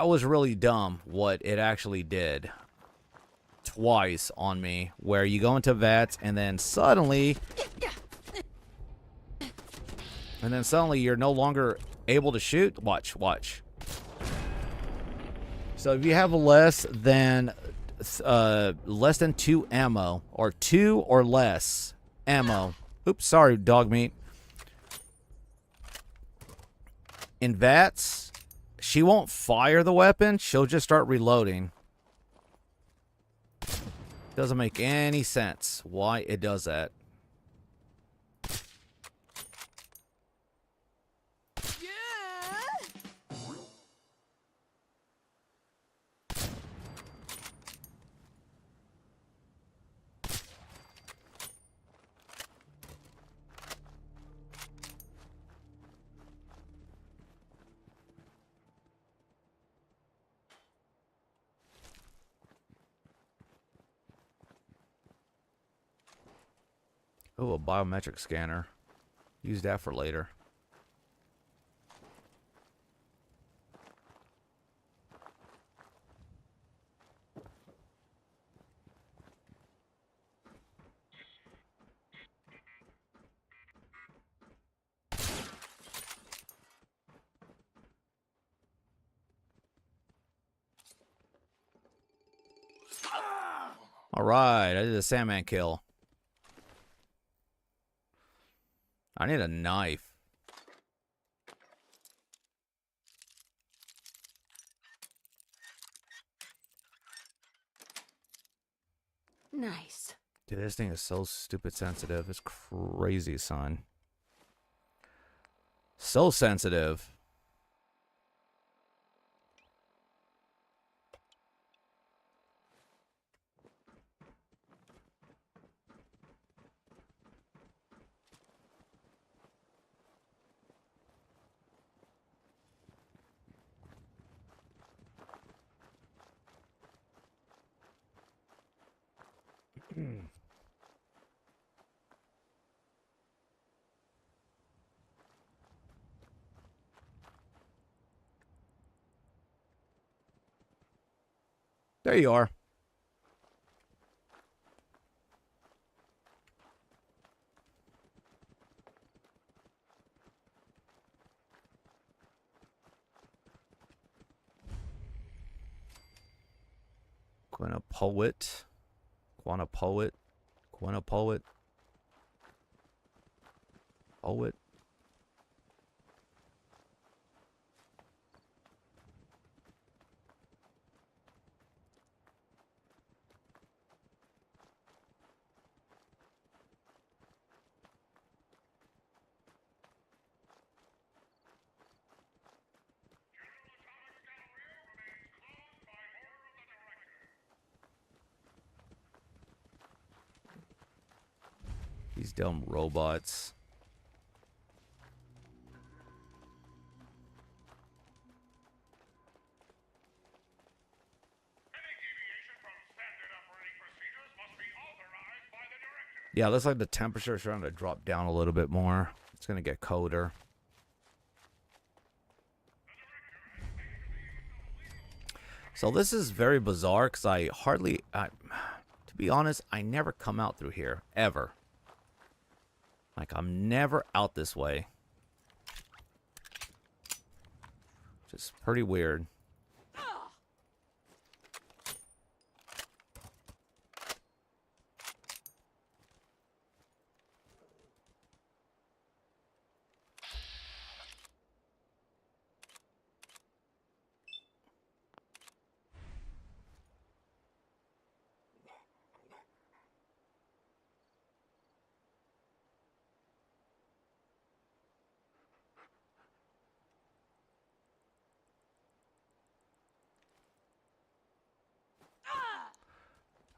was really dumb what it actually did. Twice on me, where you go into VATS and then suddenly you're no longer able to shoot. Watch. So if you have less than 2 ammo, or 2 or less ammo. Oops, sorry, dog meat. In VATS, she won't fire the weapon. She'll just start reloading. Doesn't make any sense why it does that. Oh, a biometric scanner. Use that for later. All right, I did a Sandman kill. I need a knife. Nice. Dude, this thing is so stupid sensitive. It's crazy, son. So sensitive. There you are. Gonna poet. Wanna poet. Wanna poet. Poet. These dumb robots. Yeah, looks like the temperature is trying to drop down a little bit more. It's gonna get colder. So this is very bizarre because to be honest, I never come out through here, ever. Like, I'm never out this way. Which is pretty weird.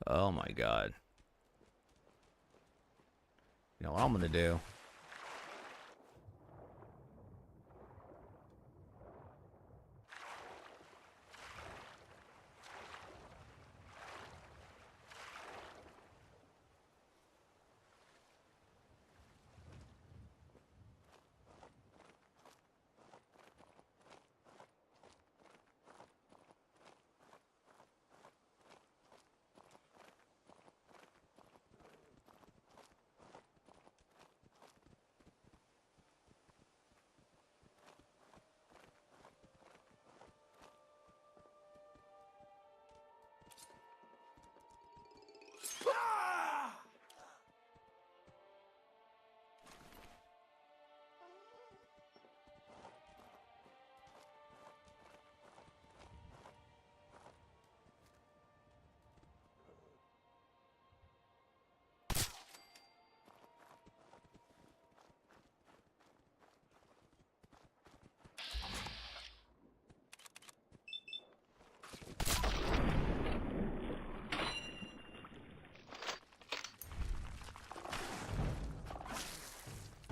Oh my god. You know what I'm gonna do?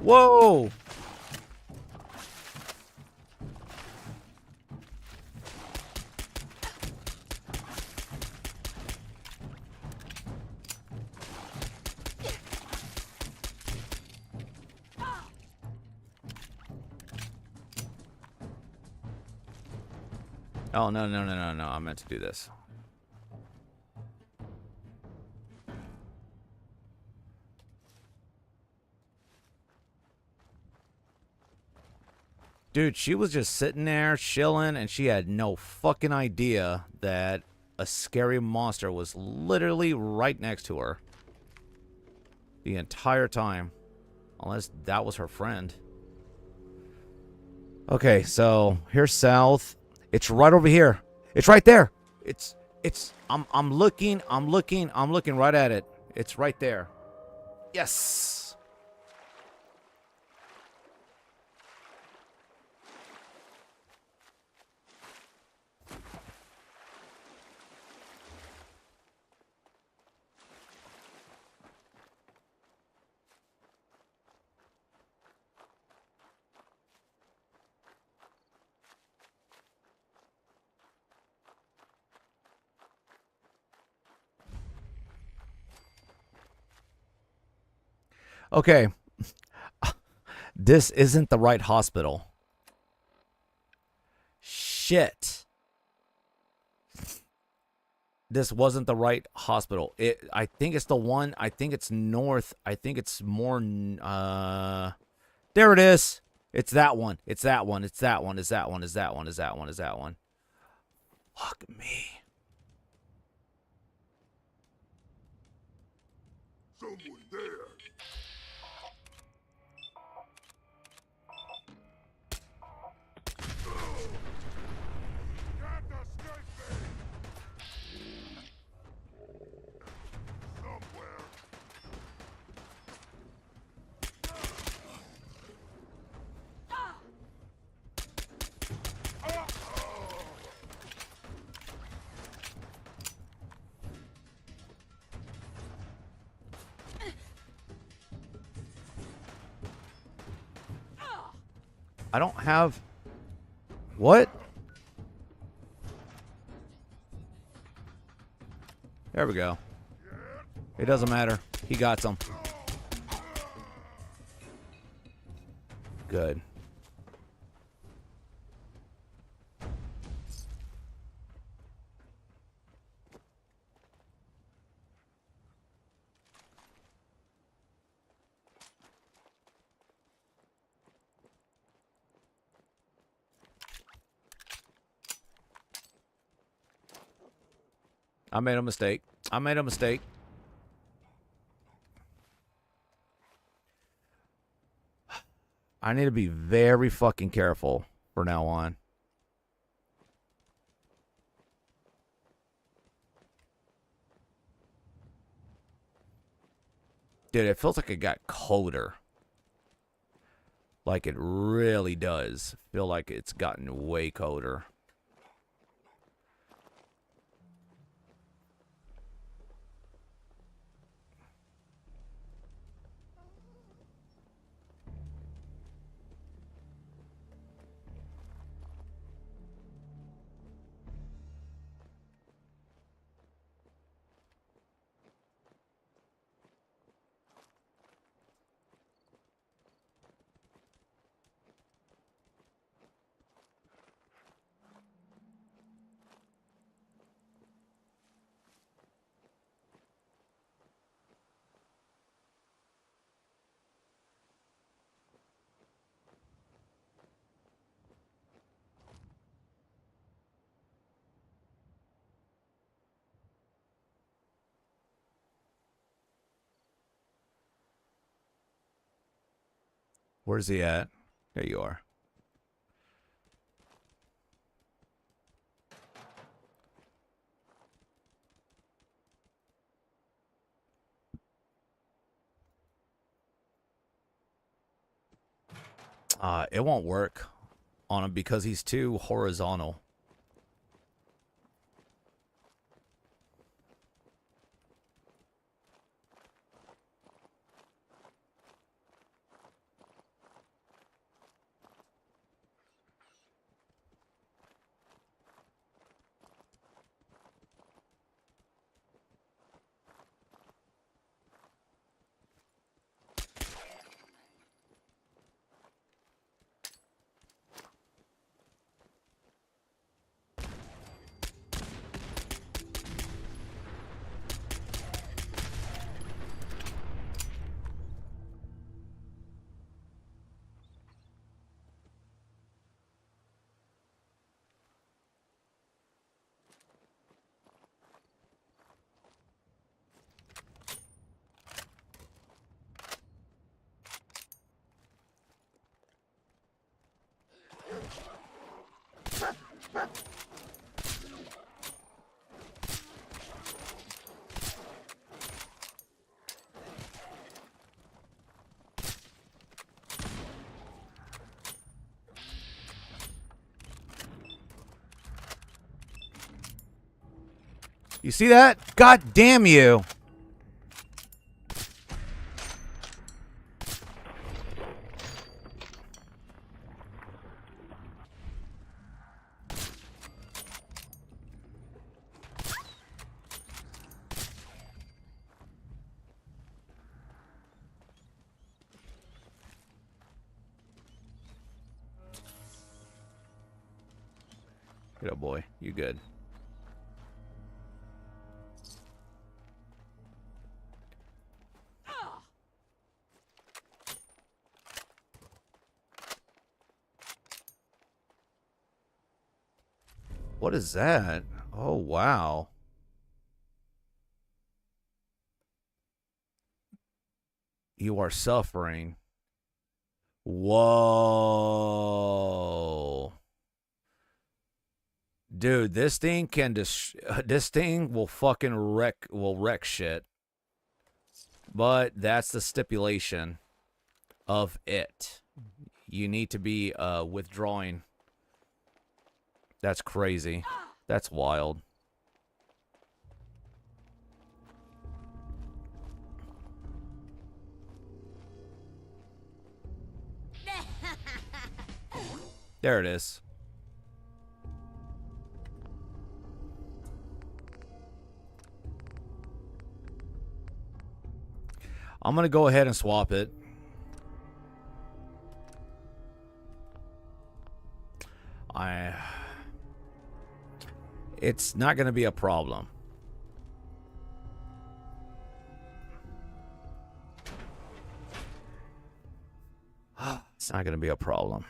Whoa! Oh, no, no, no, no, no. I meant to do this. Dude, she was just sitting there chilling, and she had no fucking idea that a scary monster was literally right next to her the entire time. Unless that was her friend. Okay, so here's south. It's right over here. It's right there. I'm looking right at it. It's right there. Yes. Okay. This isn't the right hospital. Shit. This wasn't the right hospital. I think it's the one. I think it's north. I think it's more. There it is. It's that one. It's that one. It's that one. It's that one. It's that one. It's that one. It's that one. Fuck me. Someone there. I don't have. What? There we go. It doesn't matter. He got some. Good. I made a mistake. I made a mistake. I need to be very fucking careful from now on. Dude, it feels like it got colder. Like it really does feel like it's gotten way colder. Where's he at? There you are. It won't work on him because he's too horizontal. You see that? God damn you. Good old boy. You good. What is that? Oh, wow. You are suffering. Whoa. Dude, this thing can this thing will fucking wreck shit. But that's the stipulation of it. You need to be withdrawing. That's crazy. That's wild. There it is. I'm going to go ahead and swap it. It's not going to be a problem. It's not going to be a problem.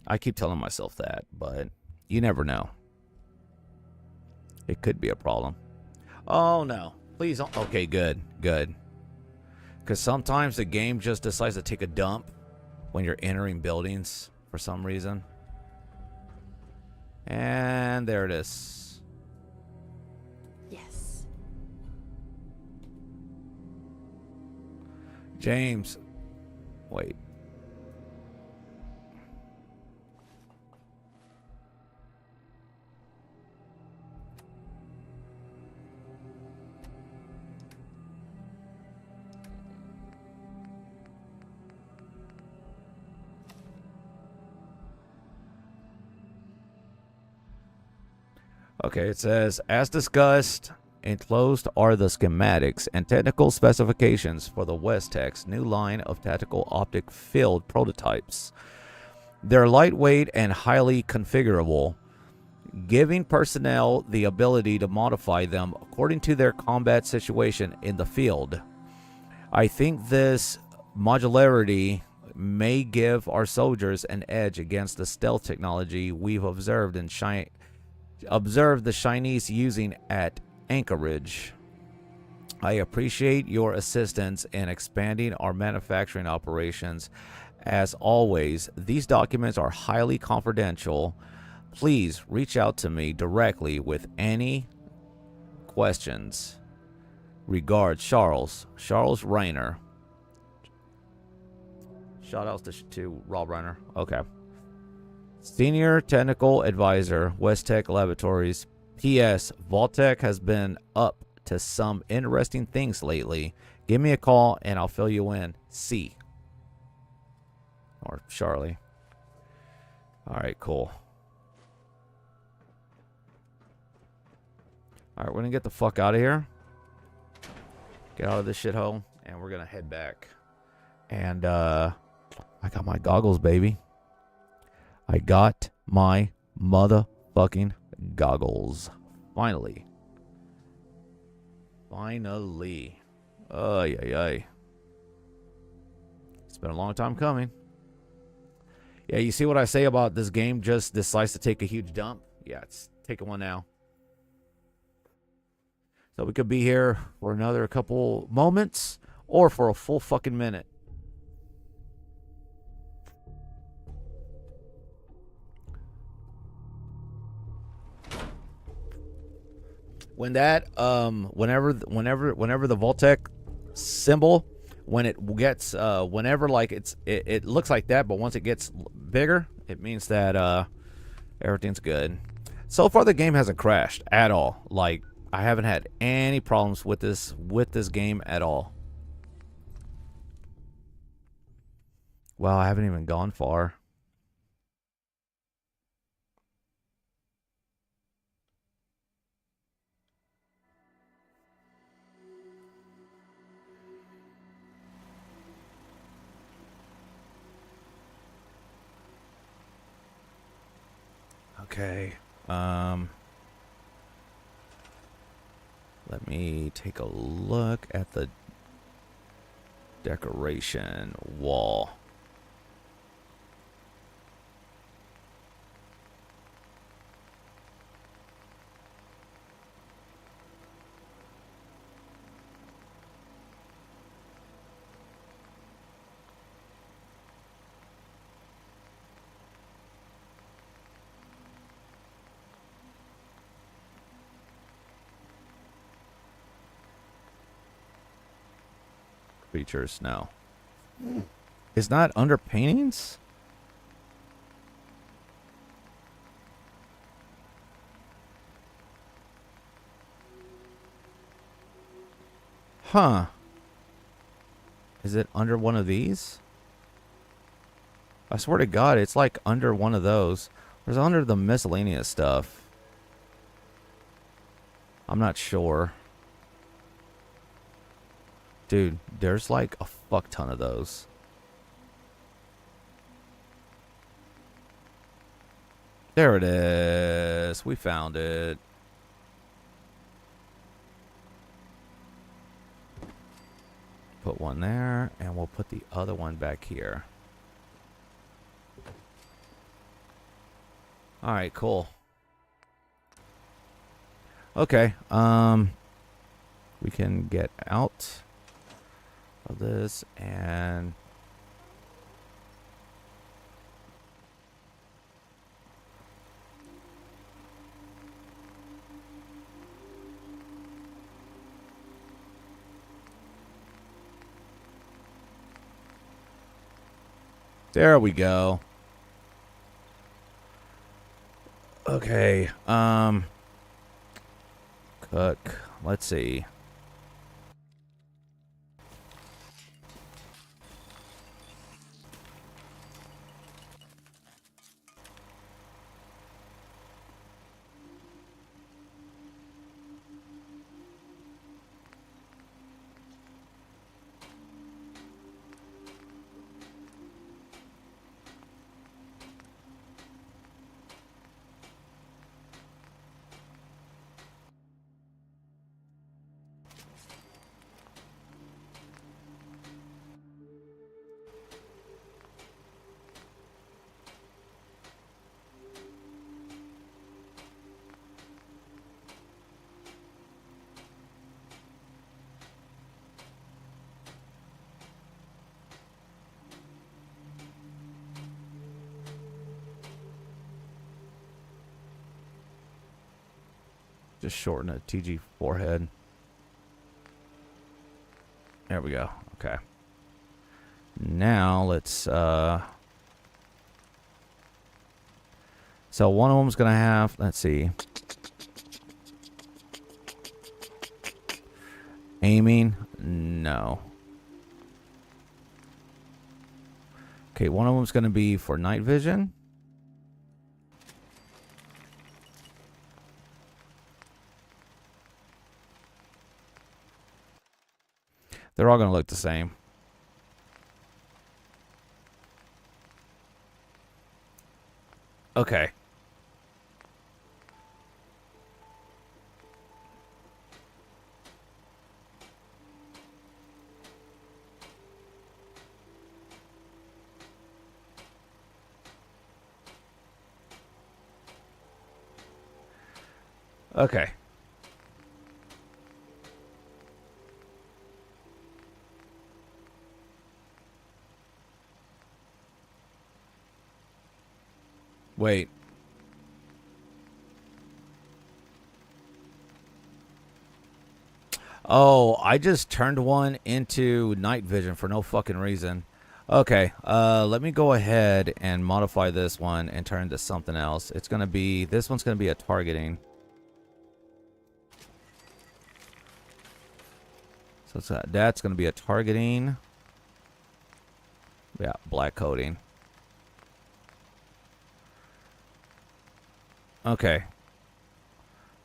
I keep telling myself that, but you never know. It could be a problem. Oh, no. Please don't. Okay, good. Good. Because sometimes the game just decides to take a dump when you're entering buildings for some reason. And there it is. Yes. James. Wait. Okay, it says, as discussed, enclosed are the schematics and technical specifications for the Westex new line of tactical optic field prototypes. They're lightweight and highly configurable, giving personnel the ability to modify them according to their combat situation in the field. I think this modularity may give our soldiers an edge against the stealth technology we've observed the Chinese using at Anchorage. I appreciate your assistance in expanding our manufacturing operations. As always, these documents are highly confidential. Please reach out to me directly with any questions. Regards, Charles Rayner. Shout outs to Rob Rayner. Okay. Senior Technical Advisor, Westech Laboratories. P.S. Vault-Tec has been up to some interesting things lately. Give me a call and I'll fill you in. C. Or Charlie. Alright, cool. Alright, we're going to get the fuck out of here. Get out of this shithole. And we're going to head back. And, I got my goggles, baby. I got my motherfucking goggles. Finally. Finally. Ay, ay, ay. It's been a long time coming. Yeah, you see what I say about this game just decides to take a huge dump? Yeah, it's taking one now. So we could be here for another couple moments or for a full fucking minute. When that whenever the Voltec symbol, when it gets whenever like it looks like that, but once it gets bigger, it means that everything's good. So far the game hasn't crashed at all. Like, I haven't had any problems with this game at all. Wow, I haven't even gone far. Okay. Let me take a look at the decoration wall. Features, no. It's not under paintings? Huh. Is it under one of these? I swear to God, it's like under one of those. Or is it under the miscellaneous stuff? I'm not sure. Dude, there's like a fuck ton of those. There it is. We found it. Put one there, and we'll put the other one back here. Alright, cool. Okay, we can get out of this and there we go. Okay, cook. Let's see. Just shorten a TG forehead. There we go. Okay. Now let's so one of them's gonna have, let's see, aiming. No. Okay, one of them's gonna be for night vision. They're all going to look the same. Okay. Okay. Wait. Oh, I just turned one into night vision for no fucking reason. Okay, let me go ahead and modify this one and turn into something else. It's gonna be, this one's gonna be a targeting. So it's that's gonna be a targeting. Yeah, black coating. Okay.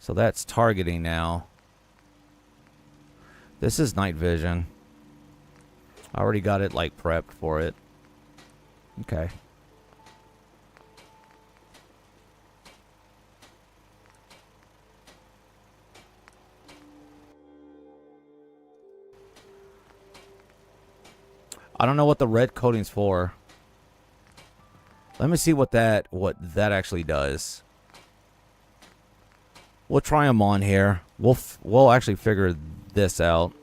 So that's targeting now. This is night vision. I already got it like prepped for it. Okay. I don't know what the red coating's for. Let me see what that actually does. We'll try them on here. We'll actually figure this out.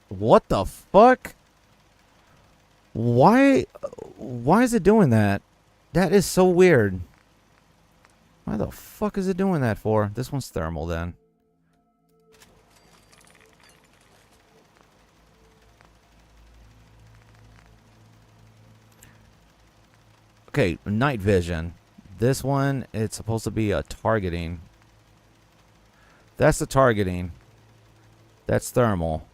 What the fuck? Why is it doing that? That is so weird. Why the fuck is it doing that for? This one's thermal then. Okay, night vision. This one, it's supposed to be a targeting. That's the targeting. That's thermal.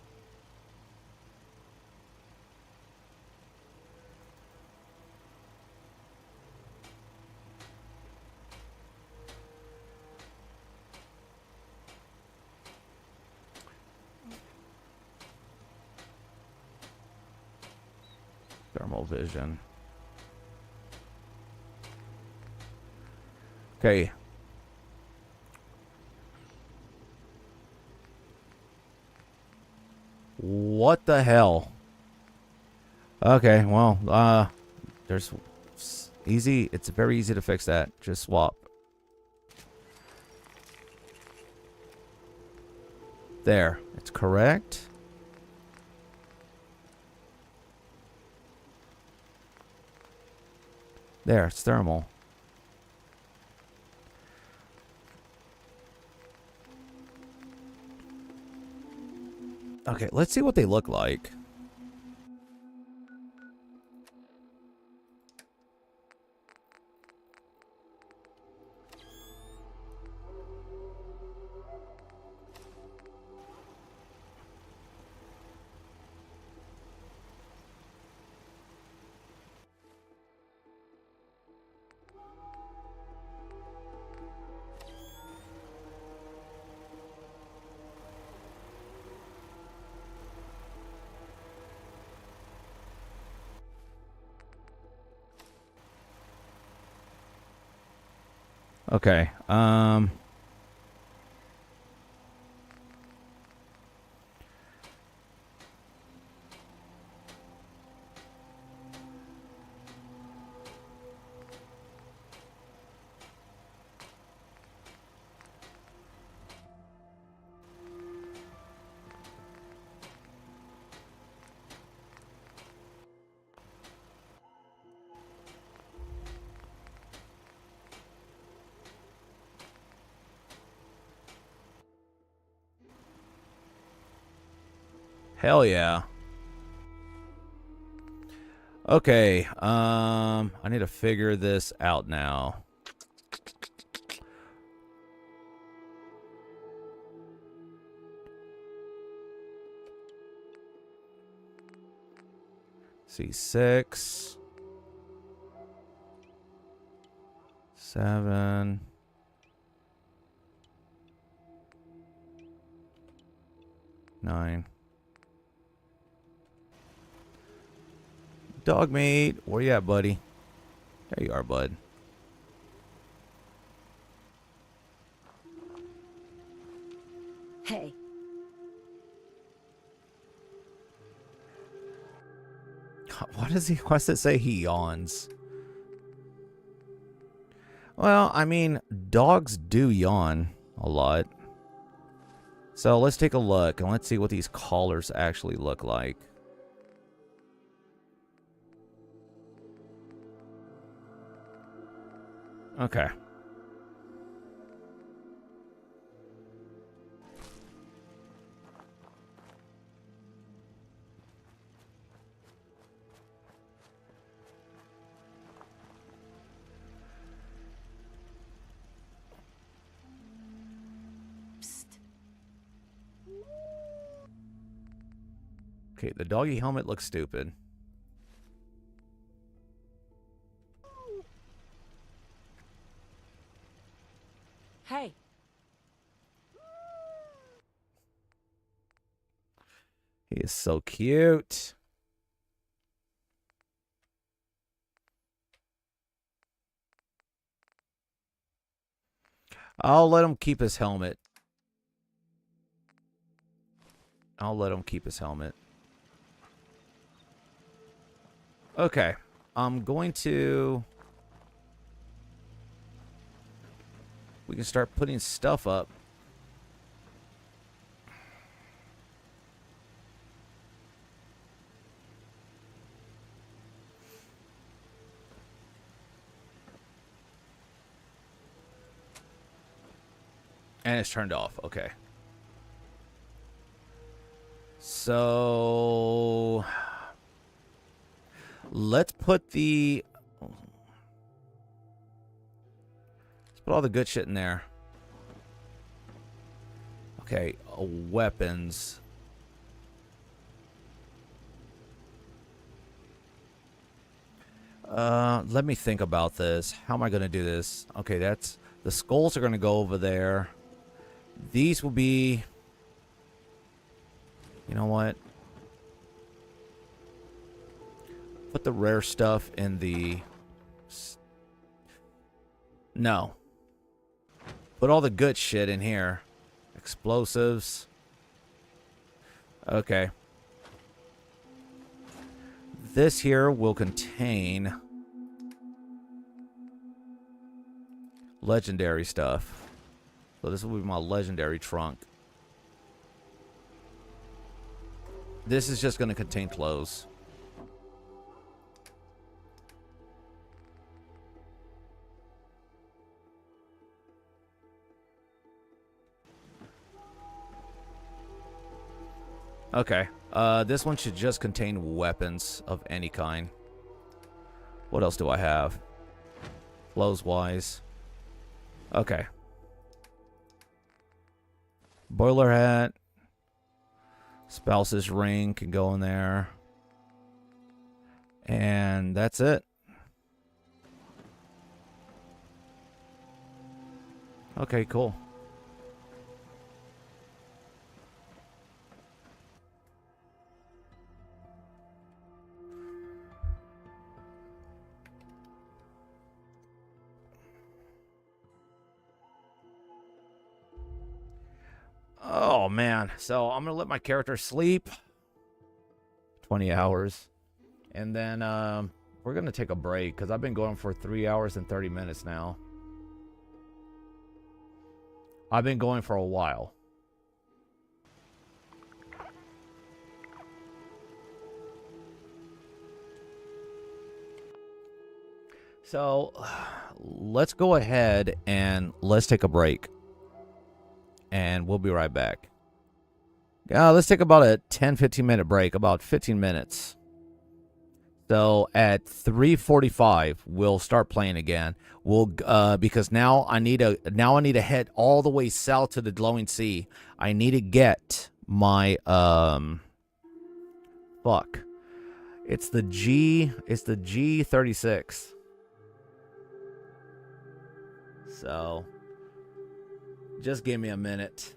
Thermal vision. Okay. What the hell? Okay, well, there's easy. It's very easy to fix that. Just swap. There. It's correct. There, it's thermal. Okay, let's see what they look like. Okay, hell yeah. Okay, I need to figure this out now. C6 7 9 Dog meat, where you at, buddy? There you are, bud. Hey. Why does it say he yawns? Well, I mean, dogs do yawn a lot. So let's take a look and let's see what these collars actually look like. Okay. Okay, the doggy helmet looks stupid. Hey. He is so cute. I'll let him keep his helmet. I'll let him keep his helmet. Okay. I'm going to... We can start putting stuff up. And it's turned off. Okay. So... Let's put the... Let's put all the good shit in there. Okay, weapons. Let me think about this. How am I going to do this? Okay, that's... The skulls are going to go over there. These will be... You know what? Put the rare stuff in the... No. Put all the good shit in here. Explosives. Okay. This here will contain... legendary stuff. So this will be my legendary trunk. This is just going to contain clothes. Okay. This one should just contain weapons of any kind. What else do I have? Clothes-wise. Okay. Boiler hat. Spouse's ring can go in there. And that's it. Okay, cool. Oh, man. So I'm going to let my character sleep. 20 hours. And then we're going to take a break because I've been going for 3 hours and 30 minutes now. I've been going for a while. So let's go ahead and let's take a break. And we'll be right back. Let's take about a 10-15 minute break, about 15 minutes. So at 3:45 we'll start playing again. We'll because now I need to head all the way south to the glowing sea. I need to get my fuck. It's the G36. So just give me a minute.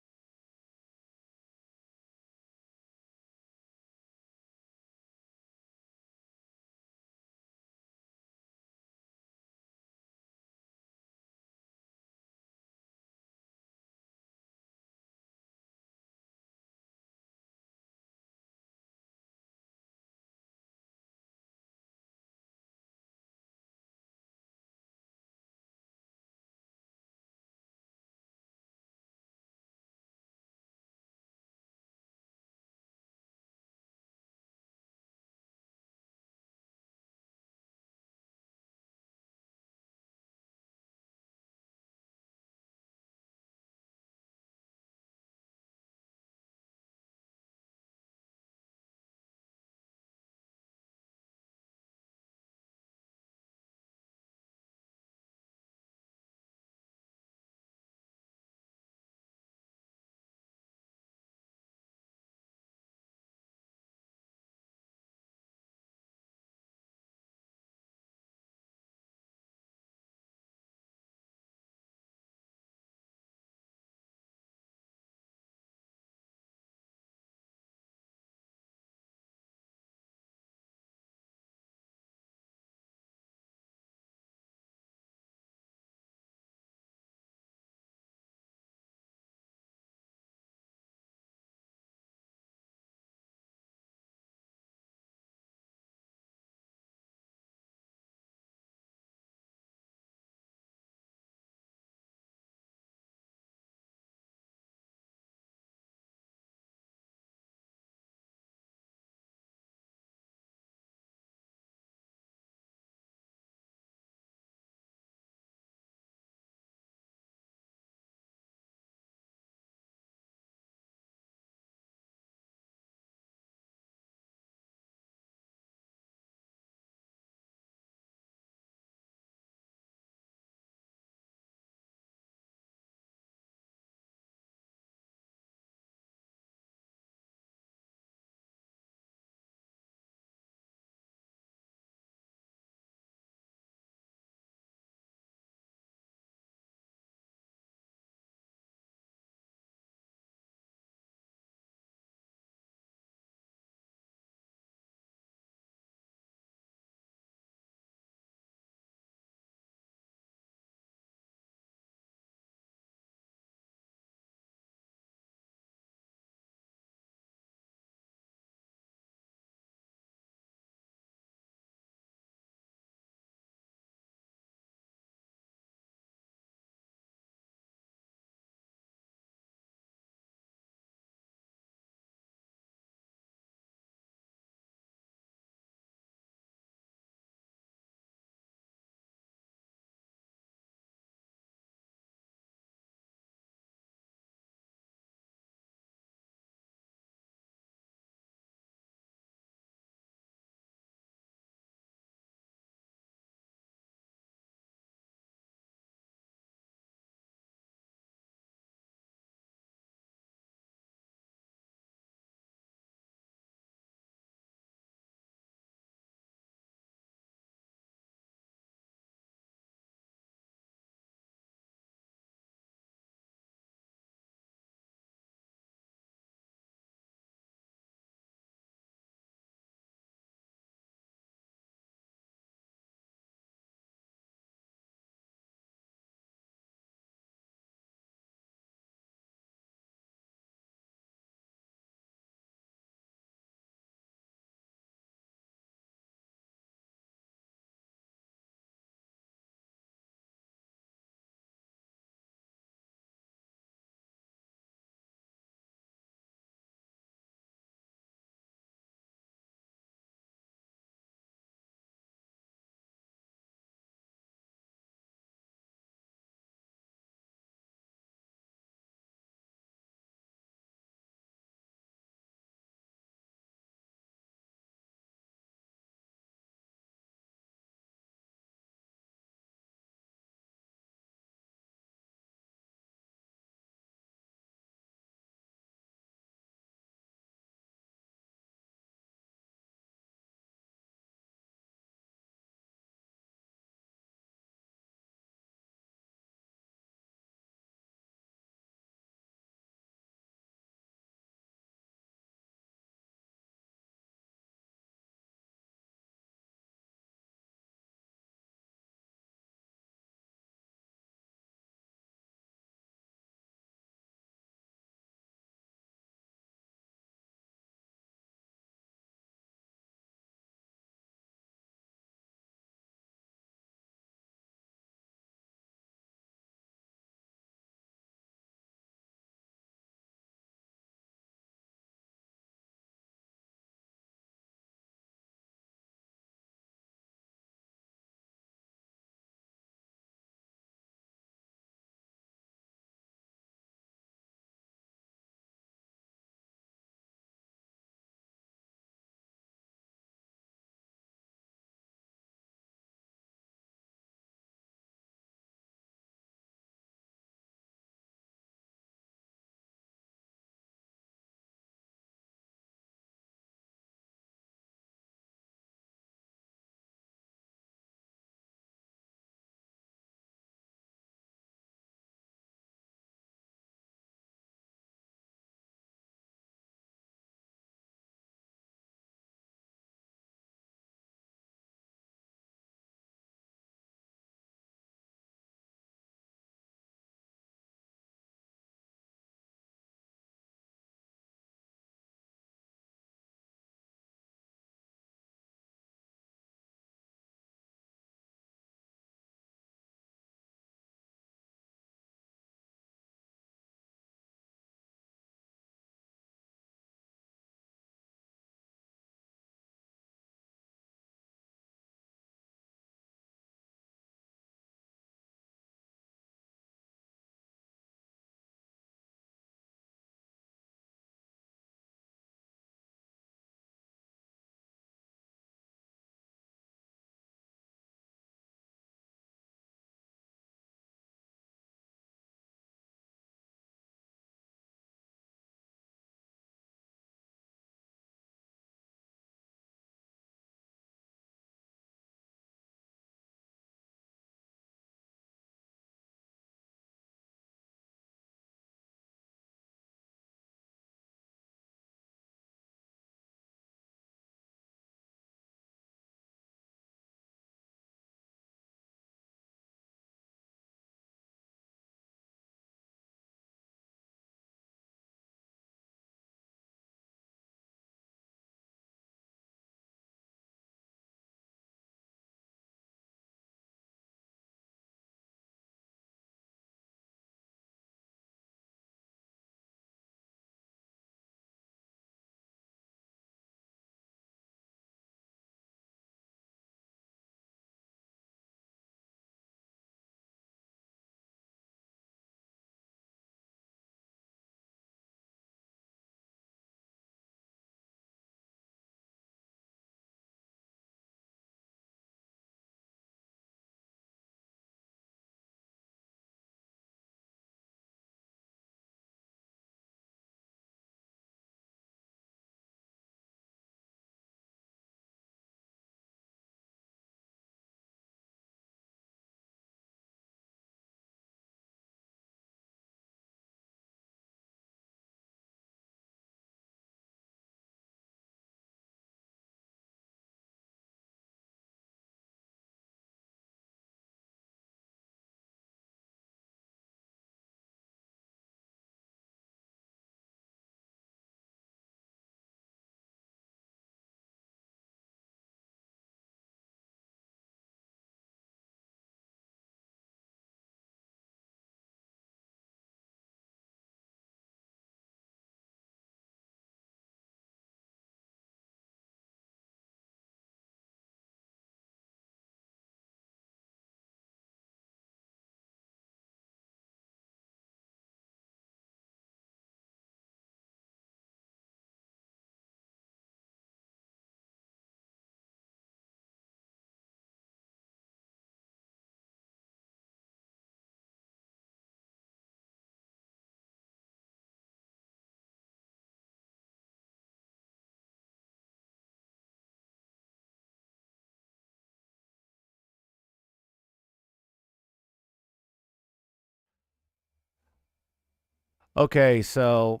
Okay, so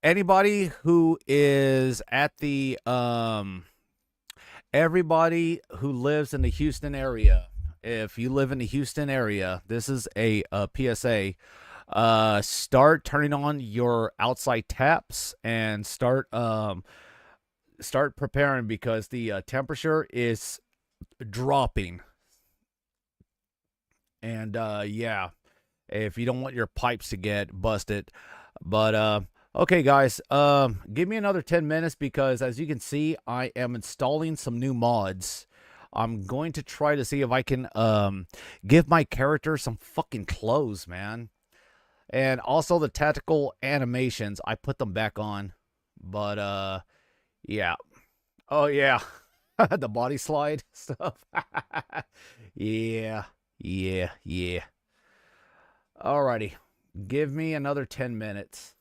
anybody who is at the everybody who lives in the Houston area, if you live in the Houston area, this is a PSA. Start turning on your outside taps and start preparing because the temperature is dropping. And yeah, if you don't want your pipes to get busted. But okay, guys, give me another 10 minutes because as you can see, I am installing some new mods. I'm going to try to see if I can give my character some fucking clothes, man. And also the tactical animations, I put them back on. But yeah. Oh yeah. The body slide stuff. Yeah. Yeah. Yeah. Alrighty. Give me another 10 minutes.